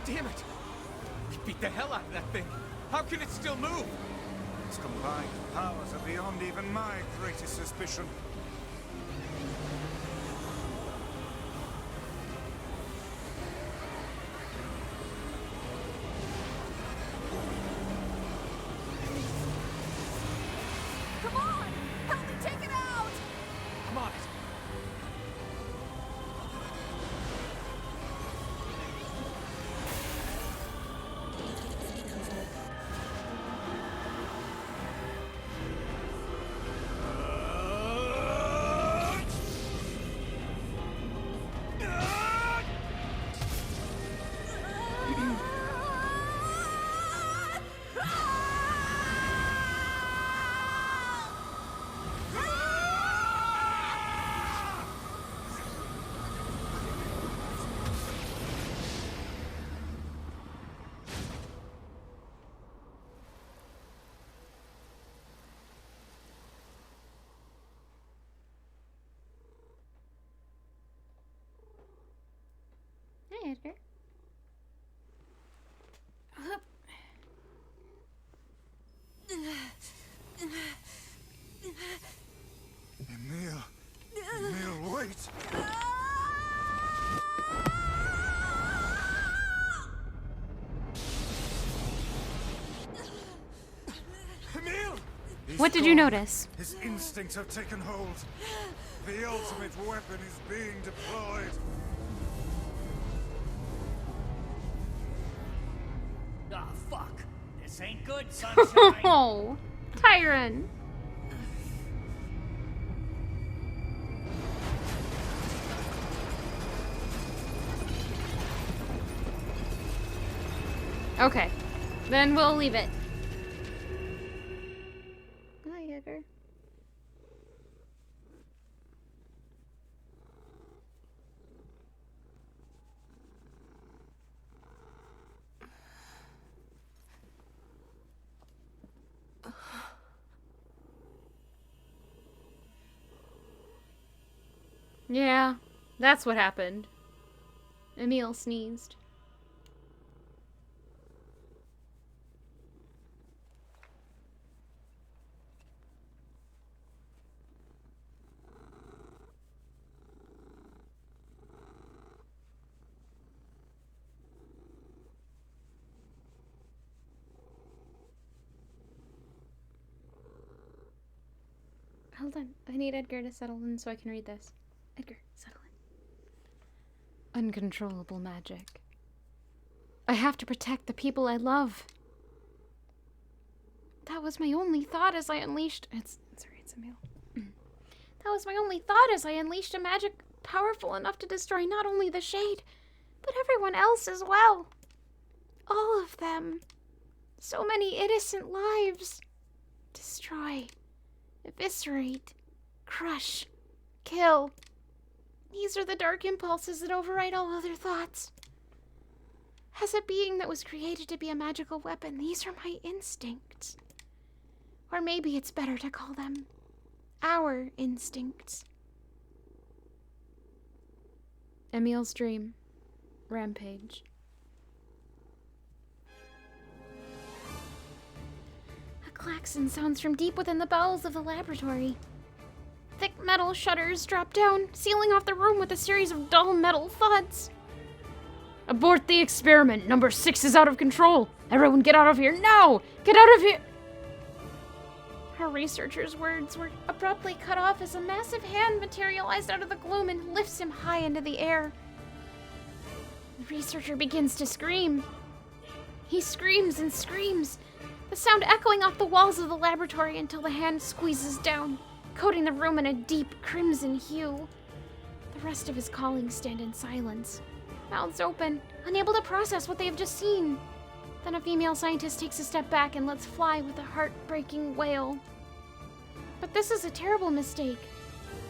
Damn it! We beat the hell out of that thing. How can it still move? Its combined powers are beyond even my greatest suspicion. Come on! Help me take it out! Come on. Hey, Edgar. Hup. Emil! Emil, wait! Emil! What did you notice? His instincts have taken hold. The ultimate weapon is being deployed. Ah, fuck. This ain't good, sunshine. Oh, Tyron. Okay, then we'll leave it. Hi, Edgar. Yeah, that's what happened. Emil sneezed. Hold on. I need Edgar to settle in so I can read this. Edgar, settle in. Uncontrollable magic. I have to protect the people I love. That was my only thought as I unleashed... Sorry, it's a male. That was my only thought as I unleashed a magic powerful enough to destroy not only the Shade, but everyone else as well. All of them. So many innocent lives. Destroy. Eviscerate. Crush. Kill. These are the dark impulses that override all other thoughts. As a being that was created to be a magical weapon, these are my instincts. Or maybe it's better to call them our instincts. Emil's dream. Rampage. A klaxon sounds from deep within the bowels of the laboratory. Thick metal shutters drop down, sealing off the room with a series of dull metal thuds. Abort the experiment. Number 6 is out of control. Everyone get out of here now! Get out of here! Her researcher's words were abruptly cut off as a massive hand materialized out of the gloom and lifts him high into the air. The researcher begins to scream. He screams and screams, the sound echoing off the walls of the laboratory until the hand squeezes down, coating the room in a deep crimson hue. The rest of his colleagues stand in silence, mouths open, unable to process what they have just seen. Then a female scientist takes a step back and lets fly with a heart-breaking wail. But this is a terrible mistake,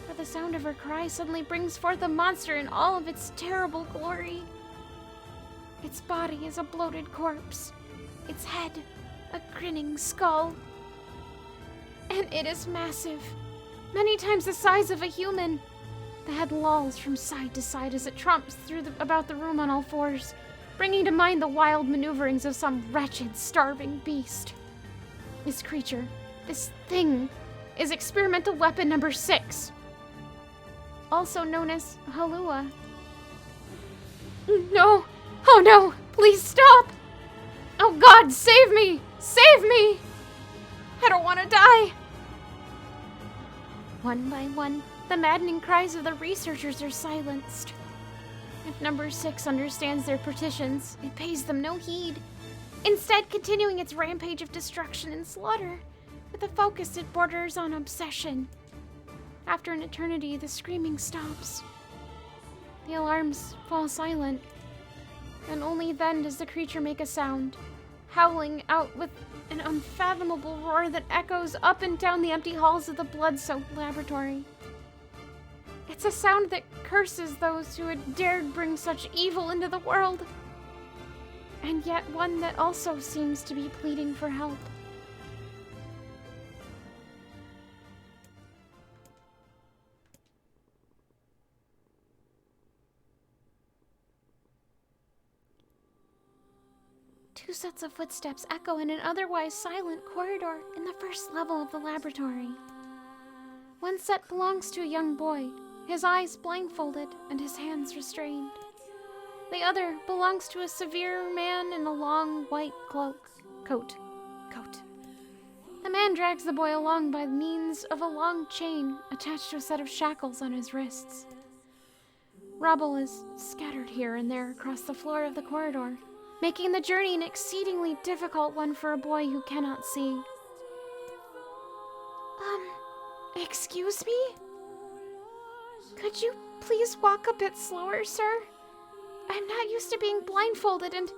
for the sound of her cry suddenly brings forth a monster in all of its terrible glory. Its body is a bloated corpse, its head a grinning skull. And it is massive, many times the size of a human. The head lolls from side to side as it tromps about the room on all fours, bringing to mind the wild maneuverings of some wretched, starving beast. This creature, this thing, is experimental weapon number 6, also known as Halua. No! Oh no! Please stop! Oh God, save me! Save me! I don't want to die! One by one, the maddening cries of the researchers are silenced. If number 6 understands their petitions, it pays them no heed, instead continuing its rampage of destruction and slaughter, with a focus that borders on obsession. After an eternity, the screaming stops. The alarms fall silent, and only then does the creature make a sound, howling out with an unfathomable roar that echoes up and down the empty halls of the blood-soaked laboratory. It's a sound that curses those who had dared bring such evil into the world, and yet one that also seems to be pleading for help. Two sets of footsteps echo in an otherwise silent corridor in the first level of the laboratory. One set belongs to a young boy, his eyes blindfolded and his hands restrained. The other belongs to a severe man in a long white coat. The man drags the boy along by means of a long chain attached to a set of shackles on his wrists. Rubble is scattered here and there across the floor of the corridor, making the journey an exceedingly difficult one for a boy who cannot see. Excuse me? Could you please walk a bit slower, sir? I'm not used to being blindfolded and...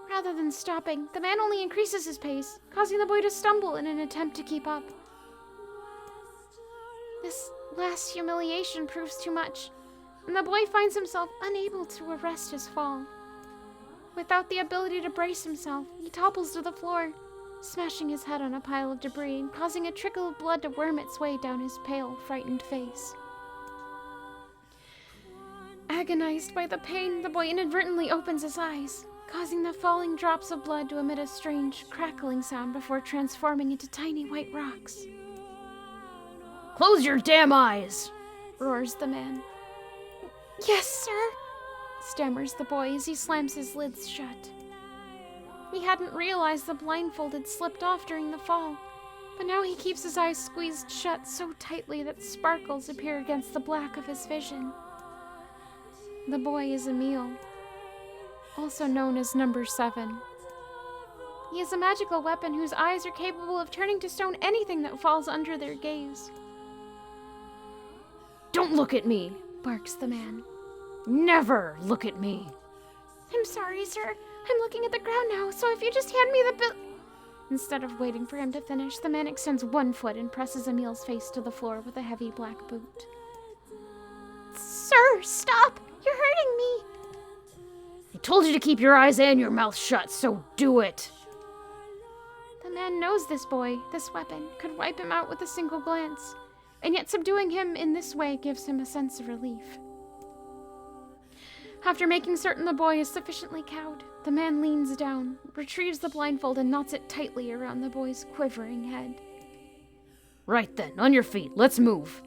Rather than stopping, the man only increases his pace, causing the boy to stumble in an attempt to keep up. This last humiliation proves too much, and the boy finds himself unable to arrest his fall. Without the ability to brace himself, he topples to the floor, smashing his head on a pile of debris and causing a trickle of blood to worm its way down his pale, frightened face. Agonized by the pain, the boy inadvertently opens his eyes, causing the falling drops of blood to emit a strange, crackling sound before transforming into tiny white rocks. "Close your damn eyes!" roars the man. "Yes, sir," stammers the boy as he slams his lids shut. He hadn't realized the blindfold had slipped off during the fall, But now he keeps his eyes squeezed shut so tightly that sparkles appear against the black of his vision. The boy is Emil, also known as Number 7. He is a magical weapon whose eyes are capable of turning to stone anything that falls under their gaze. Don't look at me, barks the man. Never look at me. I'm sorry, sir. I'm looking at the ground now, so if you just hand me the bill... Instead of waiting for him to finish, the man extends one foot and presses Emil's face to the floor with a heavy black boot. Sir, stop! You're hurting me! I told you to keep your eyes and your mouth shut, so do it. The man knows this boy, this weapon, could wipe him out with a single glance, and yet subduing him in this way gives him a sense of relief. After making certain the boy is sufficiently cowed, the man leans down, retrieves the blindfold, and knots it tightly around the boy's quivering head. Right then, on your feet, let's move.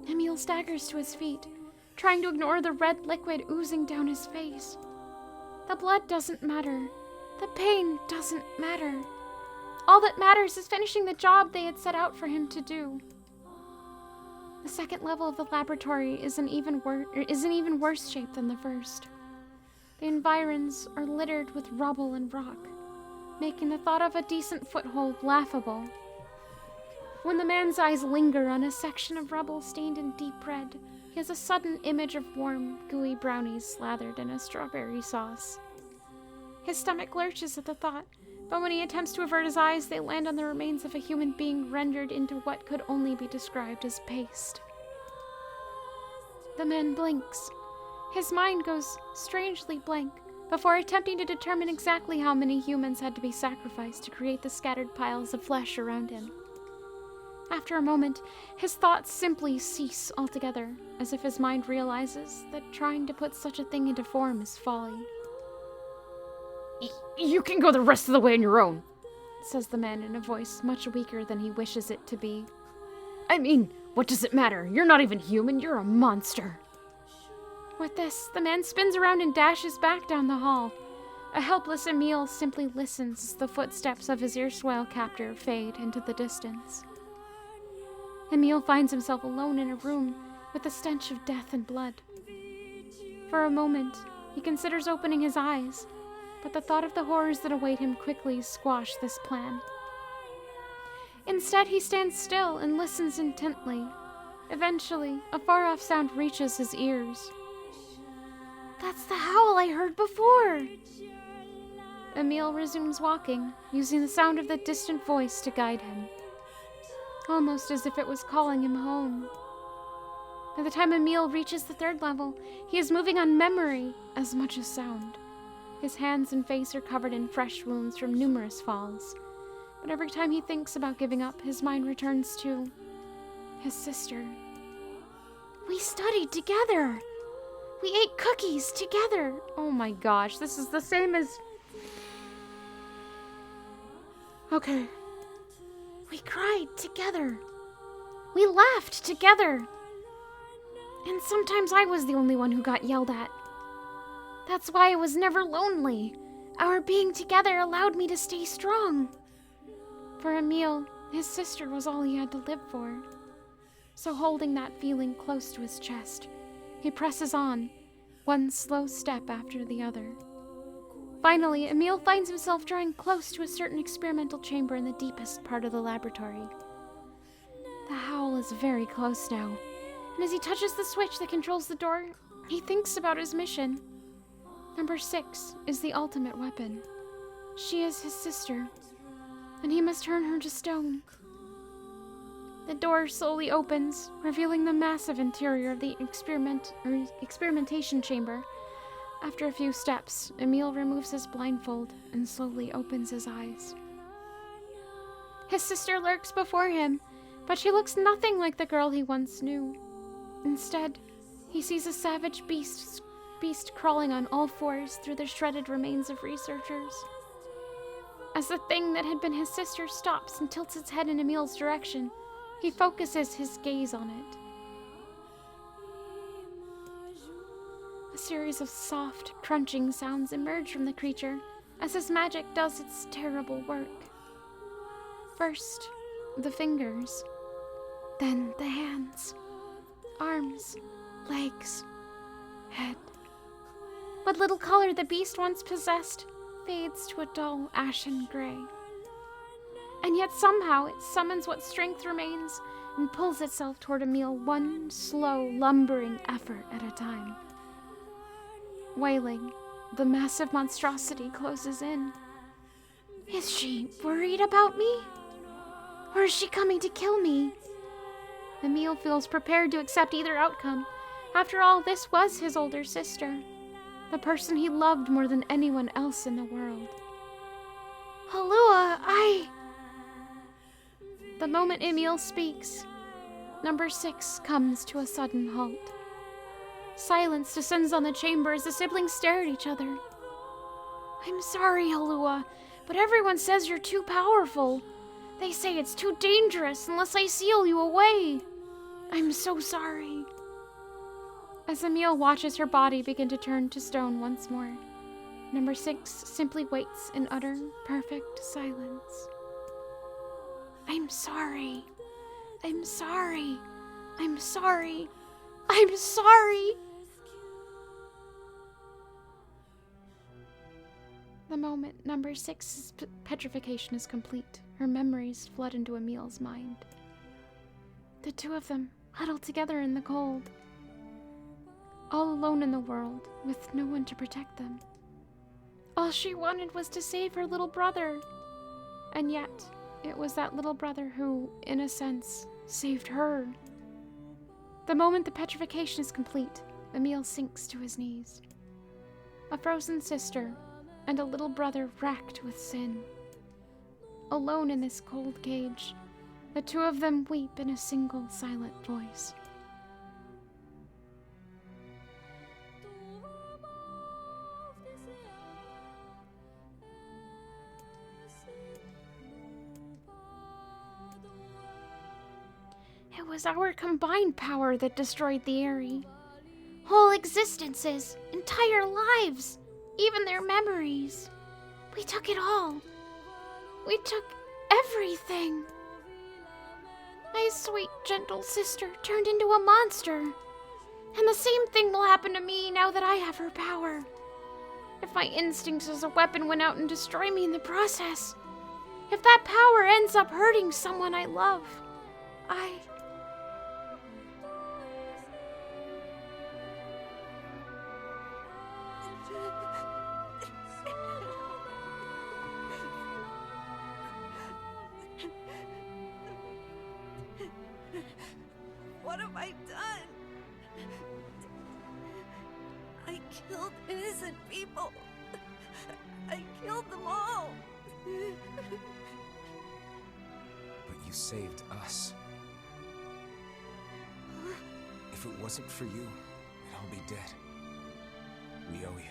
Emil staggers to his feet, trying to ignore the red liquid oozing down his face. The blood doesn't matter. The pain doesn't matter. All that matters is finishing the job they had set out for him to do. The second level of the laboratory is in even worse shape than the first. The environs are littered with rubble and rock, making the thought of a decent foothold laughable. When the man's eyes linger on a section of rubble stained in deep red, he has a sudden image of warm, gooey brownies slathered in a strawberry sauce. His stomach lurches at the thought, but when he attempts to avert his eyes, they land on the remains of a human being rendered into what could only be described as paste. The man blinks. His mind goes strangely blank before attempting to determine exactly how many humans had to be sacrificed to create the scattered piles of flesh around him. After a moment, his thoughts simply cease altogether, as if his mind realizes that trying to put such a thing into form is folly. You can go the rest of the way on your own, says the man in a voice much weaker than he wishes it to be. I mean, what does it matter? You're not even human, you're a monster. With this, the man spins around and dashes back down the hall. A helpless Emil simply listens as the footsteps of his erstwhile captor fade into the distance. Emil finds himself alone in a room with the stench of death and blood. For a moment, he considers opening his eyes, but the thought of the horrors that await him quickly squash this plan. Instead, he stands still and listens intently. Eventually, a far-off sound reaches his ears. That's the howl I heard before! Emil resumes walking, using the sound of the distant voice to guide him, almost as if it was calling him home. By the time Emil reaches the third level, he is moving on memory as much as sound. His hands and face are covered in fresh wounds from numerous falls, but every time he thinks about giving up, his mind returns to his sister. We studied together! We ate cookies together! Oh my gosh, this is the same as... Okay. We cried together. We laughed together. And sometimes I was the only one who got yelled at. That's why I was never lonely. Our being together allowed me to stay strong. For Emil, his sister was all he had to live for. So holding that feeling close to his chest, he presses on, one slow step after the other. Finally, Emil finds himself drawing close to a certain experimental chamber in the deepest part of the laboratory. The howl is very close now, and as he touches the switch that controls the door, he thinks about his mission. Number 6 is the ultimate weapon. She is his sister, and he must turn her to stone. The door slowly opens, revealing the massive interior of the experimentation chamber. After a few steps, Emil removes his blindfold and slowly opens his eyes. His sister lurks before him, but she looks nothing like the girl he once knew. Instead, he sees a savage beast crawling on all fours through the shredded remains of researchers. As the thing that had been his sister stops and tilts its head in Emil's direction, he focuses his gaze on it. A series of soft, crunching sounds emerge from the creature as his magic does its terrible work. First, the fingers, then the hands, arms, legs, head. What little color the beast once possessed fades to a dull, ashen gray. And yet somehow it summons what strength remains and pulls itself toward Emil one slow, lumbering effort at a time. Wailing, the massive monstrosity closes in. Is she worried about me? Or is she coming to kill me? Emil feels prepared to accept either outcome. After all, this was his older sister, the person he loved more than anyone else in the world. Halua, The moment Emil speaks, number 6 comes to a sudden halt. Silence descends on the chamber as the siblings stare at each other. I'm sorry, Halua, but everyone says you're too powerful. They say it's too dangerous unless I seal you away. I'm so sorry. As Emil watches her body begin to turn to stone once more, number 6 simply waits in utter, perfect silence. I'm sorry. I'm sorry. I'm sorry. I'm sorry. The moment number 6's petrification is complete, her memories flood into Emil's mind. The two of them huddled together in the cold, all alone in the world, with no one to protect them. All she wanted was to save her little brother. And yet, it was that little brother who, in a sense, saved her. The moment the petrification is complete, Emil sinks to his knees. A frozen sister and a little brother racked with sin. Alone in this cold cage, the two of them weep in a single silent voice. It was our combined power that destroyed the Eyrie. Whole existences, entire lives, even their memories. We took it all. We took everything. My sweet, gentle sister turned into a monster. And the same thing will happen to me now that I have her power. If my instincts as a weapon went out and destroy me in the process, if that power ends up hurting someone I love, What have I done? I killed innocent people. I killed them all. But you saved us. If it wasn't for you, we'd all be dead. We owe you.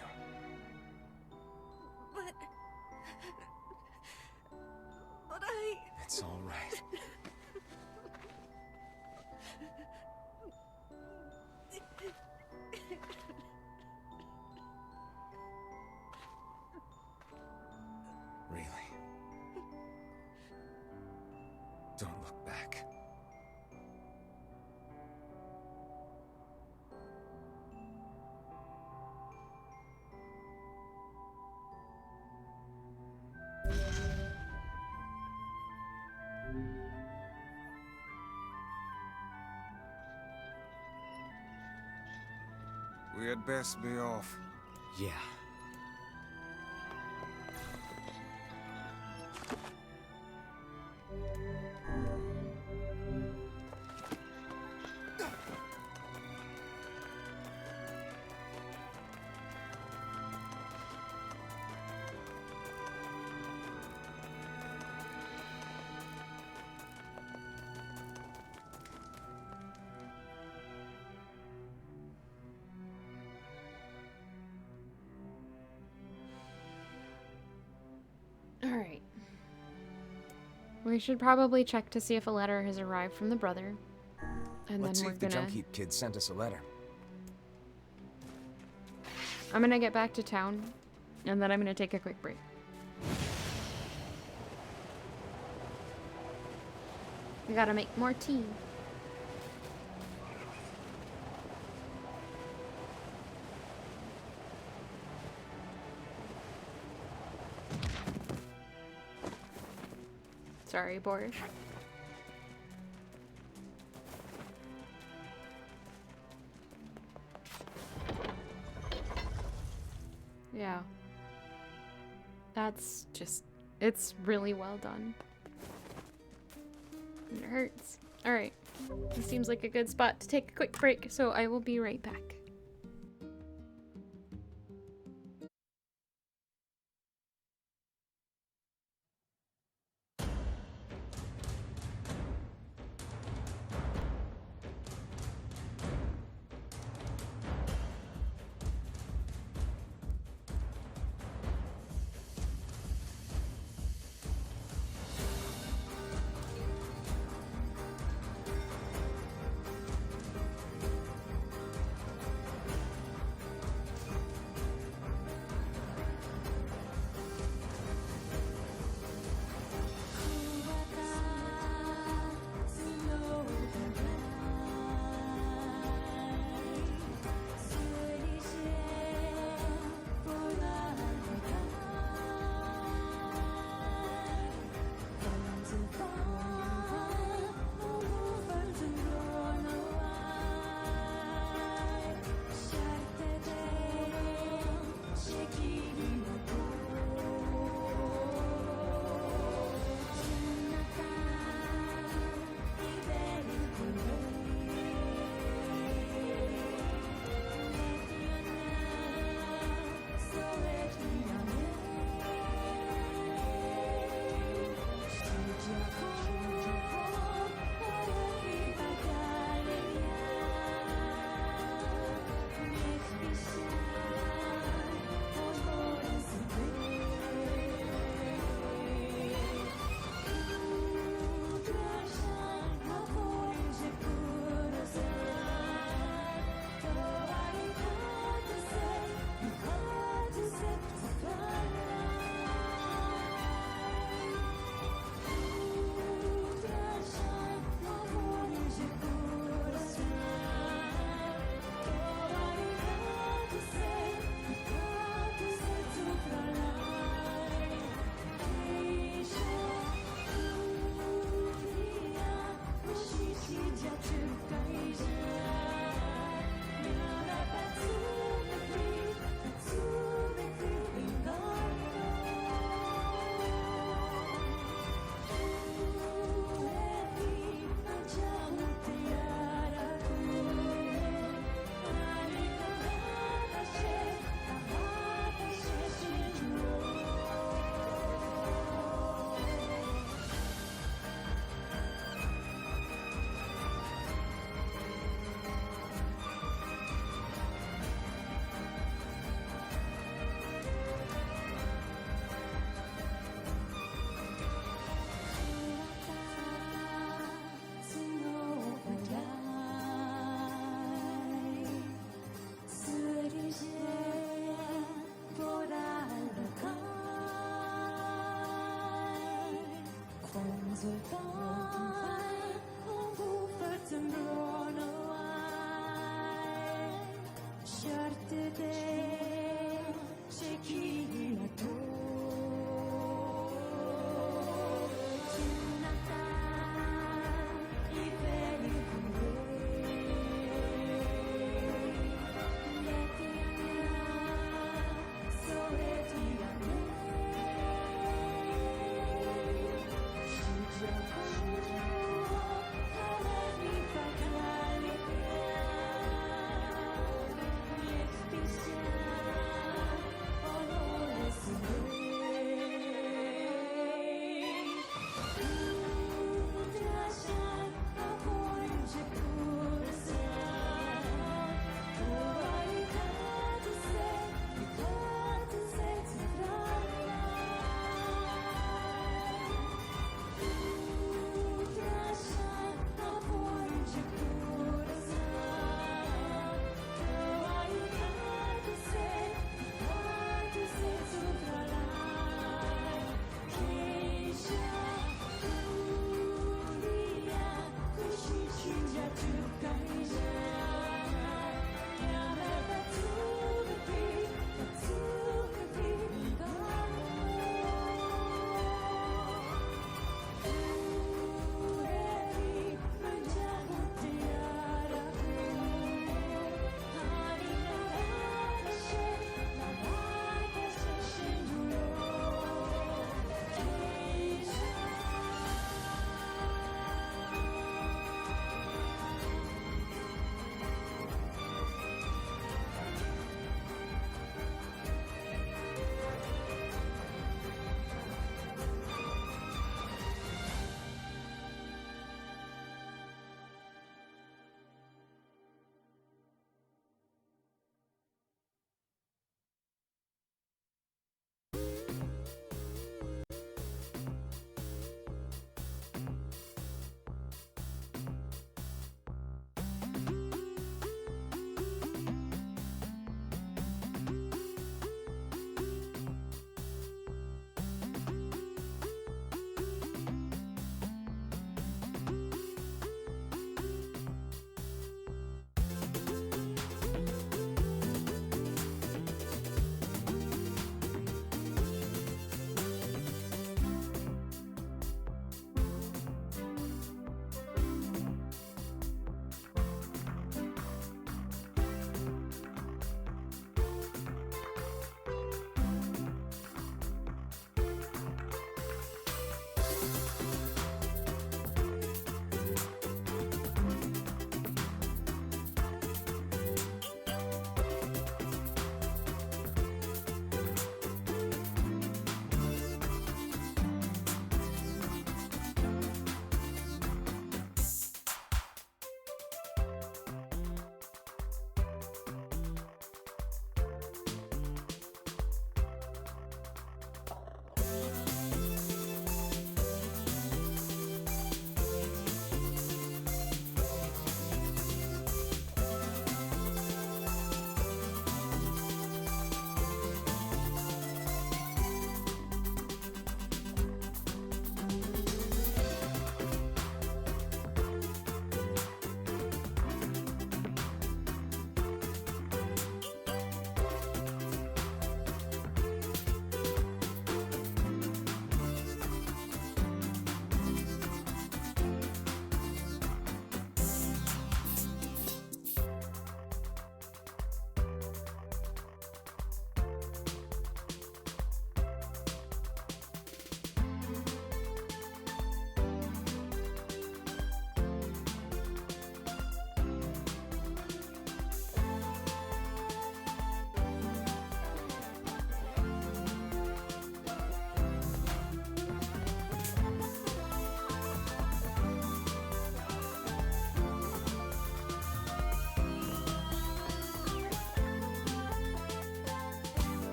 But I... It's all right. Really? Don't look back. We had best be off. Yeah. Alright. We should probably check to see if a letter has arrived from the brother. And Let's then see we're if the gonna... Junkheap kid sent us a letter. I'm gonna get back to town, and then I'm gonna take a quick break. I gotta make more tea. Sorry, Boris. Yeah. That's just, it's really well done. It hurts. Alright. This seems like a good spot to take a quick break, so I will be right back.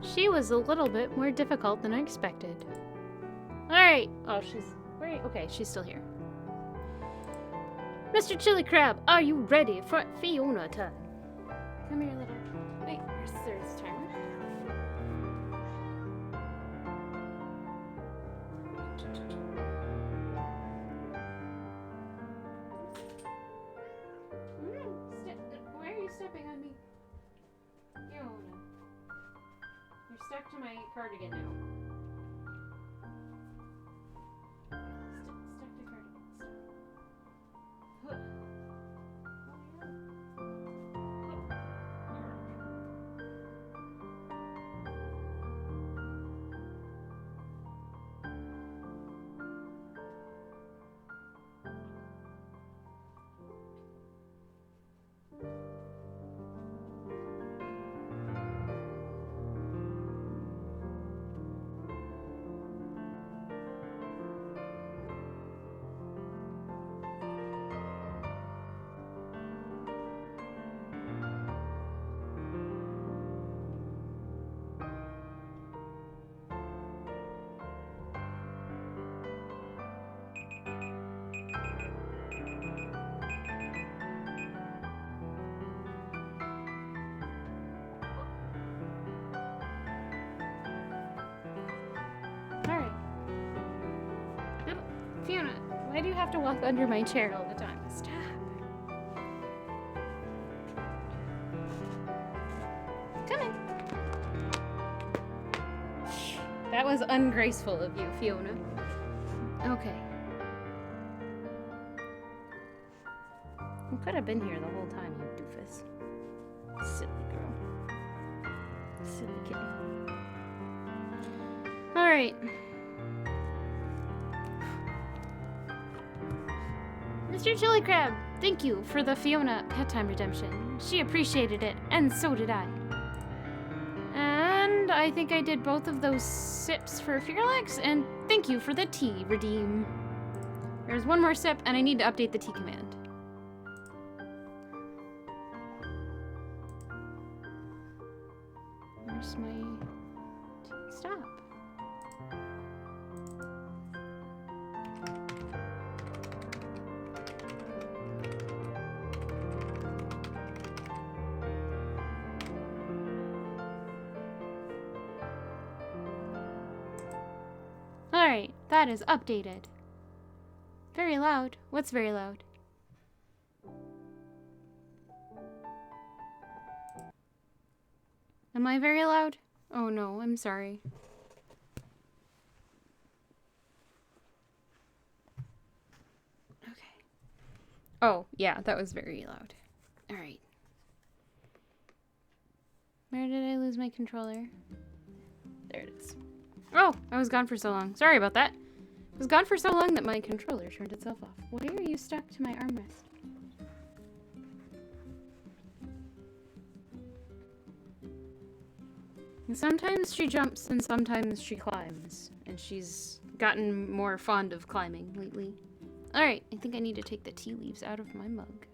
She was a little bit more difficult than I expected. Alright. Oh, she's... Wait, okay, she's still here. Mr. Chili Crab, are you ready for Fiona time? Come here, little... Wait, where's this timer? Why are you stepping on me? Fiona. You're stuck to my cardigan now. Stuck to cardigan. Stuck. Fiona, why do you have to walk under my chair all the time? Stop. Come in. That was ungraceful of you, Fiona. Okay. You could have been here the whole time, you doofus. Silly girl. Silly kitty. Alright. Mr. Chili Crab, thank you for the Fiona pet time redemption. She appreciated it, and so did I. And I think I did both of those sips for Fearlex, and thank you for the tea redeem. There's one more sip, and I need to update the tea command. Where's my tea? Stop. Alright, that is updated. Very loud. What's very loud? Am I very loud? Oh no, I'm sorry. Okay. Oh, yeah, that was very loud. Alright. Where did I lose my controller? There it is. Oh, I was gone for so long. Sorry about that. I was gone for so long that my controller turned itself off. Why are you stuck to my armrest? And sometimes she jumps and sometimes she climbs. And she's gotten more fond of climbing lately. Alright, I think I need to take the tea leaves out of my mug.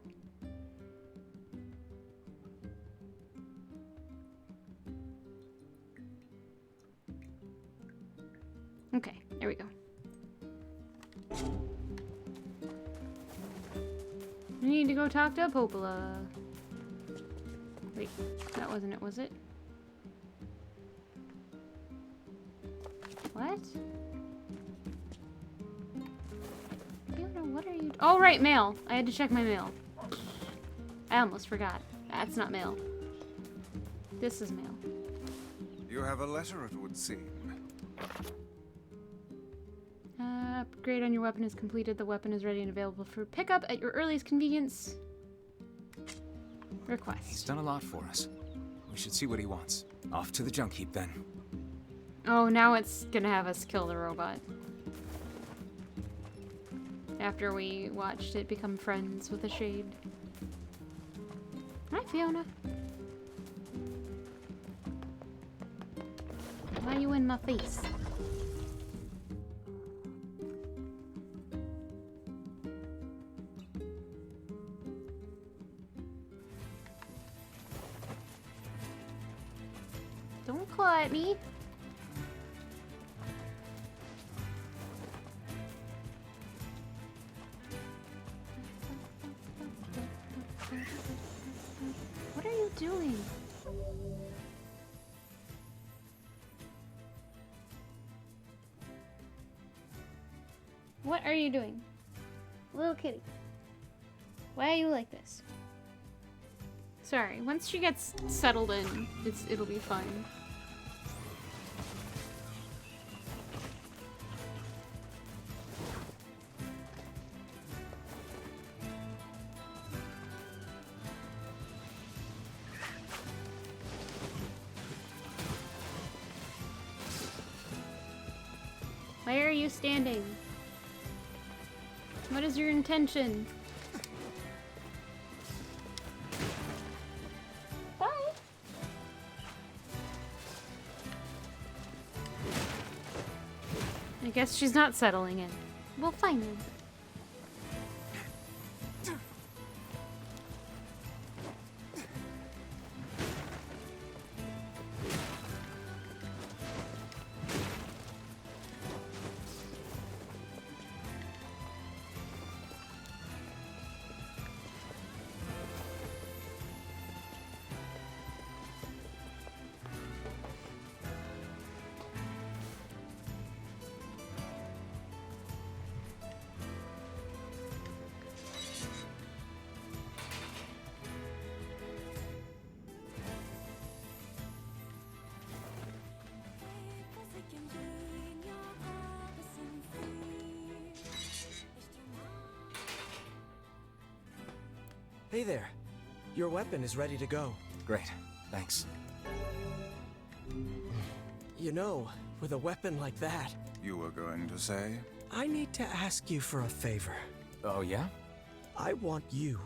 Okay, there we go. I need to go talk to Popola. Wait, that wasn't it, was it? What? Fiona, what are you... Oh, right, mail. I had to check my mail. I almost forgot. That's not mail. This is mail. You have a letter, it would seem. Upgrade on your weapon is completed. The weapon is ready and available for pickup at your earliest convenience. Request. He's done a lot for us. We should see what he wants. Off to the junk heap then. Oh, now it's gonna have us kill the robot. After we watched it become friends with a shade. Hi, Fiona. Why are you in my face? Don't claw at me. What are you doing? What are you doing? Little kitty. Why are you like this? Sorry, once she gets settled in, it'll be fine. Why are you standing? What is your intention? Bye. I guess she's not settling in. We'll find her. Hey there. Your weapon is ready to go. Great. Thanks. You know, with a weapon like that... You were going to say? I need to ask you for a favor. Oh, yeah? I want you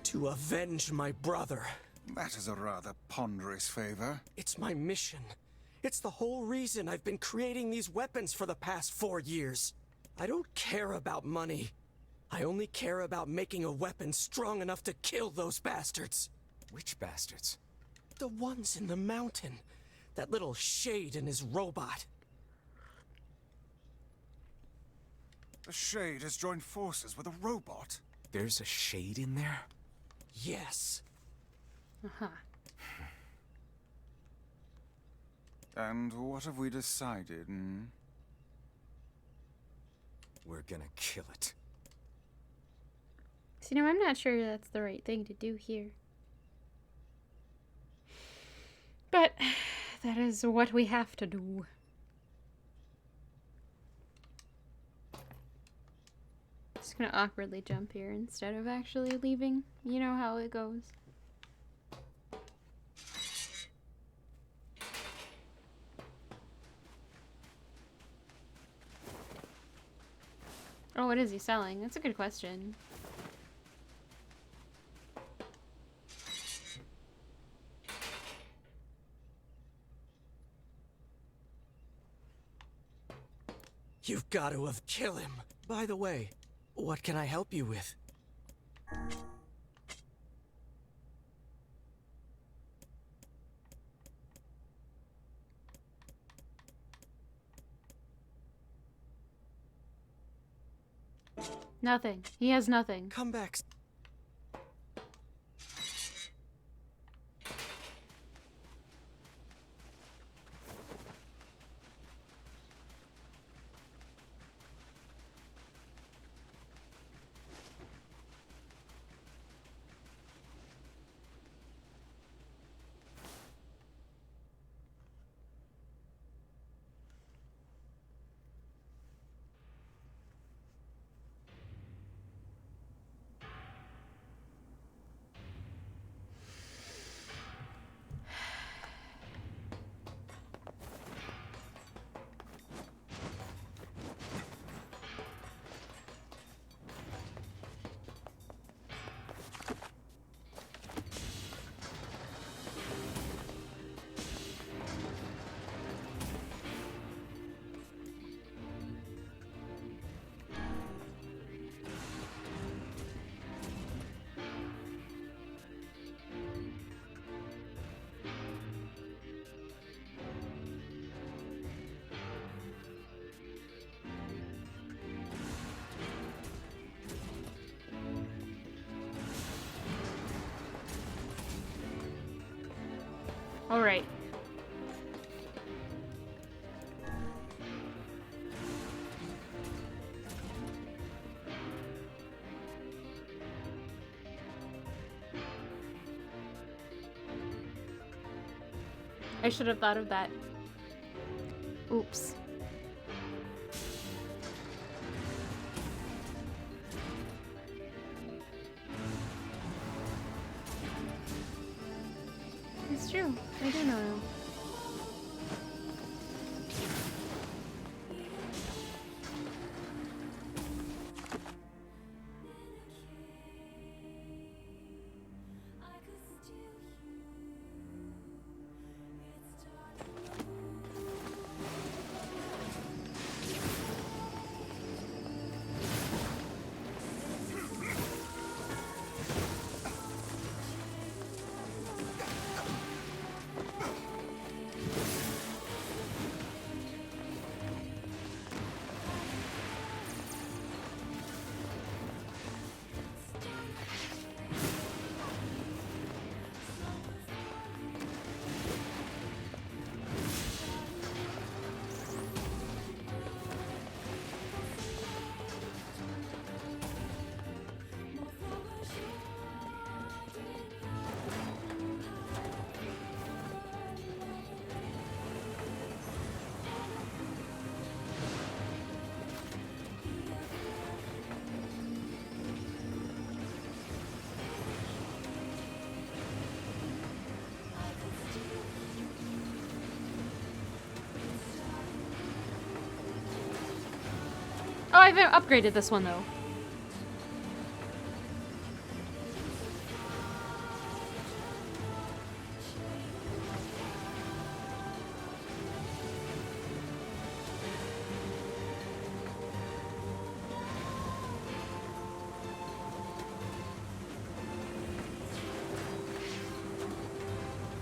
to avenge my brother. That is a rather ponderous favor. It's my mission. It's the whole reason I've been creating these weapons for the past 4 years. I don't care about money. I only care about making a weapon strong enough to kill those bastards. Which bastards? The ones in the mountain. That little shade and his robot. The Shade has joined forces with a robot. There's a Shade in there? Yes. Uh-huh. And what have we decided, hmm? We're gonna kill it. So, you know, I'm not sure that's the right thing to do here. But that is what we have to do. Just gonna awkwardly jump here instead of actually leaving. You know how it goes. Oh, what is he selling? That's a good question. You've got to have killed him. By the way, what can I help you with? Nothing. He has nothing. Come back. All right. I should have thought of that. Oops. It's true. I do know. Oh, I've upgraded this one though.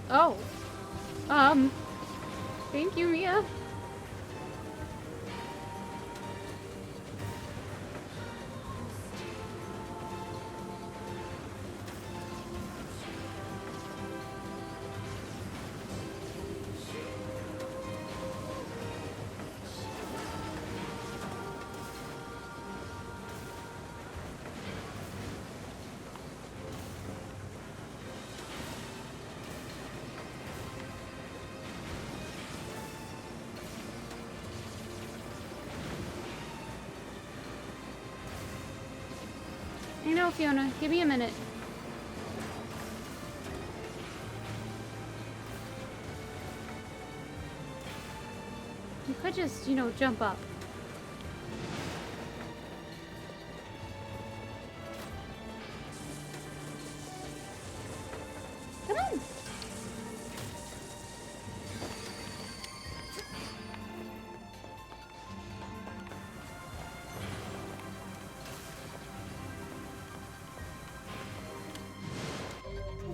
Oh. Thank you, Mia. I know, Fiona. Give me a minute. You could just, you know, jump up. Come on.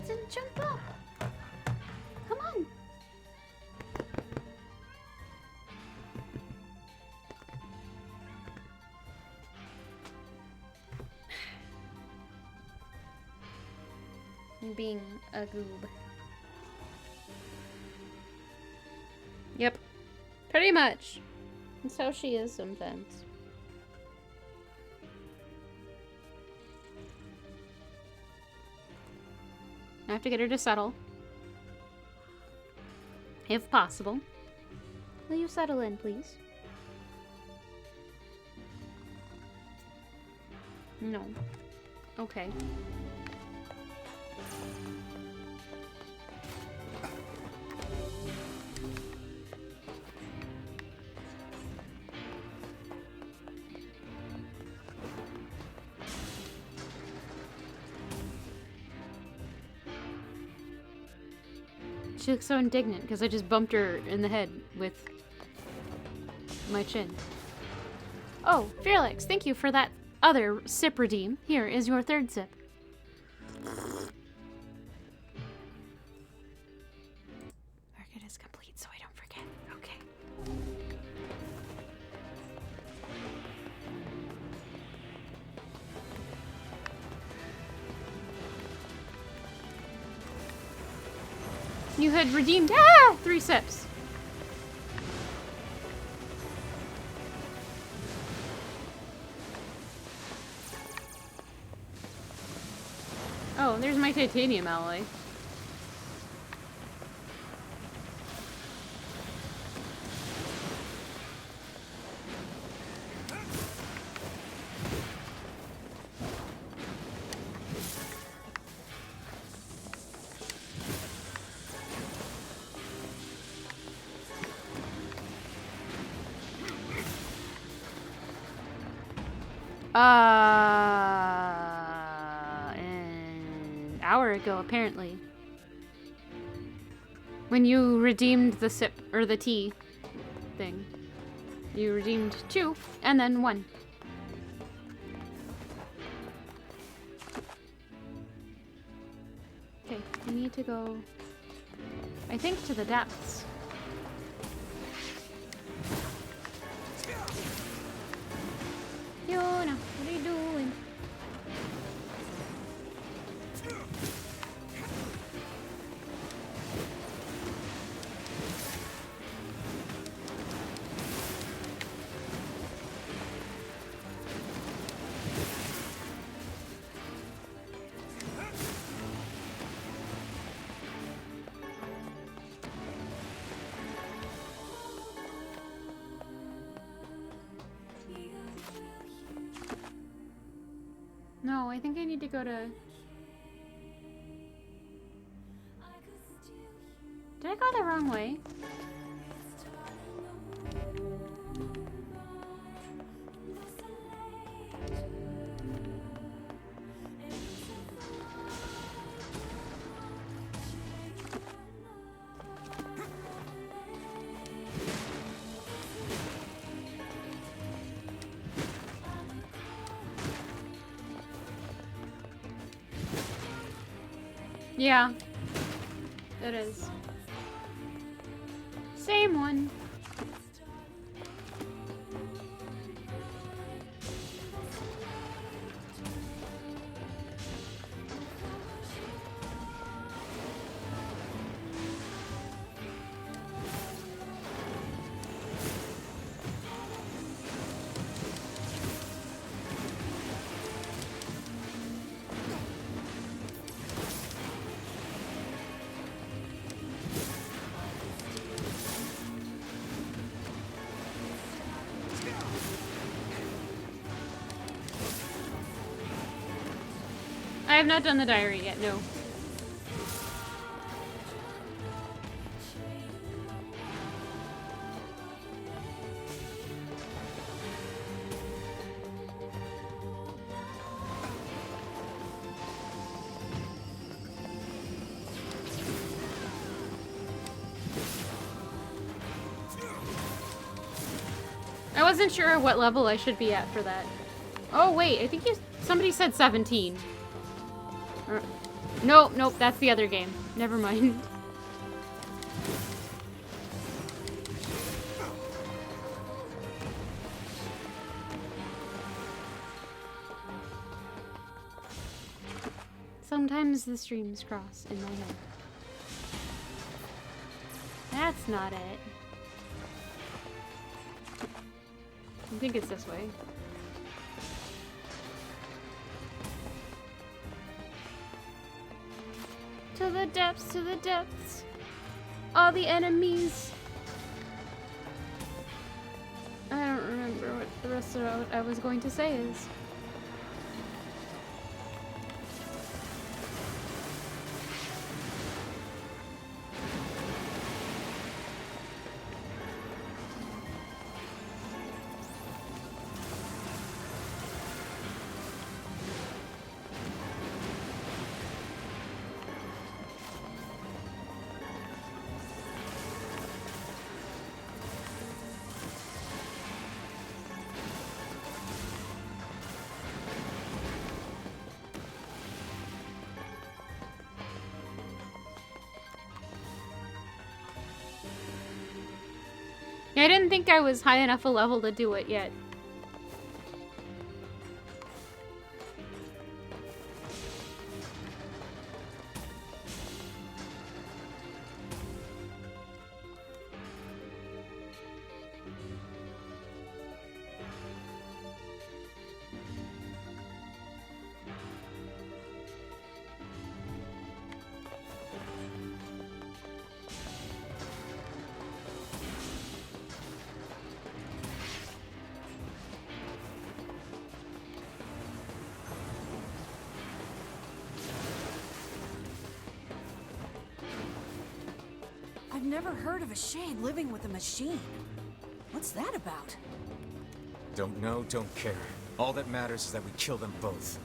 Then jump up. Come on. I'm being a goob. Yep. Pretty much. That's how she is sometimes. I have to get her to settle. If possible. Will you settle in, please? No. Okay. She looks so indignant because I just bumped her in the head with my chin. Oh, Felix, thank you for that other sip redeem. Here is your third sip. Circuit is complete, so I don't forget. Okay. You had redeemed 3 sips. Oh, there's my titanium alloy. An hour ago, apparently. When you redeemed the sip, or the tea thing. You redeemed 2, and then 1. Okay, we need to go, I think, to the depths. Fiona, what are you doing? No, I think I need to go to... Did I go the wrong way? Yeah, it is. Same one. I have not done the diary yet, no. I wasn't sure what level I should be at for that. Oh wait, I think somebody said 17. Nope, nope, that's the other game. Never mind. Sometimes the streams cross in my head. That's not it. I think it's this way. To the depths, to the depths. All the enemies. I don't remember what the rest of what I was going to say is. I didn't think I was high enough a level to do it yet. I've never heard of a shade living with a machine. What's that about? Don't know, don't care. All that matters is that we kill them both.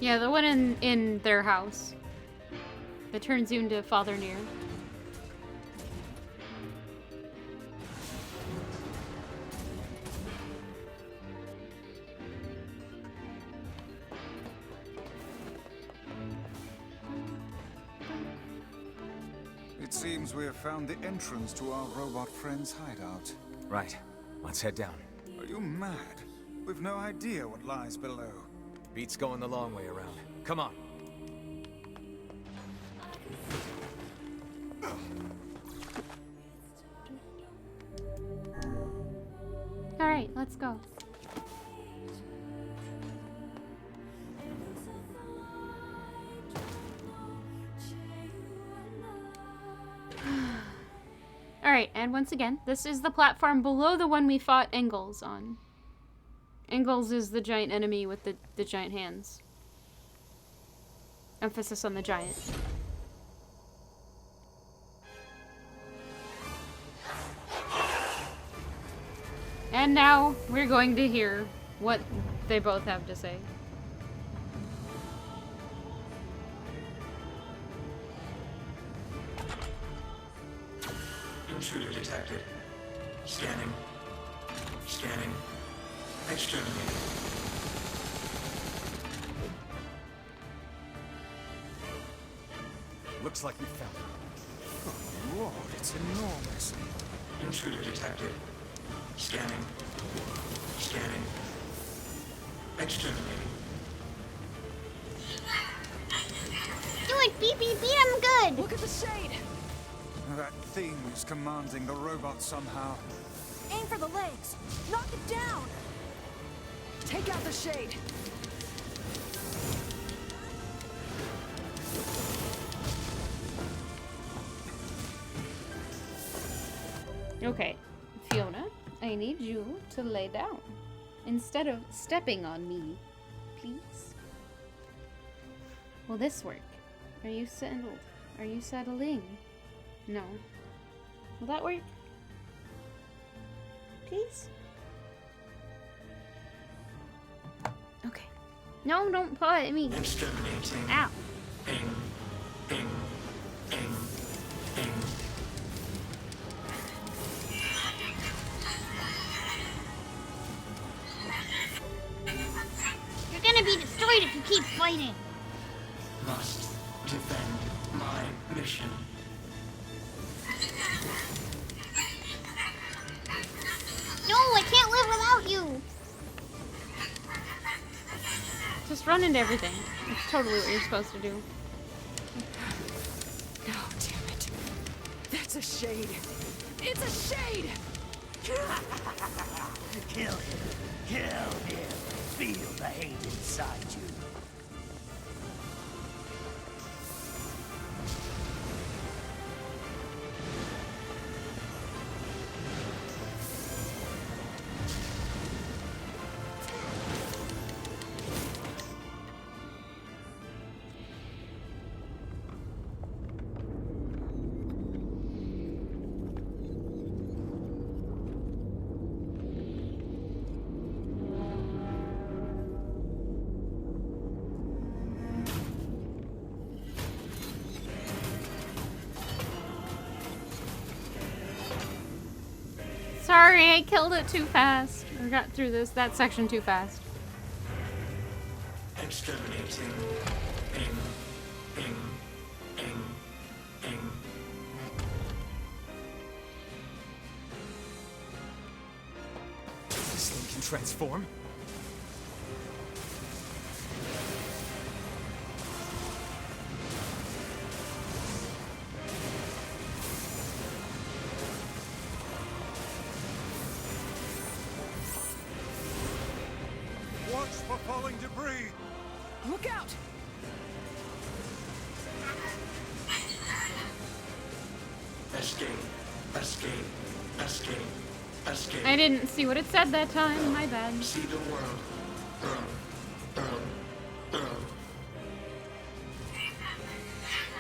Yeah, the one in their house. That turns you into Father NieR. It seems we have found the entrance to our robot friend's hideout. Right. Let's head down. Are you mad? We've no idea what lies below. Beats going the long way around. Come on. Alright, let's go. Alright, and once again, this is the platform below the one we fought Engels on. Engels is the giant enemy with the giant hands. Emphasis on the giant. And now we're going to hear what they both have to say. Intruder detected. Scanning. Scanning. Exterminating. Looks like we found it. Oh, Lord, it's enormous. Intruder detected. Scanning. Scanning. Exterminating. Do it, beep, beep, beep, I'm good! Look at the shade! That thing is commanding the robot somehow. Aim for the legs! Knock it down! Take out the shade! Okay, Fiona, I need you to lay down instead of stepping on me, please. Will this work? Are you settled? Are you settling? No. Will that work? Please? Okay. No, don't paw at me. Exterminating. Ow. Ing. Ing. Ing. Ing. You're gonna be destroyed if you keep fighting. Must defend my mission. No, I can't live without you. Just run into everything. It's totally what you're supposed to do. Oh, damn it. That's a shade. It's a shade! Kill him. Kill him. Feel the hate inside you. Sorry, I killed it too fast. Or got through that section too fast. Exterminating. Ing. Ing. Ing. Ing. This thing can transform? Watch for falling debris. Look out! Escape. Escape. Escape. Escape. I didn't see what it said that time. My bad. See the world.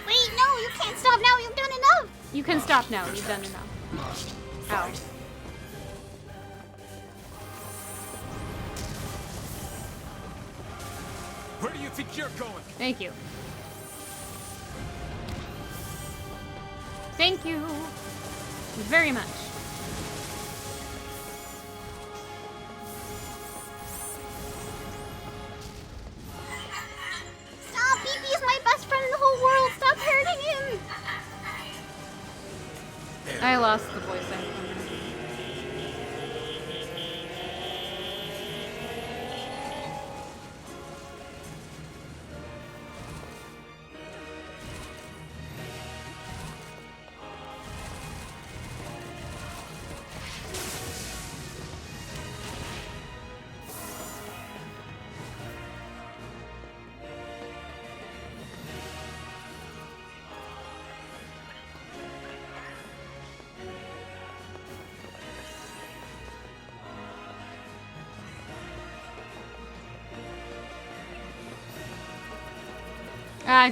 Wait, no, you can't stop now. You've done enough. You can stop now. You've done enough. Must Ow. fight. Where do you think you're going? Thank you. Thank you very much. Stop. BB is my best friend in the whole world. Stop hurting him. I lost the voice actor.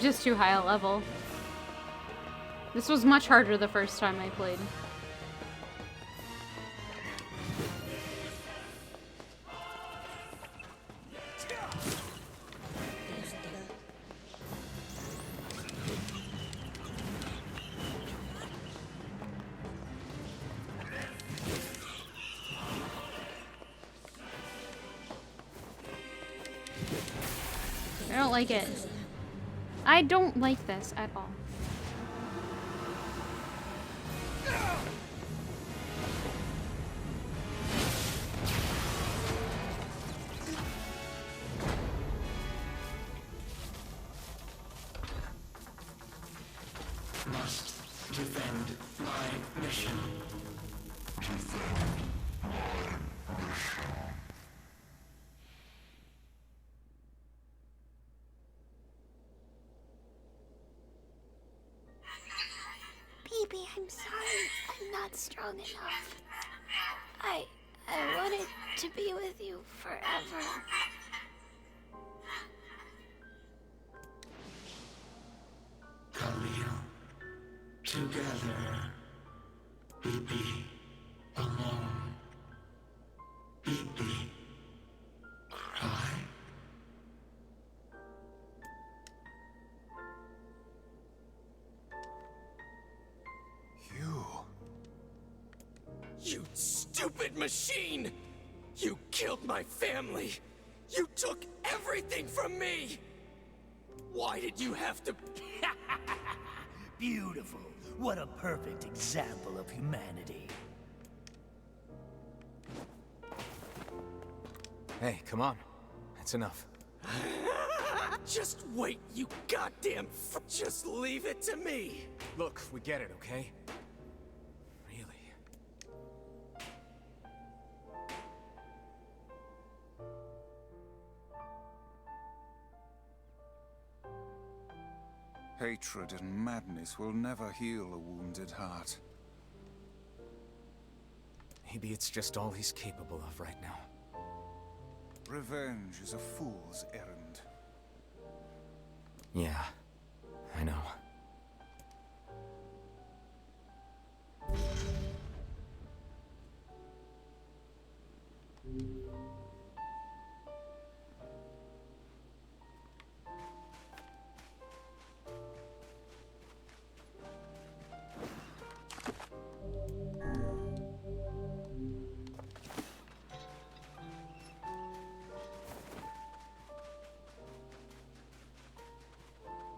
Just too high a level. This was much harder the first time I played. I don't like it. I don't like this at all. Must defend my mission. Baby, I'm sorry. I'm not strong enough. I wanted to be with you forever. Khalil. Together. BB. Alone. BB. Cry. You stupid machine! You killed my family! You took everything from me! Why did you have to... Beautiful. What a perfect example of humanity. Hey, come on. That's enough. Just wait, you goddamn just leave it to me! Look, we get it, okay? Really? Hatred and madness will never heal a wounded heart. Maybe it's just all he's capable of right now. Revenge is a fool's errand. Yeah, I know.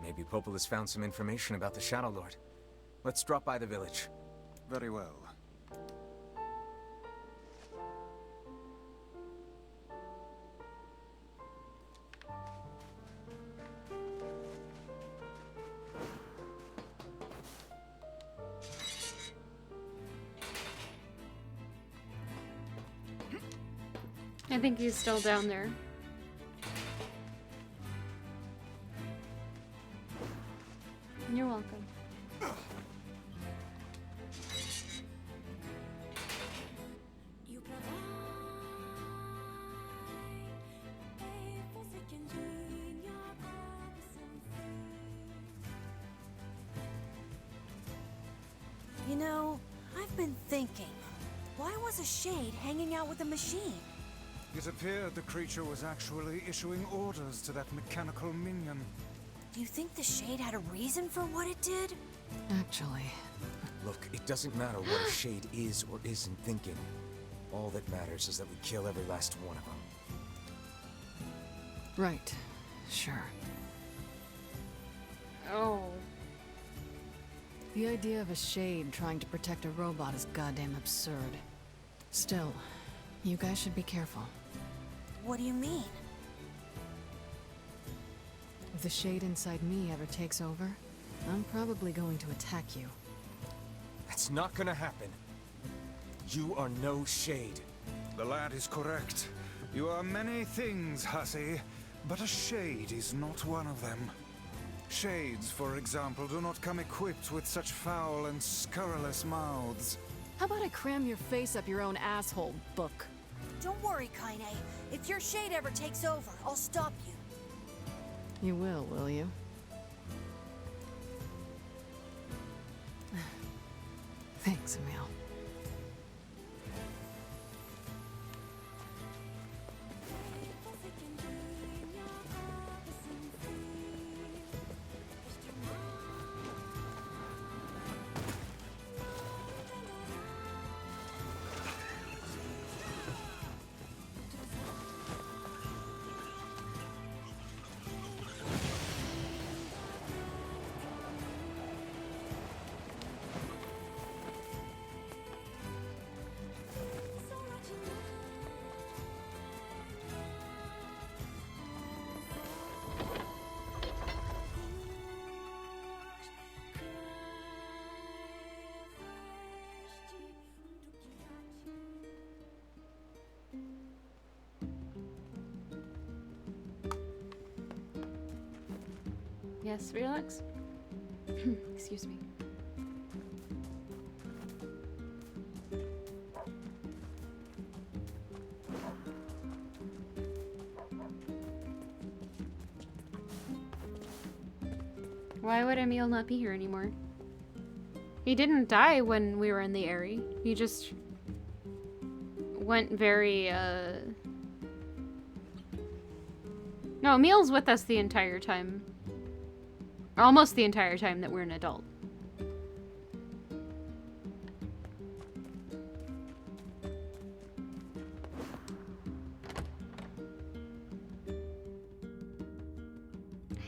Maybe Popol has found some information about the Shadow Lord. Let's drop by the village. Very well. I think he's still down there. You're welcome. You know, I've been thinking, why was a shade hanging out with a machine? It appeared the creature was actually issuing orders to that mechanical minion. Do you think the shade had a reason for what it did? Actually. Look, it doesn't matter what a shade is or isn't thinking. All that matters is that we kill every last one of them. Right. Sure. Oh. The idea of a shade trying to protect a robot is goddamn absurd. Still, you guys should be careful. What do you mean? If the shade inside me ever takes over, I'm probably going to attack you. That's not gonna happen. You are no shade. The lad is correct. You are many things, hussy, but a shade is not one of them. Shades, for example, do not come equipped with such foul and scurrilous mouths. How about I cram your face up your own asshole, book? Don't worry, Kaine. If your shade ever takes over, I'll stop you. You will you? Thanks, Emil. Yes, relax. Excuse me. Why would Emil not be here anymore? He didn't die when we were in the area. He just went very, No, Emil's with us the entire time. Almost the entire time that we're an adult.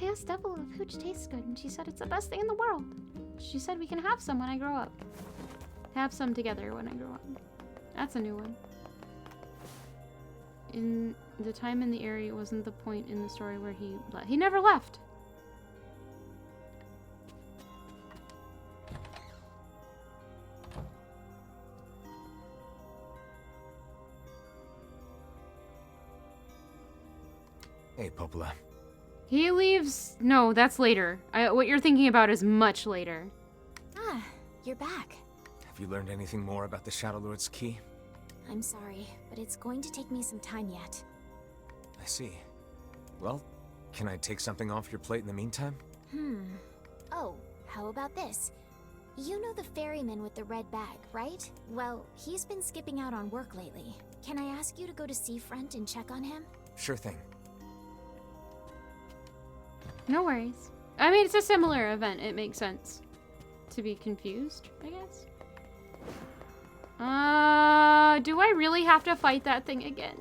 I asked Devil if hooch tastes good, and she said it's the best thing in the world. She said we can have some when I grow up. Have some together when I grow up. That's a new one. In the time in the area, wasn't the point in the story where he never left. Hey, Popola. He leaves. No, that's later. What you're thinking about is much later. Ah, you're back. Have you learned anything more about the Shadow Lord's key? I'm sorry, but it's going to take me some time yet. I see. Well, can I take something off your plate in the meantime? Oh, how about this? You know the ferryman with the red bag, right? Well, he's been skipping out on work lately. Can I ask you to go to Seafront and check on him? Sure thing. No worries. I mean, it's a similar event. It makes sense to be confused, I guess. Do I really have to fight that thing again?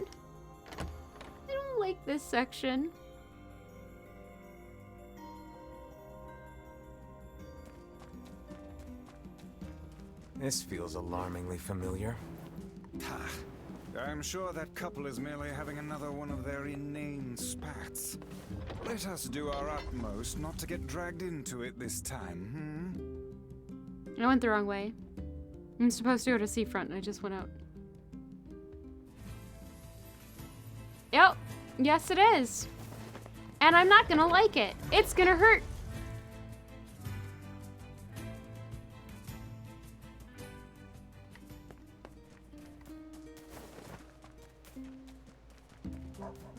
I don't like this section. This feels alarmingly familiar. I'm sure that couple is merely having another one of their inane spats. Let us do our utmost not to get dragged into it this time, I went the wrong way. I'm supposed to go to Seafront and I just went out. Yep. Yes, it is. And I'm not gonna like it. It's gonna hurt.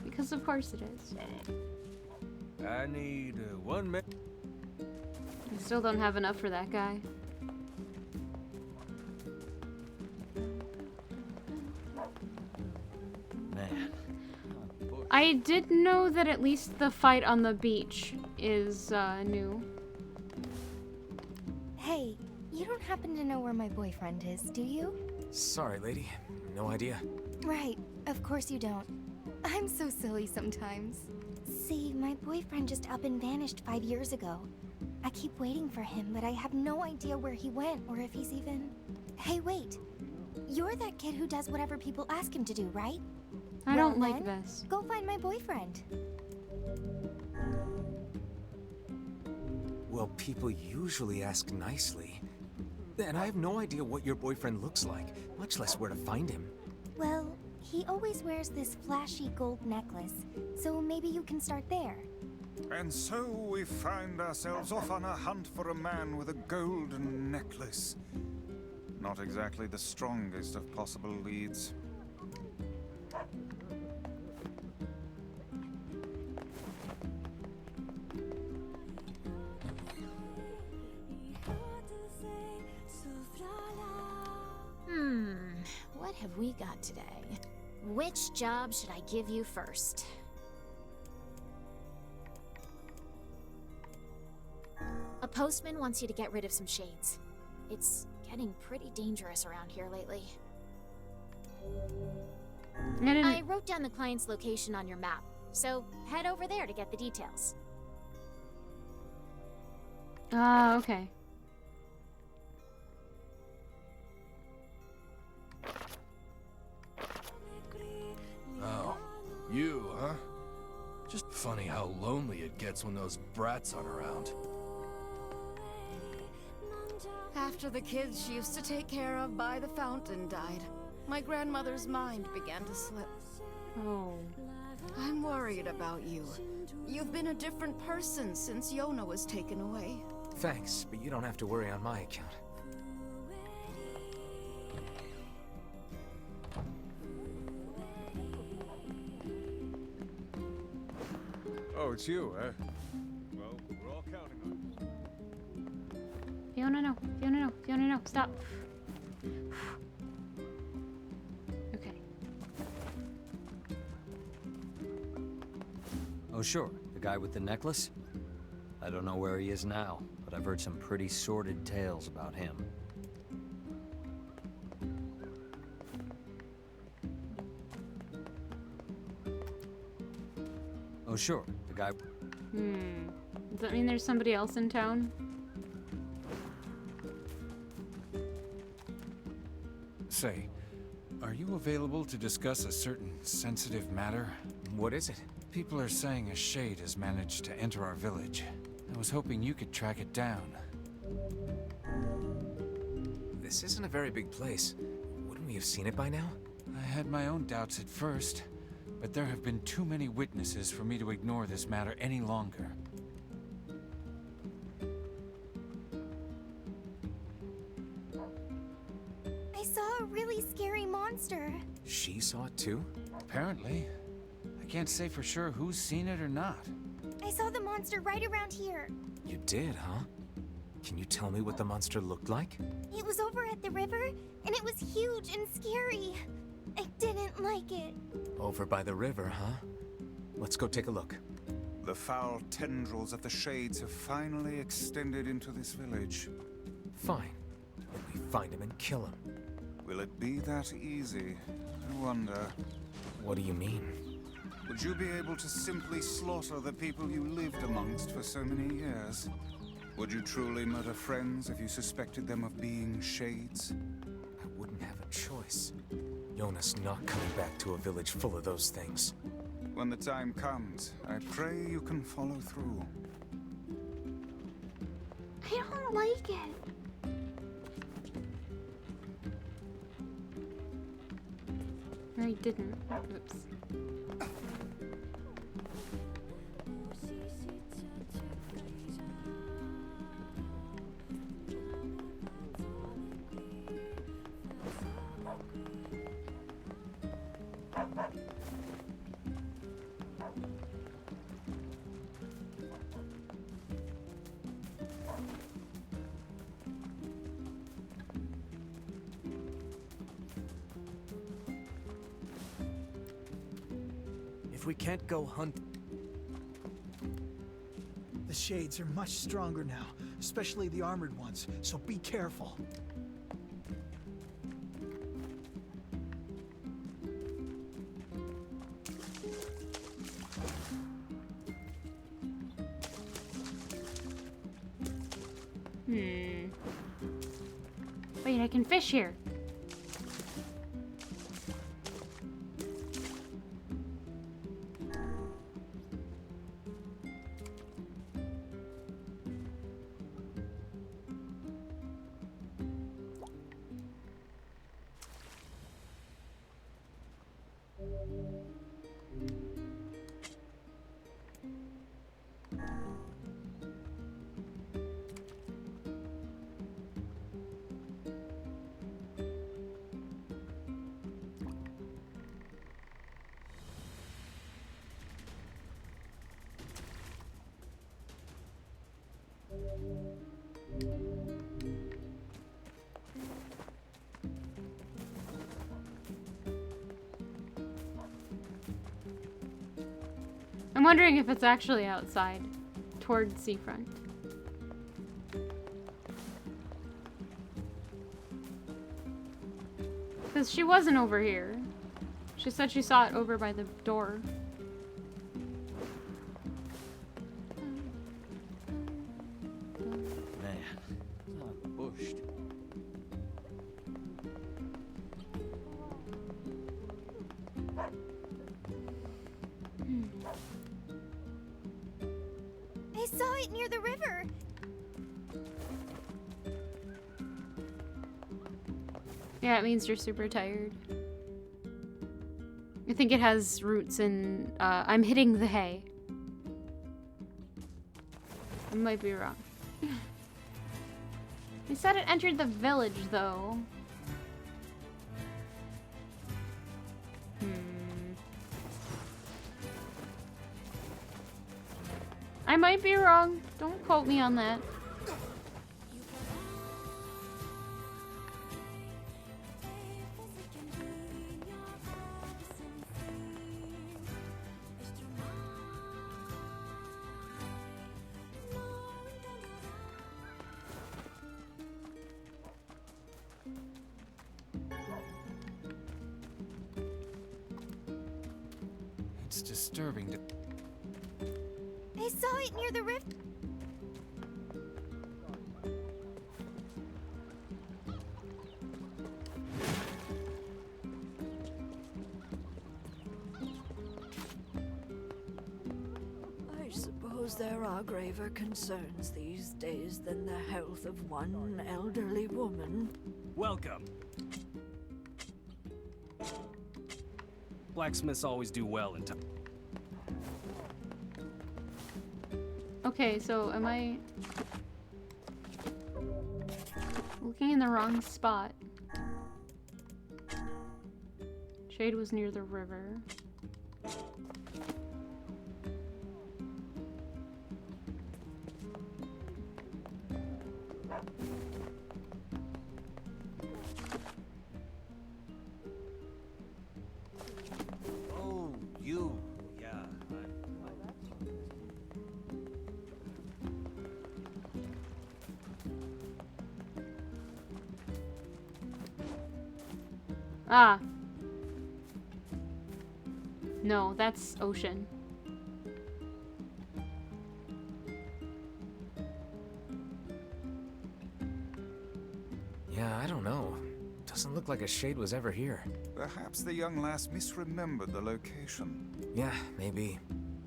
Because of course it is. I need 1 minute. I still don't have enough for that guy. I did know that at least the fight on the beach is new. Hey, you don't happen to know where my boyfriend is, do you? Sorry, lady. No idea. Right, of course you don't. I'm so silly sometimes. See, my boyfriend just up and vanished 5 years ago. I keep waiting for him, but I have no idea where he went or if he's even... Hey, wait. You're that kid who does whatever people ask him to do, right? I don't like then, this. Go find my boyfriend. Well, people usually ask nicely. And I have no idea what your boyfriend looks like, much less where to find him. Well, he always wears this flashy gold necklace, so maybe you can start there. And so we find ourselves off on a hunt for a man with a golden necklace. Not exactly the strongest of possible leads. What have we got today? Which job should I give you first? A postman wants you to get rid of some shades. It's getting pretty dangerous around here lately. I wrote down the client's location on your map, so head over there to get the details. Okay. Oh, you, huh? Just funny how lonely it gets when those brats aren't around. After the kids she used to take care of by the fountain died, my grandmother's mind began to slip. Oh. I'm worried about you. You've been a different person since Yona was taken away. Thanks, but you don't have to worry on my account. Oh, it's you, eh? Well, we're all counting on it. Fiona, no. Fiona, no. Fiona, no. Stop. Okay. Oh, sure. The guy with the necklace? I don't know where he is now, but I've heard some pretty sordid tales about him. Oh, sure. The guy... Does that mean there's somebody else in town? Say, are you available to discuss a certain sensitive matter? What is it? People are saying a shade has managed to enter our village. I was hoping you could track it down. This isn't a very big place. Wouldn't we have seen it by now? I had my own doubts at first, but there have been too many witnesses for me to ignore this matter any longer. I saw a really scary monster. She saw it too? Apparently. I can't say for sure who's seen it or not. I saw the monster right around here. You did, huh? Can you tell me what the monster looked like? It was over at the river, and it was huge and scary. I didn't like it. Over by the river, huh? Let's go take a look. The foul tendrils of the shades have finally extended into this village. Fine. Then we find him and kill him. Will it be that easy? I wonder. What do you mean? Would you be able to simply slaughter the people you lived amongst for so many years? Would you truly murder friends if you suspected them of being shades? I wouldn't have a choice. Yona's not coming back to a village full of those things. When the time comes, I pray you can follow through. I don't like it. I didn't. Oops. If we can't go hunt... The shades are much stronger now, especially the armored ones, so be careful. Wait, I can fish here. I'm wondering if it's actually outside, toward seafront. Because she wasn't over here. She said she saw it over by the door. Man, it's all bushed. I saw it near the river. Yeah, it means you're super tired. I think it has roots in, I'm hitting the hay. I might be wrong. They said it entered the village, though. I might be wrong. Don't quote me on that. It's disturbing to... I saw it near the river. I suppose there are graver concerns these days than the health of one elderly woman. Welcome. Blacksmiths always do well in time. Okay, so am I looking in the wrong spot? Shade was near the river. Oh, you. Yeah. Ah. No, that's ocean. Yeah, I don't know. Doesn't look like a shade was ever here. Perhaps the young lass misremembered the location. Yeah, maybe.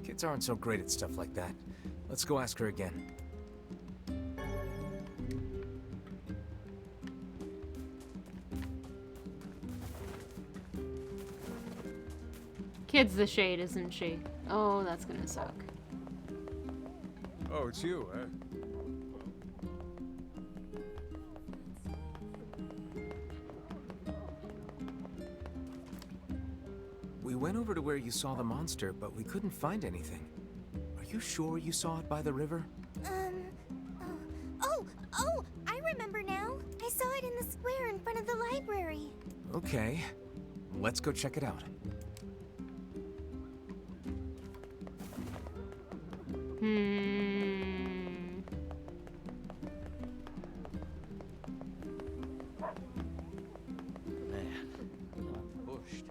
Kids aren't so great at stuff like that. Let's go ask her again. Kid's the shade, isn't she? Oh, that's gonna suck. Oh, it's you, eh? We went over to where you saw the monster, but we couldn't find anything. Are you sure you saw it by the river? Oh, I remember now. I saw it in the square in front of the library. Okay. Let's go check it out. Man, I'm pushed.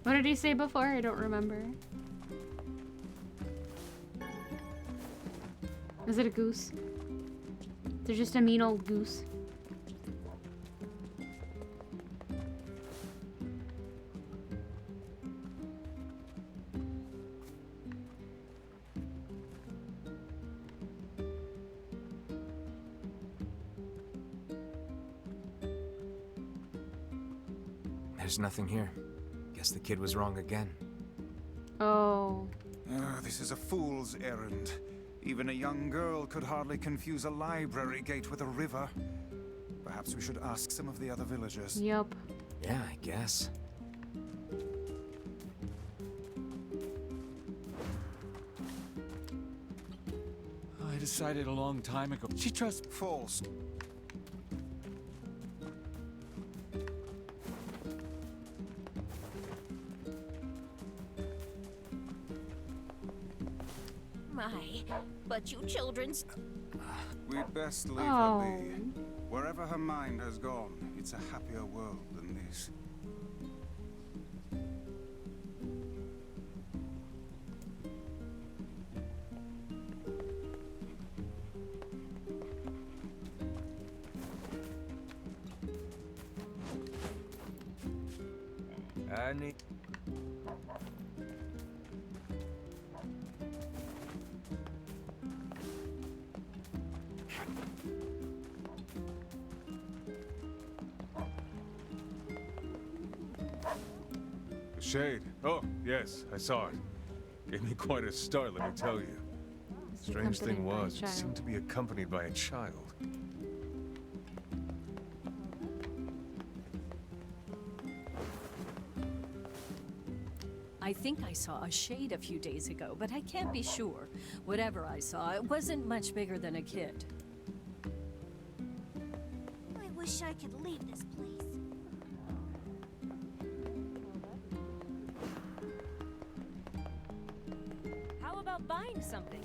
What did he say before? I don't remember. Is it a goose? They're just a mean old goose. There's nothing here. Guess the kid was wrong again. Oh. This is a fool's errand. Even a young girl could hardly confuse a library gate with a river. Perhaps we should ask some of the other villagers. Yup. Yeah, I guess. I decided a long time ago. She trusts. False. My, but you children's... We'd best leave her be. Wherever her mind has gone, it's a happier world than this. I need... Shade. Oh, yes, I saw it. Gave me quite a start, let me tell you. Strange thing was, it seemed to be accompanied by a child. I think I saw a shade a few days ago, but I can't be sure. Whatever I saw, it wasn't much bigger than a kid. I wish I could leave this place. How about buying something?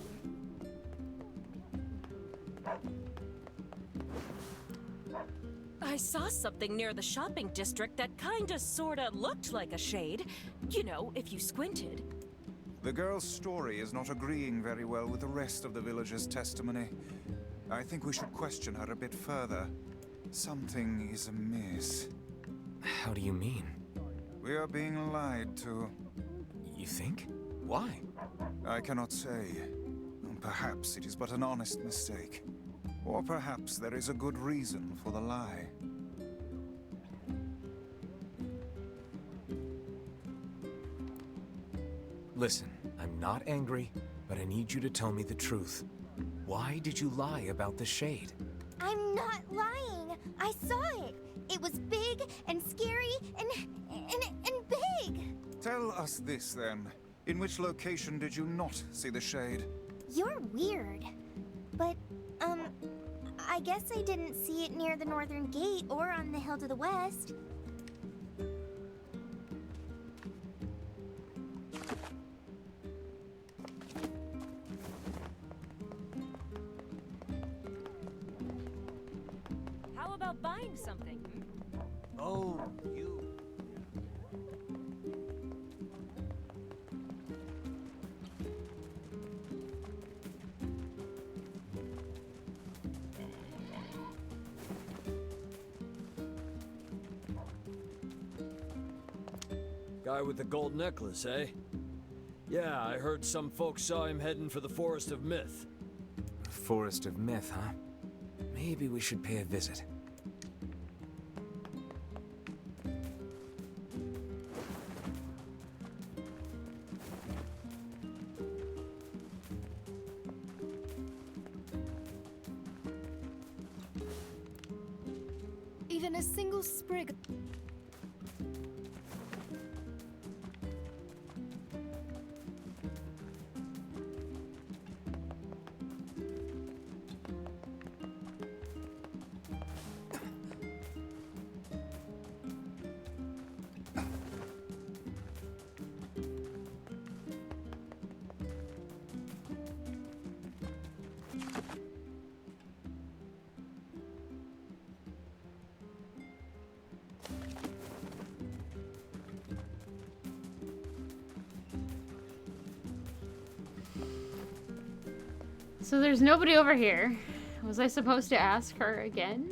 I saw something near the shopping district that kinda sorta looked like a shade. You know, if you squinted. The girl's story is not agreeing very well with the rest of the villagers' testimony. I think we should question her a bit further. Something is amiss. How do you mean? We are being lied to. You think? Why? I cannot say. Perhaps it is but an honest mistake. Or perhaps there is a good reason for the lie. Listen, I'm not angry, but I need you to tell me the truth. Why did you lie about the shade? I'm not lying. I saw it. It was big and scary and big. Tell us this then. In which location did you not see the shade? You're weird. But, I guess I didn't see it near the northern gate or on the hill to the west. How about buying something? Oh, you. Guy with the gold necklace, eh? Yeah, I heard some folks saw him heading for the Forest of Myth. Forest of Myth, huh? Maybe we should pay a visit. Even a single sprig. So there's nobody over here. Was I supposed to ask her again?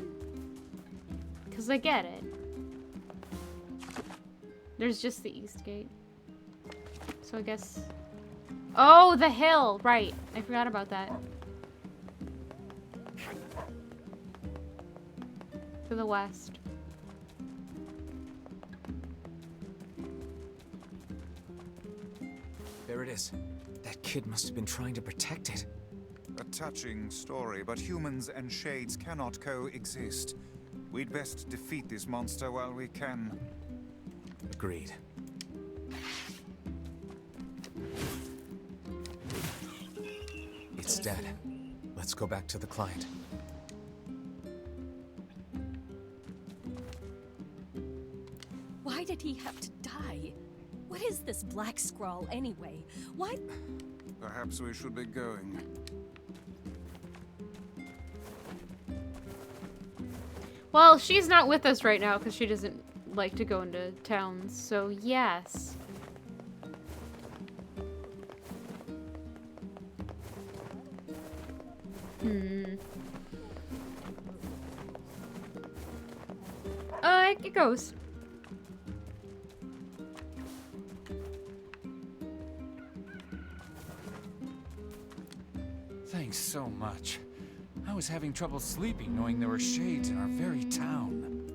Because I get it. There's just the east gate. So I guess... Oh, the hill! Right. I forgot about that. To the west. There it is. That kid must have been trying to protect it. A touching story, but humans and shades cannot coexist. We'd best defeat this monster while we can. Agreed. It's dead. Let's go back to the client. Why did he have to die? What is this black scrawl anyway? Why? Perhaps we should be going. Well, she's not with us right now because she doesn't like to go into towns, so yes. It goes. Thanks so much. I was having trouble sleeping knowing there were shades in our very town.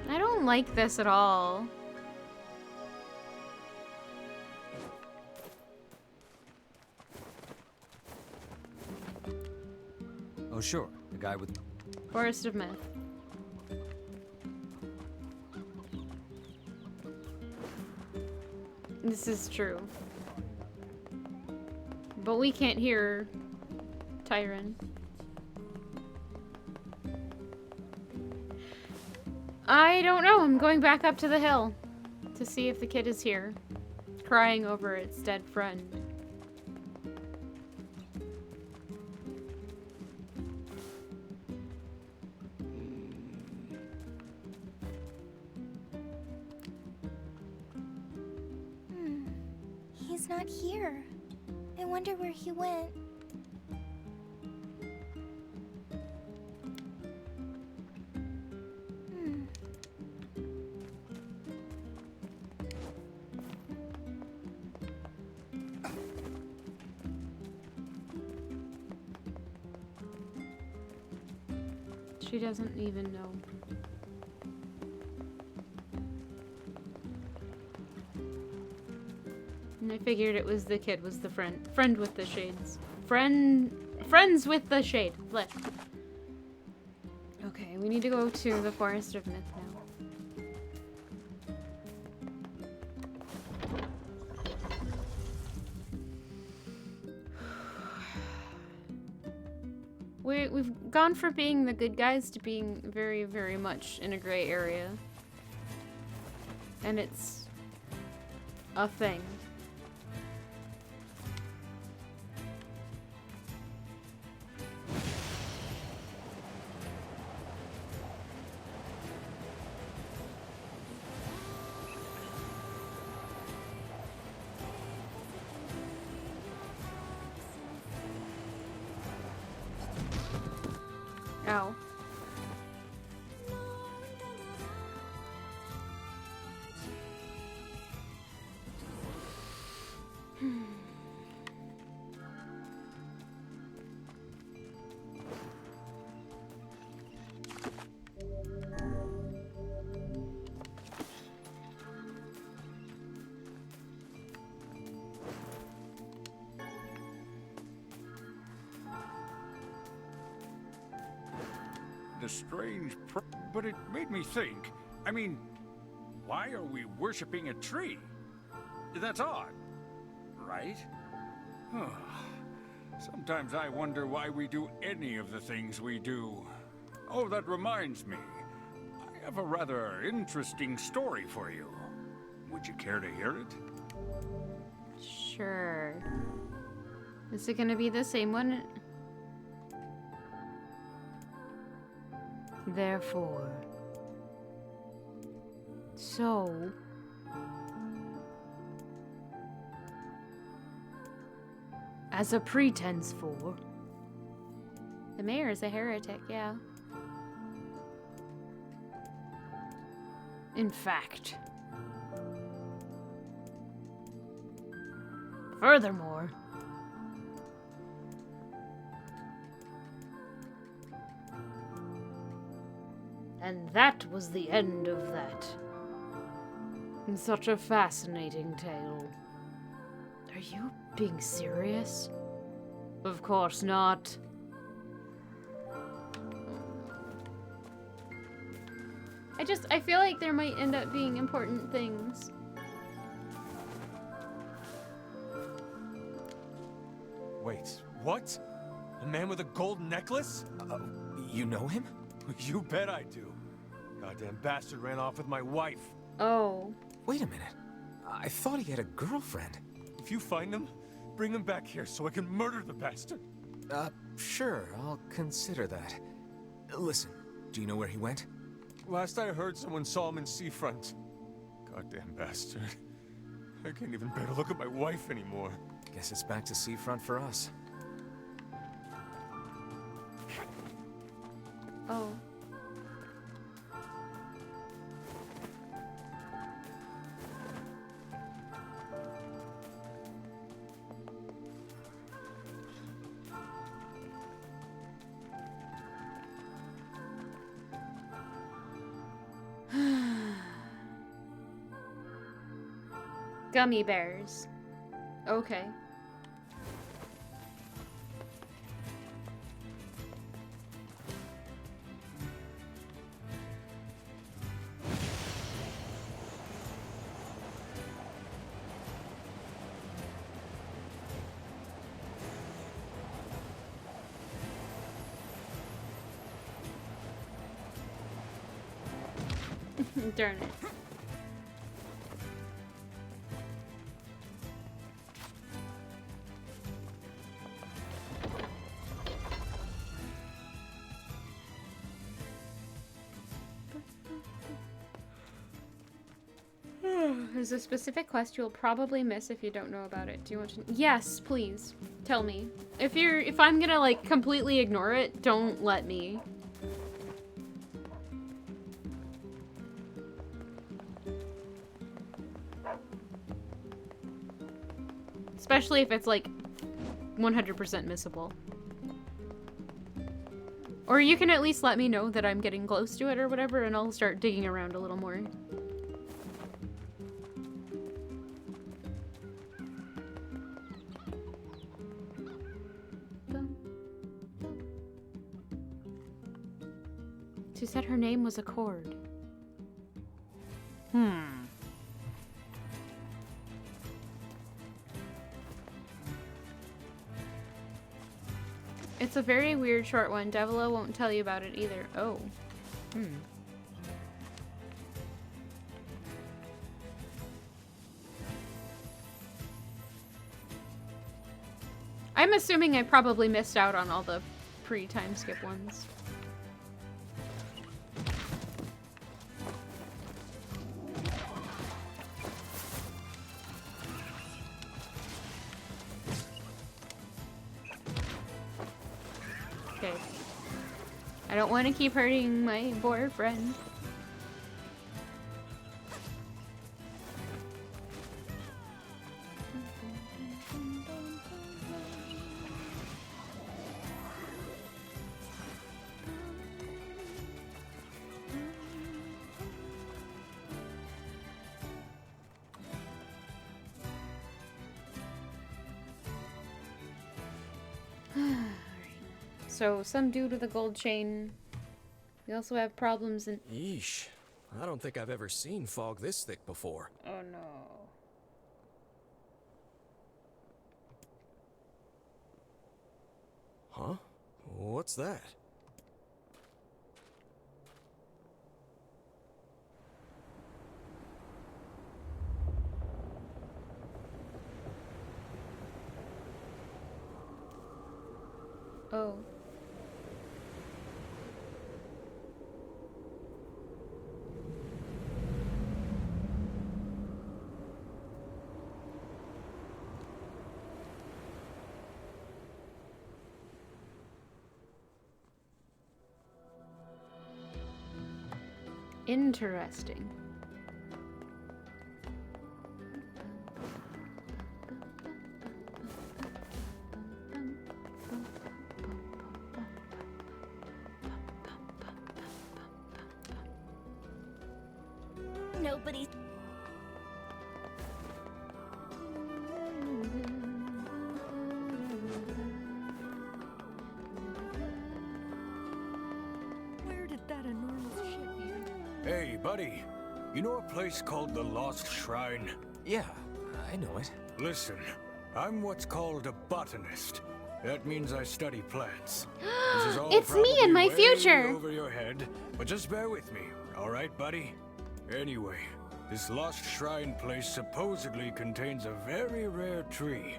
I don't like this at all. Oh sure, the guy with... Forest of Myth. This is true. But we can't hear Tyron. I don't know. I'm going back up to the hill to see if the kid is here, crying over its dead friend. He's not here. I wonder where he went. She doesn't even know. And I figured it was the kid was the friend with the shades. Friends with the shade. Blech. Okay, we need to go to the Forest of Myth now. We've gone from being the good guys to being very, very much in a gray area. And it's a thing. Ow. The strange but it made me think. I mean, why are we worshipping a tree? That's odd, right? Sometimes I wonder why we do any of the things we do. Oh, that reminds me. I have a rather interesting story for you. Would you care to hear it? Sure. Is it gonna be the same one? Therefore. So. has a pretense for. The mayor is a heretic, yeah. In fact. Furthermore, and that was the end of that. Such a fascinating tale. Are you being serious? Of course not. I feel like there might end up being important things. Wait, what? A man with a gold necklace? You know him? You bet I do. Goddamn bastard ran off with my wife. Oh. Wait a minute. I thought he had a girlfriend. If you find him, bring him back here so I can murder the bastard. Sure, I'll consider that. Listen, do you know where he went? Last I heard, someone saw him in Seafront. Goddamn bastard. I can't even bear to look at my wife anymore. Guess it's back to Seafront for us. Oh. Gummy bears. Okay. Darn it. There's a specific quest you'll probably miss if you don't know about it. Do you want to? Yes, please. Tell me. If I'm gonna like completely ignore it, don't let me. Especially if it's like 100% missable. Or you can at least let me know that I'm getting close to it or whatever, and I'll start digging around a little more. She said her name was Accord. It's a very weird short one. Devila won't tell you about it either. Oh. I'm assuming I probably missed out on all the pre-time skip ones. Okay. I don't want to keep hurting my boyfriend. So, some dude with a gold chain. We also have problems in... Yeesh. I don't think I've ever seen fog this thick before. Oh no. Huh? What's that? Oh. Interesting. Nobody. Where did that enormous ship be? Hey, buddy. You know a place called the Lost Shrine? Yeah, I know it. Listen, I'm what's called a botanist. That means I study plants. This is all It's me in my probably way future. over your head, but just bear with me, all right, buddy? Anyway, this Lost Shrine place supposedly contains a very rare tree,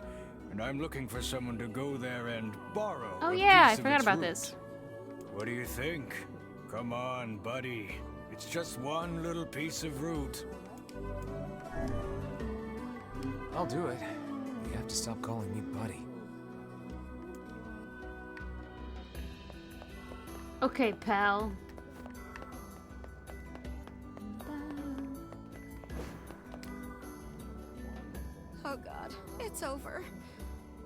and I'm looking for someone to go there and borrow. Oh a yeah, I piece of forgot its about root. this. What do you think? Come on, buddy. It's just one little piece of root. I'll do it. You have to stop calling me buddy. Okay, pal. Oh God, it's over.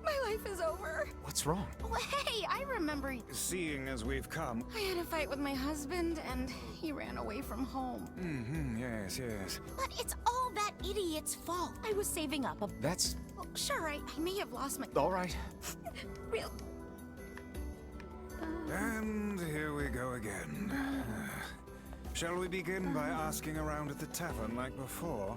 My life is over. What's wrong? Well, hey, I remember. Seeing as we've come. I had a fight with my husband, and he ran away from home. Mm-hmm, yes, yes. But it's all that idiot's fault. I was saving up a. That's... Well, sure, I may have lost my. all right. Real. And here we go again. Shall we begin by asking around at the tavern like before?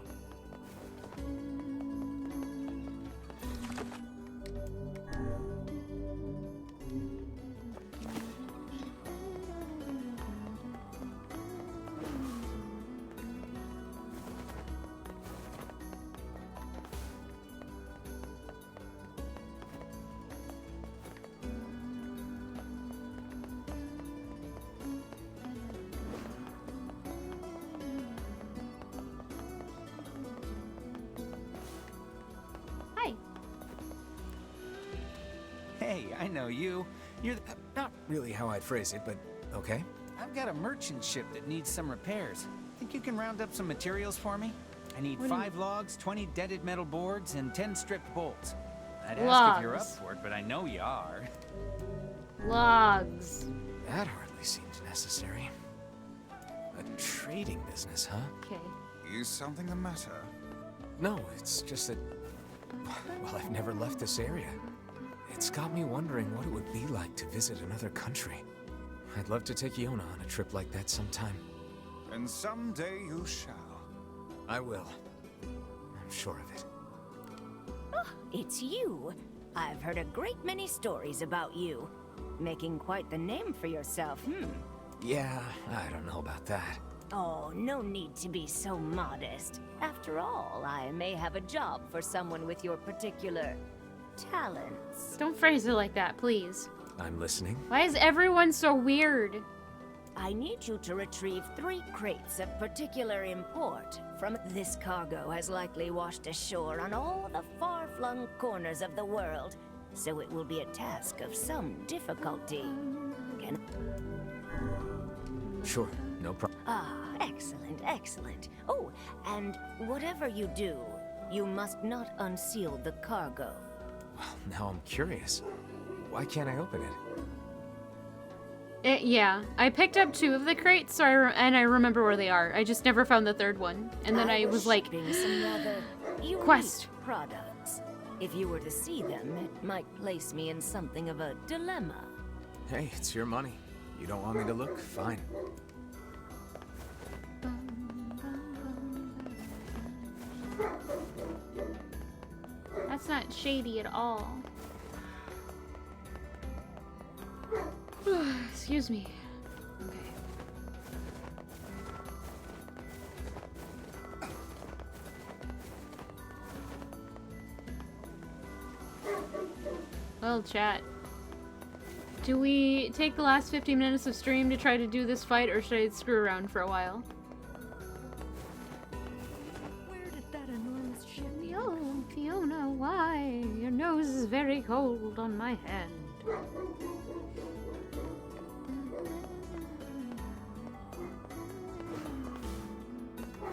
Hi. Hey, I know you. You're the... Not really how I'd phrase it, but okay. I've got a merchant ship that needs some repairs. Think you can round up some materials for me? I need What do you- 5 logs, 20 dented metal boards, and 10 stripped bolts. I'd ask if you're up Logs. for it, but I know you are. Logs. That hardly seems necessary. A trading business, huh? Okay. Is something the matter? No, it's just that... well, I've never left this area. It's got me wondering what it would be like to visit another country. I'd love to take Yona on a trip like that sometime. And someday you shall. I will. I'm sure of it. Oh, it's you. I've heard a great many stories about you. Making quite the name for yourself, Yeah, I don't know about that. Oh, no need to be so modest. After all, I may have a job for someone with your particular talents. Don't phrase it like that, please. I'm listening. Why is everyone so weird? I need you to retrieve 3 crates of particular import. From this cargo has likely washed ashore on all the far-flung corners of the world, so it will be a task of some difficulty. Can... Sure, no problem. Ah, excellent, excellent. Oh, and whatever you do, you must not unseal the cargo. Well, now I'm curious. Why can't I open it? Yeah, I picked up 2 of the crates, so I remember where they are. I just never found the 3rd one, and then I was like, some rather quest products. If you were to see them, it might place me in something of a dilemma. Hey, it's your money. You don't want me to look? Fine. That's not shady at all. Excuse me. Okay. Well, chat. Do we take the last 15 minutes of stream to try to do this fight, or should I screw around for a while? Where did that enormous ship be? Oh, Fiona, why? Your nose is very cold on my hand.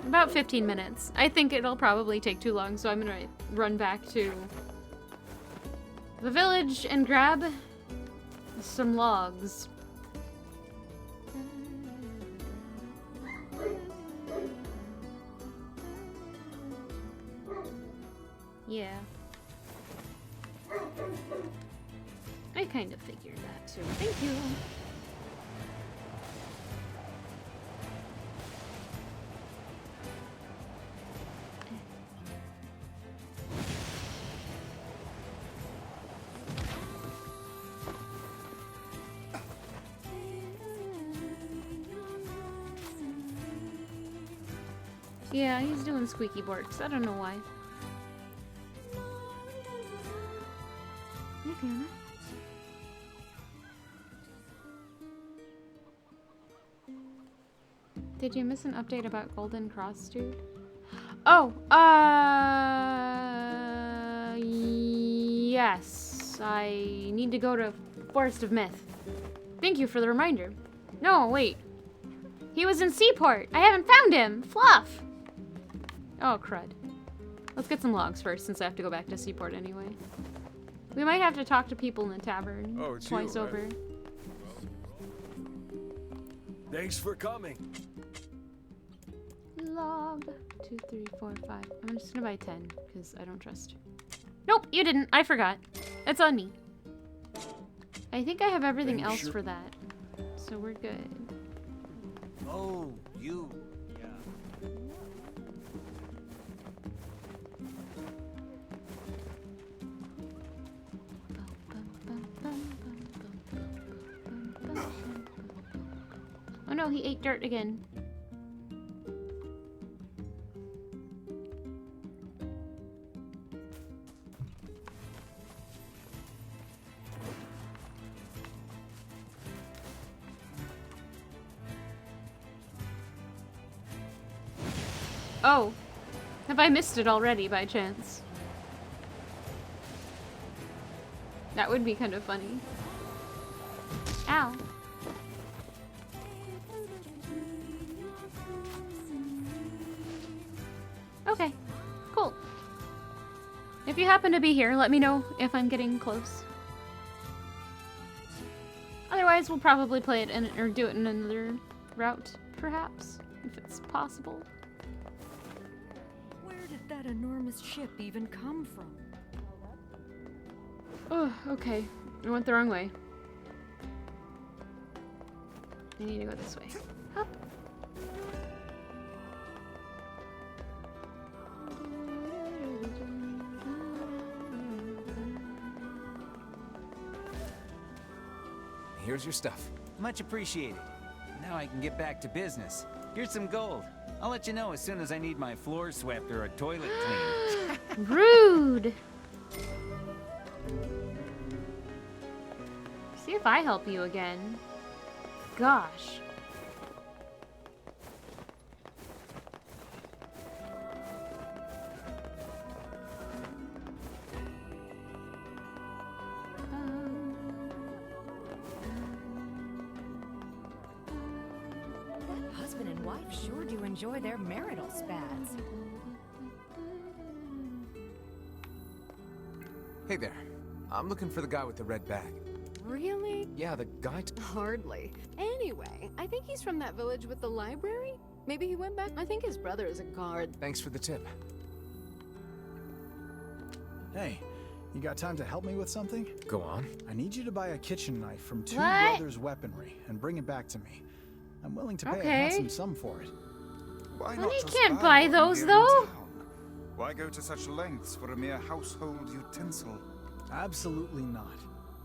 About 15 minutes. I think it'll probably take too long, so I'm gonna run back to the village and grab some logs. Yeah. I kind of figured that too. Thank you. Yeah, he's doing squeaky barks. I don't know why. Hey, Fiona. Did you miss an update about Golden Cross, dude? Oh, yes. I need to go to Forest of Myth. Thank you for the reminder. No, wait. He was in Seaport. I haven't found him. Fluff. Oh, crud. Let's get some logs first, since I have to go back to Seaport anyway. We might have to talk to people in the tavern twice over. Thanks for coming. Log 2, 3, 4, 5. I'm just gonna buy 10 because I don't trust. Nope, you didn't. I forgot. It's on me. I think I have everything else for that, so we're good. Oh, you. Oh no, he ate dirt again. Oh, have I missed it already by chance? That would be kind of funny. Ow. Okay, cool. If you happen to be here, let me know if I'm getting close. Otherwise, we'll probably play it in, or do it in another route, perhaps, if it's possible. Where did that enormous ship even come from? Oh, okay. I went the wrong way. I need to go this way. Up. Here's your stuff. Much appreciated. Now I can get back to business. Here's some gold. I'll let you know as soon as I need my floor swept or a toilet cleaned. Rude! See if I help you again. Gosh. That husband and wife sure do enjoy their marital spats. Hey there. I'm looking for the guy with the red bag. Really? Yeah, the guy. Hardly. Anyway, I think he's from that village with the library. Maybe he went back. I think his brother is a guard. Thanks for the tip. Hey, you got time to help me with something? Go on. I need you to buy a kitchen knife from Two What? Brothers Weaponry and bring it back to me. I'm willing to pay a Okay. handsome sum for it. Why Well, not you just can't buy buy one those, here in though. town? Why go to such lengths for a mere household utensil? Absolutely not.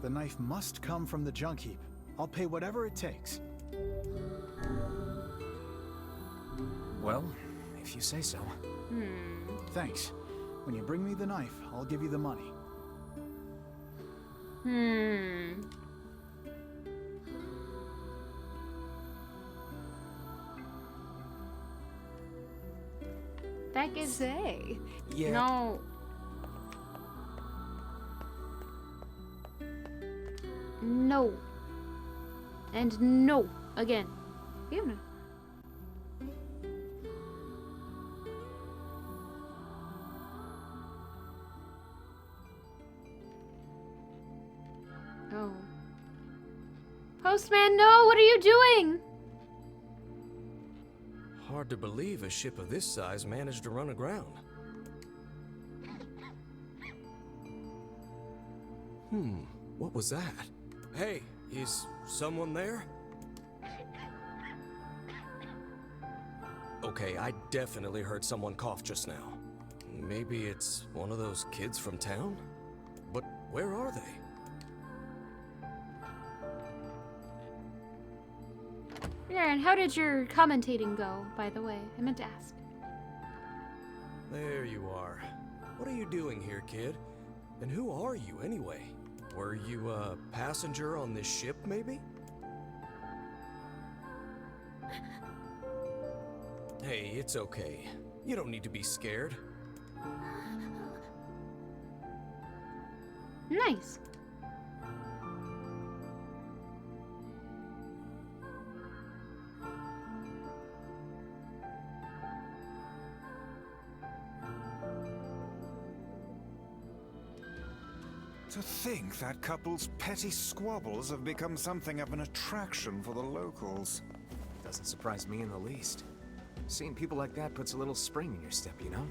The knife must come from the junk heap. I'll pay whatever it takes. Well, if you say so. Thanks. When you bring me the knife, I'll give you the money. That gets... Say. Yeah. No. No. And no. Again. Fiona. Postman, no, what are you doing? Hard to believe a ship of this size managed to run aground. What was that? Hey, is someone there? Okay, I definitely heard someone cough just now. Maybe it's one of those kids from town? But where are they? Yeah, and how did your commentating go, by the way? I meant to ask. There you are. What are you doing here, kid? And who are you, anyway? Were you a passenger on this ship, maybe? Hey, it's okay. You don't need to be scared. Nice. To think that couple's petty squabbles have become something of an attraction for the locals. Doesn't surprise me in the least. Seeing people like that puts a little spring in your step, you know?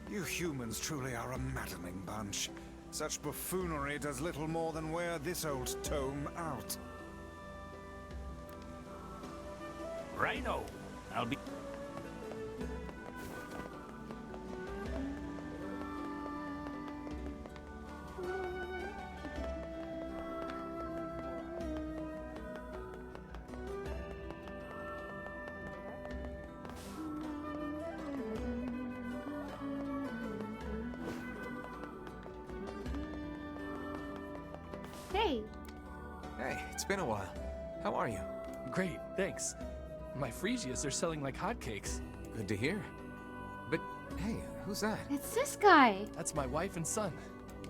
You humans truly are a maddening bunch. Such buffoonery does little more than wear this old tome out. Rhino, I'll be... Hey. Hey, it's been a while. How are you? Great, thanks. My Fresias are selling like hotcakes. Good to hear. But, hey, who's that? It's this guy. That's my wife and son.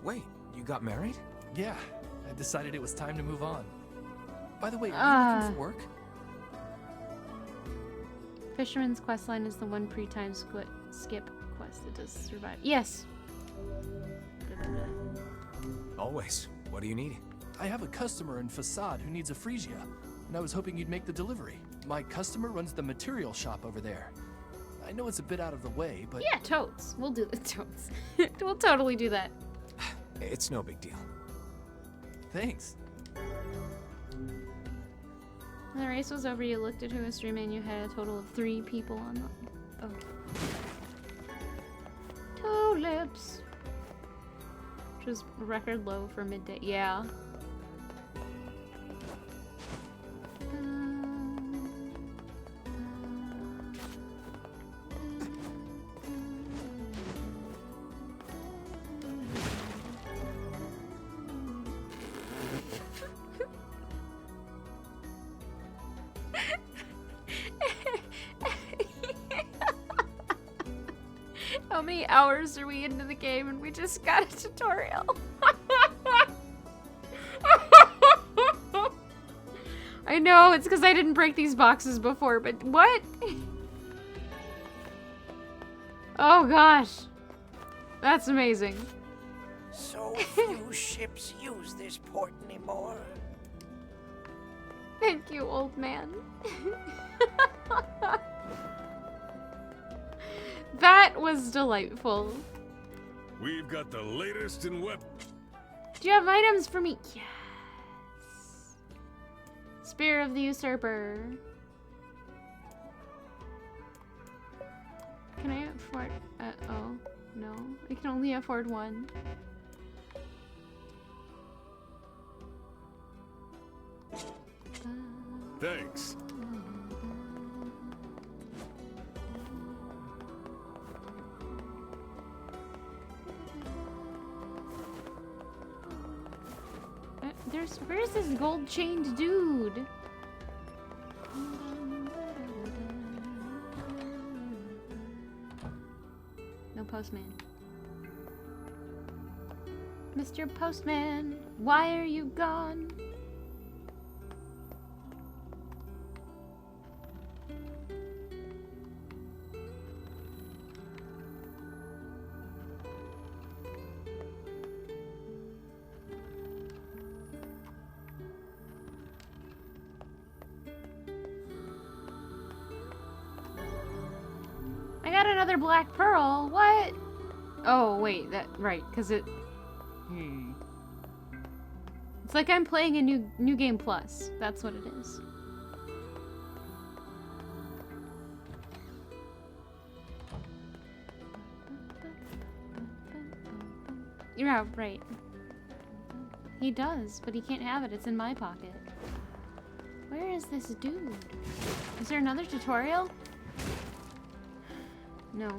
Wait, you got married? Yeah, I decided it was time to move on. By the way, are you looking for work? Fisherman's questline is the one pre-time skip quest that does survive. Yes. Always. What do you need? I have a customer in Facade who needs a Fresia, and I was hoping you'd make the delivery. My customer runs the material shop over there. I know it's a bit out of the way, but... Yeah, totes. We'll do the totes. We'll totally do that. It's no big deal. Thanks. When the race was over, you looked at who was streaming, and you had a total of 3 people on the... Oh. Toe lips. Which was record low for midday. Yeah. How many hours are we into the game and we just got a tutorial? I know, it's because I didn't break these boxes before, but what? Oh gosh. That's amazing. So few ships use this port anymore. Thank you, old man. That was delightful. We've got the latest in weapons. Do you have items for me? Yes. Spear of the Usurper. Can I afford... oh, no. I can only afford one. Thanks. Where's this gold-chained dude? No postman. Mr. Postman, why are you gone? got another black pearl. What? Oh, wait. Right, because it... It's like I'm playing a new game plus. That's what it is. Yeah, right. He does, but he can't have it. It's in my pocket. Where is this dude? Is there another tutorial? No.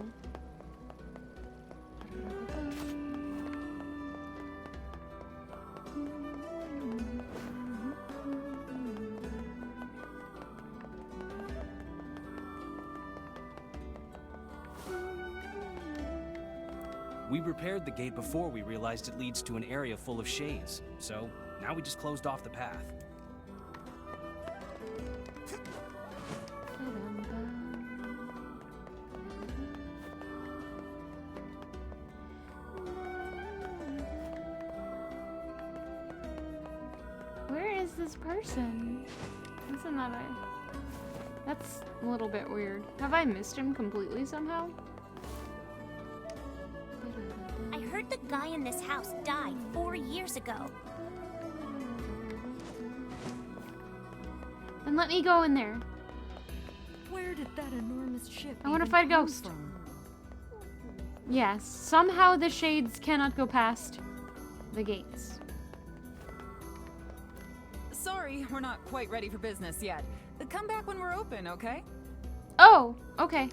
We repaired the gate before we realized it leads to an area full of shades, so now we just closed off the path. Where is this person? Isn't that That's a little bit weird. Have I missed him completely somehow? I heard the guy in this house died 4 years ago. Then let me go in there. Where did that enormous ship I want to even fight a come ghost. from? Yes, somehow the shades cannot go past the gates. Sorry, we're not quite ready for business yet. Come back when we're open, okay? Oh, okay.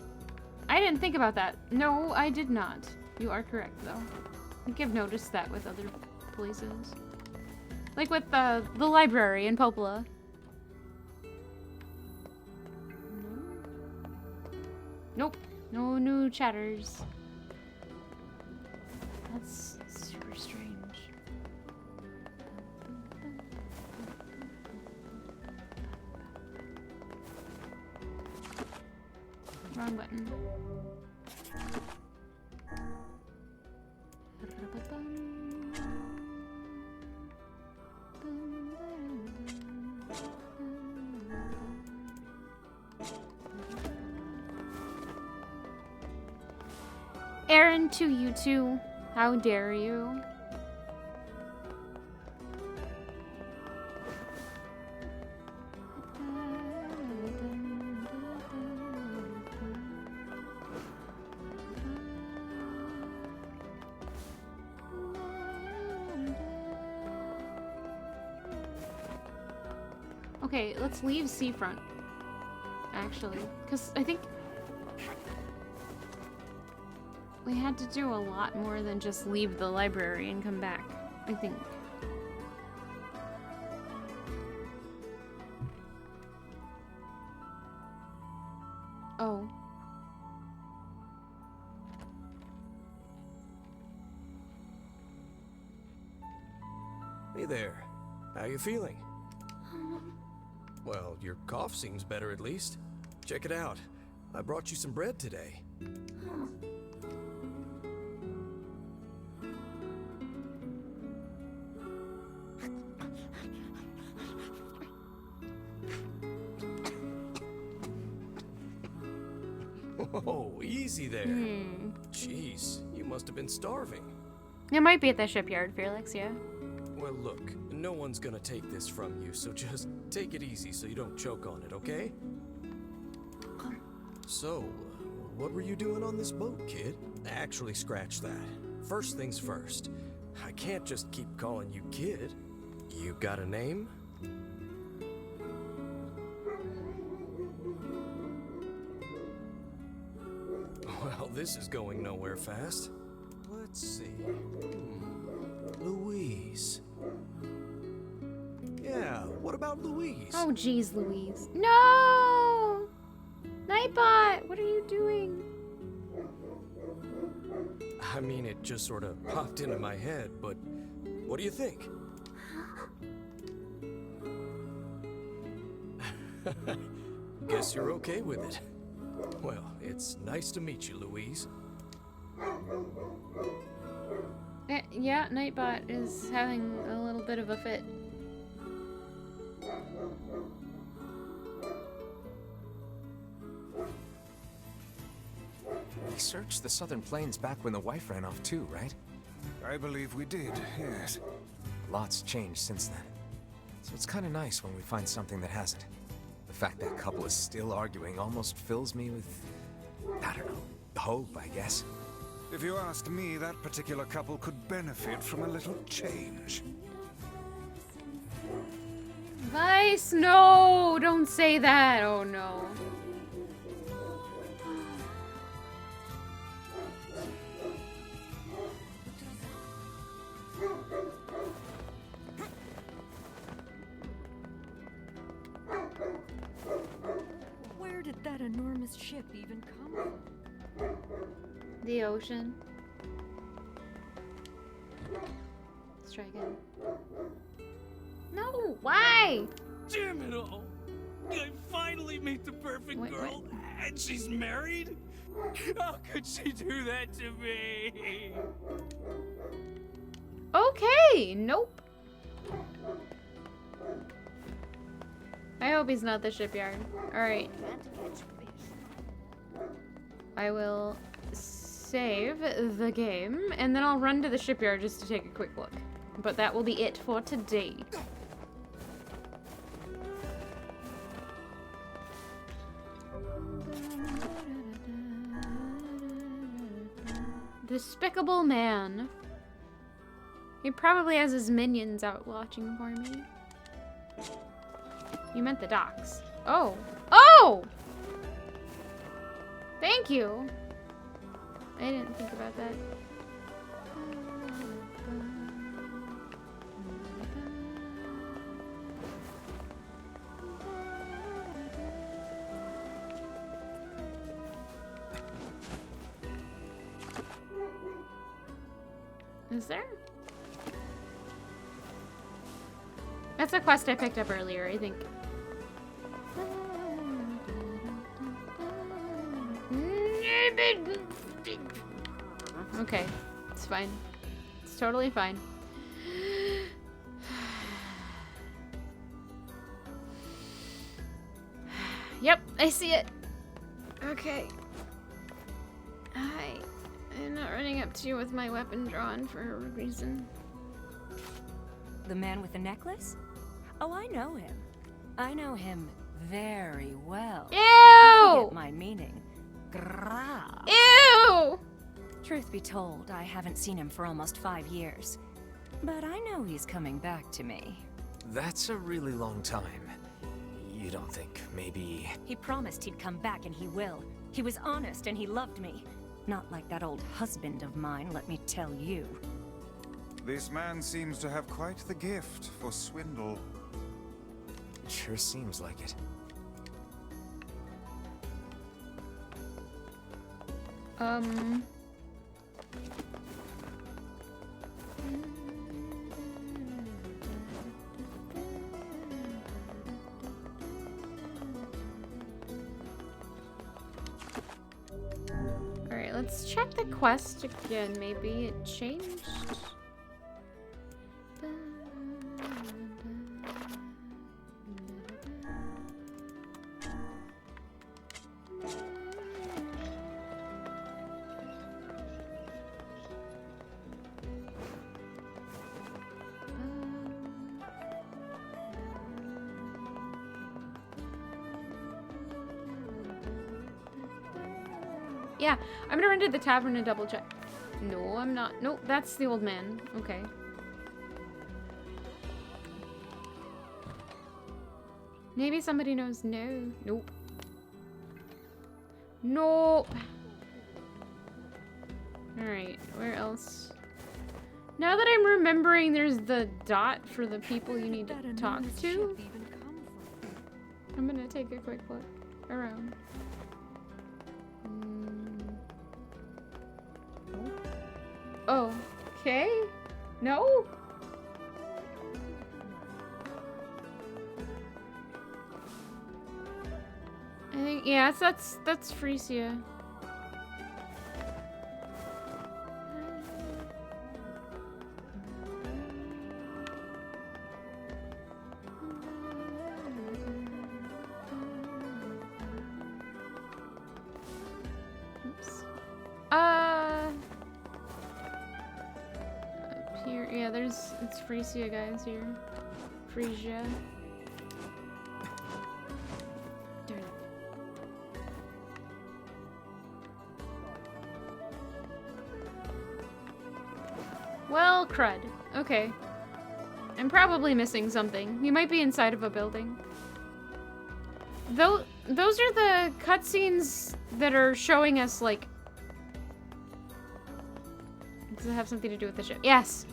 I didn't think about that. No, I did not. You are correct, though. I think I've noticed that with other places. Like with the library in Popola. Nope. No new chatters. That's super strange. Wrong button. Aaron to you two. How dare you? Okay, let's leave Seafront. Actually, because I think we had to do a lot more than just leave the library and come back, I think. Oh. Hey there. How you feeling? Well, your cough seems better at least. Check it out. I brought you some bread today. Oh, easy there. Jeez, you must have been starving. It might be at the shipyard, Felix, yeah. Well, look, no one's gonna take this from you, so just take it easy so you don't choke on it, okay? So, what were you doing on this boat, kid? Actually, scratch that. First things first. I can't just keep calling you kid. You got a name? Well, this is going nowhere fast. Let's see. Louise. Yeah, what about Louise? Oh, geez, Louise. No! Nightbot, what are you doing? I mean, it just sort of popped into my head, but what do you think? Guess you're okay with it. Well, it's nice to meet you, Louise. Yeah, Nightbot is having a little bit of a fit. We searched the southern plains back when the wife ran off too, right? I believe we did, yes. Lots changed since then. So it's kind of nice when we find something that hasn't. The fact that couple is still arguing almost fills me with, I don't know, hope, I guess. If you ask me, that particular couple could benefit from a little change. Vice, no! Don't say that! Oh no. Where did that enormous ship even come from? The ocean. Let's try again. No, why? Damn it all! I finally meet the perfect girl, and she's married? How could she do that to me? Okay, nope. I hope he's not the shipyard. Alright. I will save the game, and then I'll run to the shipyard just to take a quick look. But that will be it for today. Despicable man. He probably has his minions out watching for me. You meant the docks. Oh. Oh! Thank you. I didn't think about that. Is there? That's a quest I picked up earlier, I think. Okay, it's fine. It's totally fine. Yep, I see it. Okay. I'm not running up to you with my weapon drawn for a reason. The man with the necklace? Oh, I know him. I know him very well. Ew! You get my meaning. Gra. Ew! Truth be told, I haven't seen him for almost 5 years. But I know he's coming back to me. That's a really long time. You don't think maybe... He promised he'd come back, and he will. He was honest, and he loved me. Not like that old husband of mine, let me tell you. This man seems to have quite the gift for swindle. It sure seems like it. Alright, let's check the quest again. Maybe it changed. Yeah, I'm gonna run to the tavern and double check. No, I'm not. Nope, that's the old man. Okay. Maybe somebody knows. No. Nope. Nope. Alright, where else? Now that I'm remembering there's the dot for the people you need to talk to, I'm gonna take a quick look around. Oh, okay. No? I think, yeah, that's Frisia. Oops. here. Yeah, it's Frisia guys here. Frisia. Darn it. Well, crud. Okay. I'm probably missing something. You might be inside of a building. Those are the cutscenes that are showing us, like... Does it have something to do with the ship? Yes!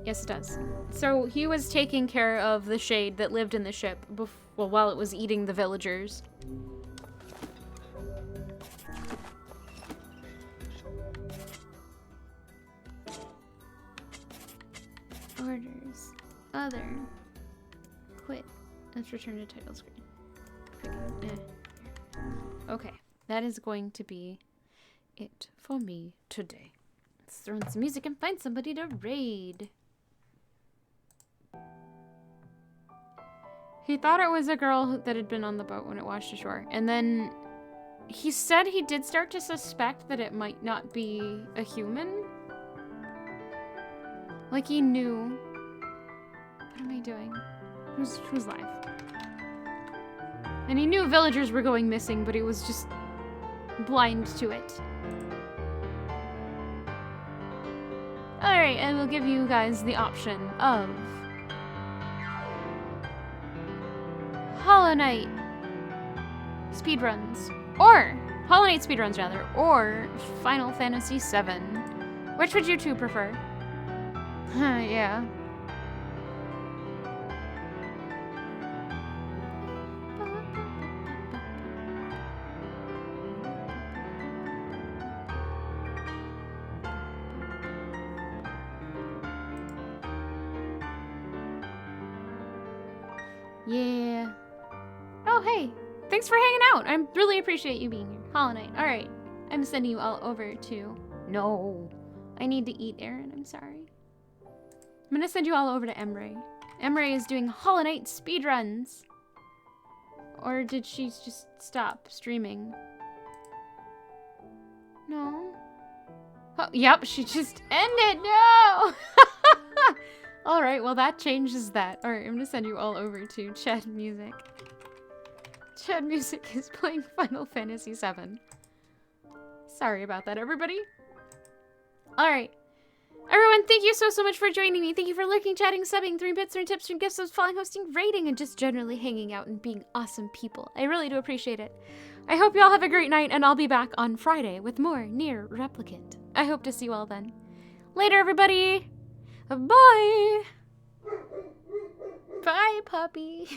Yes, it does. So, he was taking care of the shade that lived in the ship well, while it was eating the villagers. Orders. Other. Quit. Let's return to title screen. Okay, that is going to be it for me today. Let's throw in some music and find somebody to raid. He thought it was a girl that had been on the boat when it washed ashore. And then he said he did start to suspect that it might not be a human. Like he knew. What am I doing? Who's live? And he knew villagers were going missing, but he was just blind to it. Alright, and we'll give you guys the option of Hollow Knight speedruns, or Hollow Knight speedruns rather, or Final Fantasy VII. Which would you two prefer? Yeah. Yeah. Oh, hey. Thanks for hanging out. I really appreciate you being here. Hollow Knight. Alright. I'm sending you all over to... No. I need to eat, Aaron. I'm sorry. I'm gonna send you all over to Emre. Emre is doing Hollow Knight speedruns. Or did she just stop streaming? No. Oh, yep, she just ended. No! Alright, well that changes that. Alright, I'm gonna send you all over to Chad Music. Chad Music is playing Final Fantasy VII. Sorry about that, everybody. Alright. Everyone, thank you so much for joining me. Thank you for lurking, chatting, subbing, 3 bits, 3 tips, 3 gifts, following, hosting, rating, and just generally hanging out and being awesome people. I really do appreciate it. I hope you all have a great night, and I'll be back on Friday with more NieR Replicant. I hope to see you all then. Later, everybody! Bye! Bye, puppy!